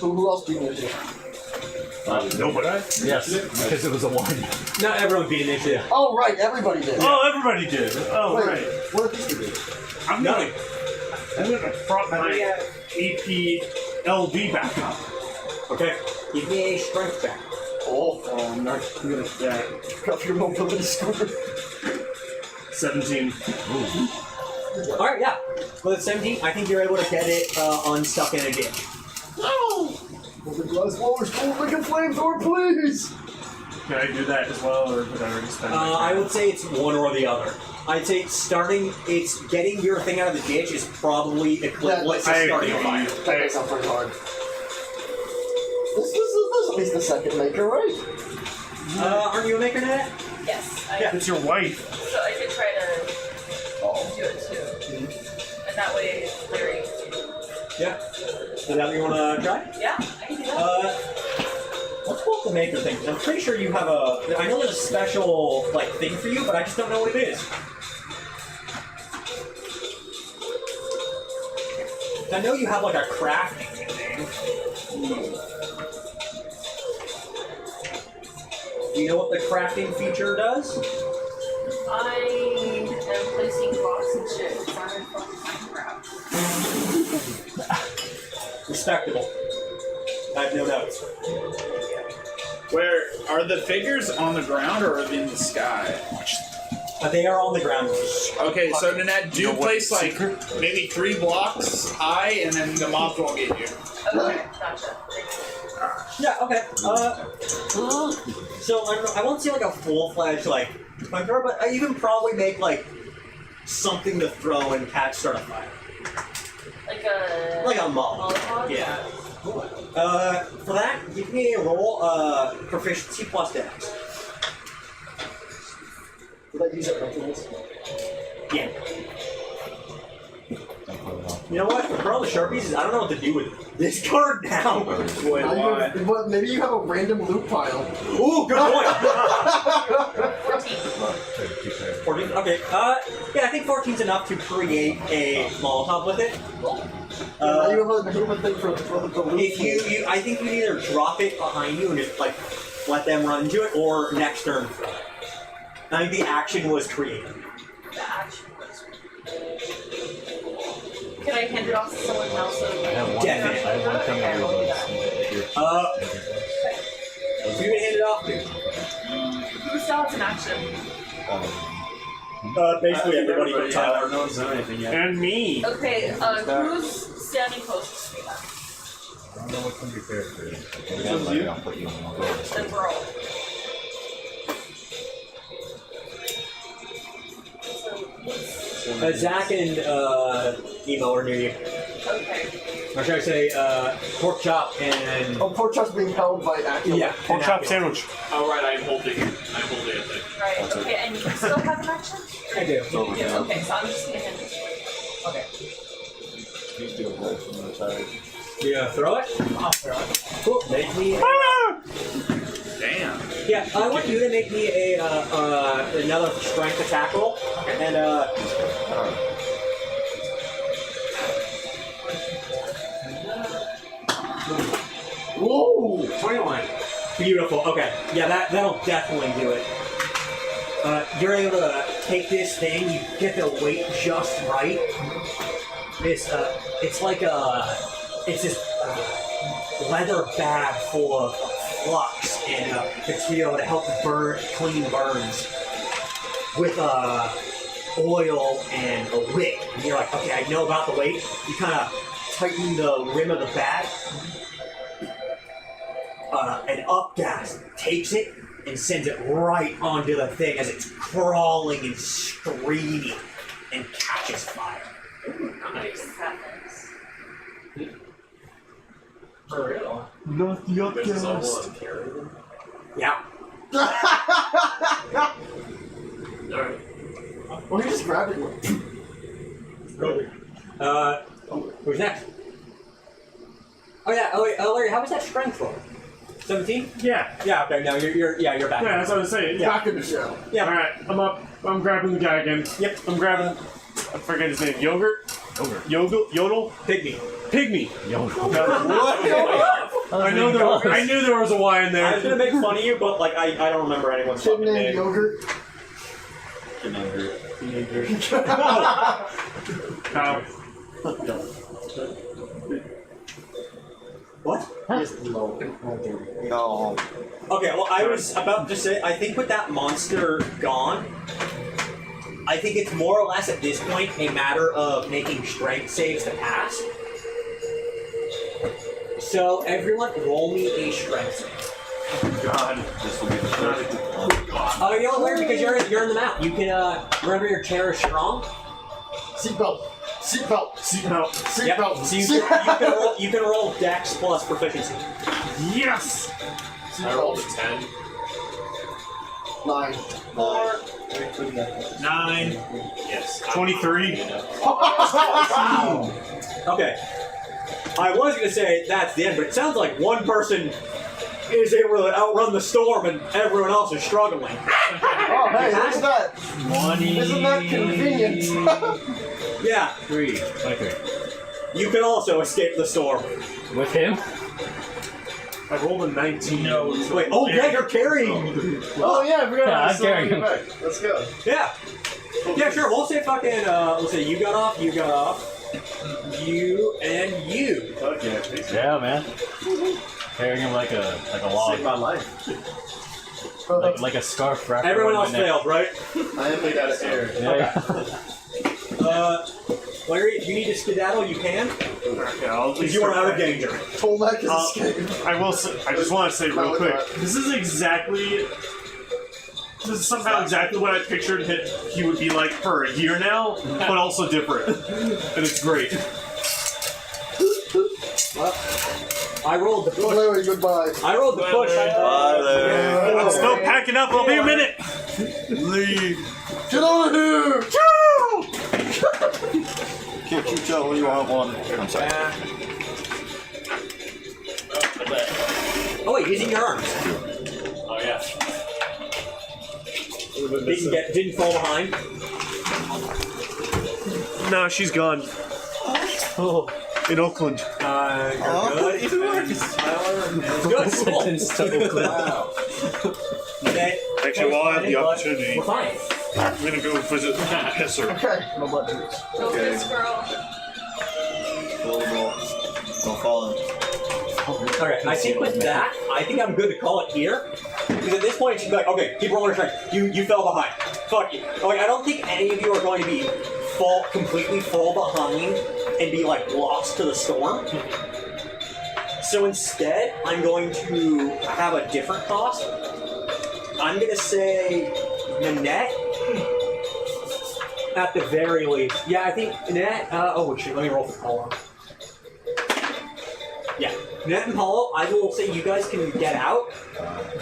Who else beat initiative? Nobody. Yes, because it was a 1. Not everyone beat initiative. Oh, right, everybody did. Oh, everybody did. Oh, Wait, right. what did you do? I'm gonna prop my AP LV back up. Okay. Give me a strength check. Oh, I'm not gonna up your mobility scooter. 17. Alright, yeah. With 17, I think you're able to get it unstuck in a ditch. No! Well, the glass blowers tool make a flamethrower, please! Can I do that as well, or did I already spend my I would say it's one or the other. I'd say it's getting your thing out of the ditch is probably equivalent to starting a fire. That makes up pretty hard. This is at least the second maker, right? Aren't you a maker, Nat? Yes. Yeah, it's your wife. So I could try to do it too. And that way, Larry. Yeah. Is that what you want to try? Yeah, I can do that. Let's pull up the maker thing. 'Cause I'm pretty sure you have I know there's a special thing for you, but I just don't know what it is. I know you have a crafting thing. Do you know what the crafting feature does? I am placing blocks and shit. It's not in fucking Minecraft. Respectable. I have no doubts. Where are the figures on the ground or are they in the sky? They are on the ground. Okay, so Nanette, do place maybe 3 blocks high, and then the mobs won't get you. Okay, gotcha. Yeah. Okay. So I won't say a full-fledged flamethrower, but you can probably make something to throw and start a fire. Like a mob. Molotov? Yeah. For that, give me a roll proficiency plus dex. Did I use it rituals? Yeah. You know what? For all the Sharpies, I don't know what to do with this card now. Wait, why? But maybe you have a random loot pile. Ooh, good point. 14. Okay. Yeah, I think 14's enough to create a Molotov with it. Now you have a thing for the loot. If I think you either drop it behind you and just let them run into it, or next turn. I think the action was created. The action was. Can I hand it off to someone else? I have one. Definitely. I have one coming Okay, over. Who you gonna hand it off to? Who still has an action? Basically everybody but Tyler. No one's done anything yet. And me. Okay, who's standing closest to me then? I don't know what your character is. I'll put you on the The girl. Zach and Emo are near you. Okay. Or should I say, Pork Chop and... Oh, pork chop's being held by Acula. Yeah, Pork chop sandwich. Oh, right, I'm holding it. Right, okay, and you still have an action? I do. You do, okay, so I'm just gonna hand this away. Okay. Please do a roll from the side. You gonna throw it? I'll throw it. Cool. Make me a... Damn. Yeah, I want you to make me a another strength attack roll. And whoa! 21. Beautiful. Okay. Yeah, that'll definitely do it. You're able to take this thing, you get the weight just right. It's this leather bag full of flux and material to help clean burns with oil and a wick. And you're like, okay, I know about the weight. You kind of tighten the rim of the bag. An upgas takes it and sends it right onto the thing as it's crawling and screaming and catches fire. Nice. For real? Not the This is all upcast. on carry. Yeah. Alright. Well, he just grabbed it. Who's next? Oh yeah, Larry, how was that strength roll? 17? Yeah. Yeah, okay, no, you're back. Yeah, that's what I was saying. Yeah. Back in the show. Yeah. Alright, I'm up. I'm grabbing the guy again. Yep. I'm grabbing. I forget his name. Yogurt? Yodel? Pygmy. Pygmy. Yodel. I knew there was a Y in there. I was gonna make fun of you, but like I don't remember anyone's Kid fucking named name. Yogurt. Now, What? No. Okay, well, I was about to say, I think with that monster gone, I think it's more or less at this point a matter of making strength saves to pass. So, everyone, roll me a strength save. God. This will be the first. Oh, you know what, Larry? Because you're in the map. You can, remember your chair is strong? Seatbelt. Seatbelt. Seatbelt. Yep. Seatbelt. So you can roll Dex plus proficiency. Yes! I rolled a 10. 9. 9. Yes. 23. Okay. I was going to say that's the end, but it sounds like one person is able to outrun the storm and everyone else is struggling. Oh, hey, look at that. 20. Isn't that convenient? Yeah. 23. You can also escape the storm. With him? I rolled a 19. No. Wait, oh yeah, you're carrying. Oh yeah, I forgot. Yeah, I I'm carrying him. back. Let's go. Yeah. Yeah, sure. We'll say fucking. We'll say you got off. You got off. You and you. Okay. Yeah, man. Carrying him like a log. Saved my life. Like a scarf wrapped Everyone around else my neck. failed, right? I am made out of air. Yeah. Larry, if you need to skedaddle, you can. Okay, I'll If you are out of danger. Tolmec is escaped. I will say, I just want to say real Probably quick, not. this is somehow exactly what I pictured he would be like for a year now, but also different. And it's great. Well, I rolled the push. Larry, goodbye. I rolled the push. Bye, Larry. I'm still packing up, I'll be a minute! Leave. Get out of here! Can't you tell when you want one? I'm sorry. Oh wait, using your arms. Oh, yeah. Didn't fall behind. No, she's gone. Oh. In Oakland. You're good. Good. Sentence to Oakland. Okay. Actually, while I have the opportunity, We're fine. I'm gonna go visit Pisser. Okay. My butt hurts. Go for this girl. Don't fall in. Okay, I think with that, I think I'm good to call it here. Because at this point, it's like, okay, keep rolling your strength. You fell behind. Fuck you. Like, I don't think any of you are going to be completely fall behind and be like lost to the storm. So instead, I'm going to have a different cost. I'm gonna say Nanette. At the very least. Yeah, I think Nanette, oh shit, let me roll for Paulo. Yeah. Nanette and Paulo, I will say you guys can get out,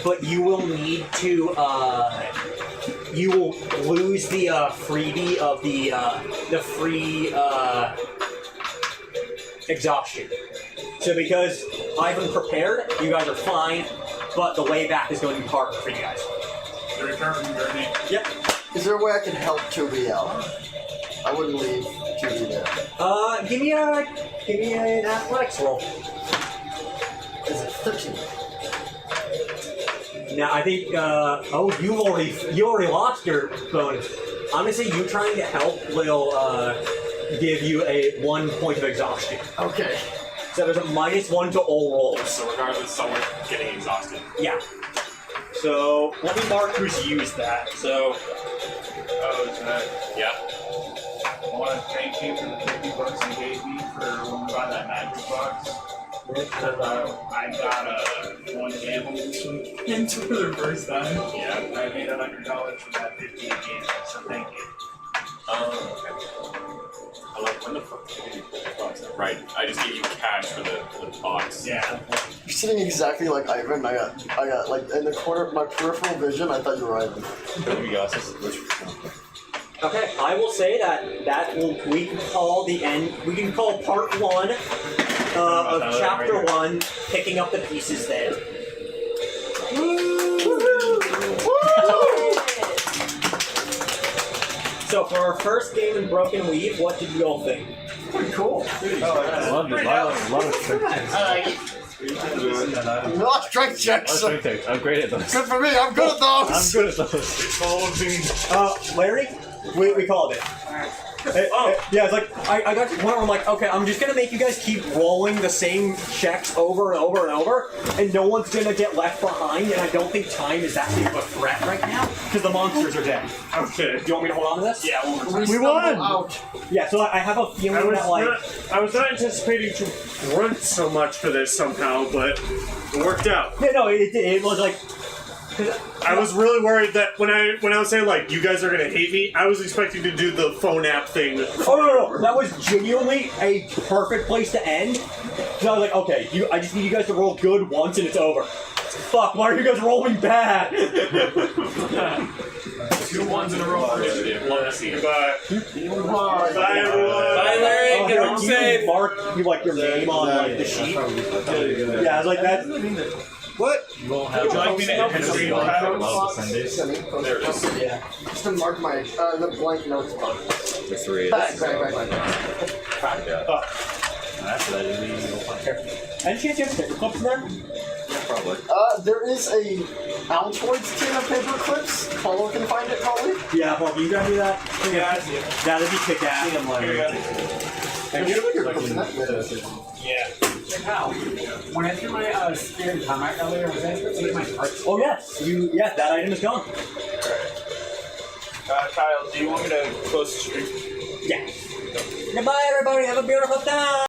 but you will need to, you will lose the freebie of the free exhaustion. So because Ivan prepared, you guys are fine, but the way back is going to be harder for you guys. The return from journey. Yep. Is there a way I can help 2B out? I wouldn't leave 2B there. Give me an athletics roll. Is it 13? Now I think you already lost your bonus. I'm gonna say you trying to help will give you a 1 point of exhaustion. Okay. So there's a -1 to all rolls. So regardless, someone getting exhausted. Yeah. So let me mark who's used that. So Oh, is that? Yeah. I want to thank you for the $50 you gave me for when we bought that magic box. Because I got one gamble this week into for the first time. Yeah, I made $100 from that 50 again, so thank you. Okay. When the fuck did you pull the box out? Right, I just gave you cash for the box. Yeah. You're sitting exactly like Ivan. I got like in the corner of my peripheral vision. I thought you were Ivan. Okay, I will say we can call the end. We can call part 1 of chapter 1, picking up the pieces there. So for our first game in Broken Weave, what did you all think? Pretty cool. A lot of strength No strength checks. checks. I'm great at those. Good for me. I'm good at those. I'm good at those. Larry, we called it. Yeah, it's like I got to the point where I'm like, okay, I'm just gonna make you guys keep rolling the same checks over and over and over, and no one's gonna get left behind. And I don't think time is that big of a threat right now because the monsters are dead. Okay. Do you want me to hold on to this? Yeah, We won! Out. Yeah. So I have a feeling that like I was not anticipating to grunt so much for this somehow, but it worked out. yeah, no, it was like. I was really worried that when I was saying like you guys are gonna hate me, I was expecting to do the phone app thing. Oh no, that was genuinely a perfect place to end. So I was like, okay, I just need you guys to roll good once and it's over. Fuck, why are you guys rolling bad? 2 ones in a row for initiative. Love to see it. Goodbye. Bye everyone. Bye, Larry. Get home safe. Mark, you like your name on like the sheet. Yeah, I was like that. What? You won't have Would you like me to a enter history the on for patterns? about Sundays. There it is. Yeah. Just to mark my the blank notes box. The 3 Back. After that, it'll be fun. Any chance you have paper clips in there? Probably. There is a Altoids tin of paper clips. Paulo can find it probably. Yeah, Paul, can you grab me that? Yeah. That'd be kick ass. Thank you. Yeah. How? When I threw my spear in combat earlier, was I supposed to get my parts? Oh yes, that item is gone. Kyle, do you want me to close the stream? Yeah. Goodbye, everybody. Have a beautiful time.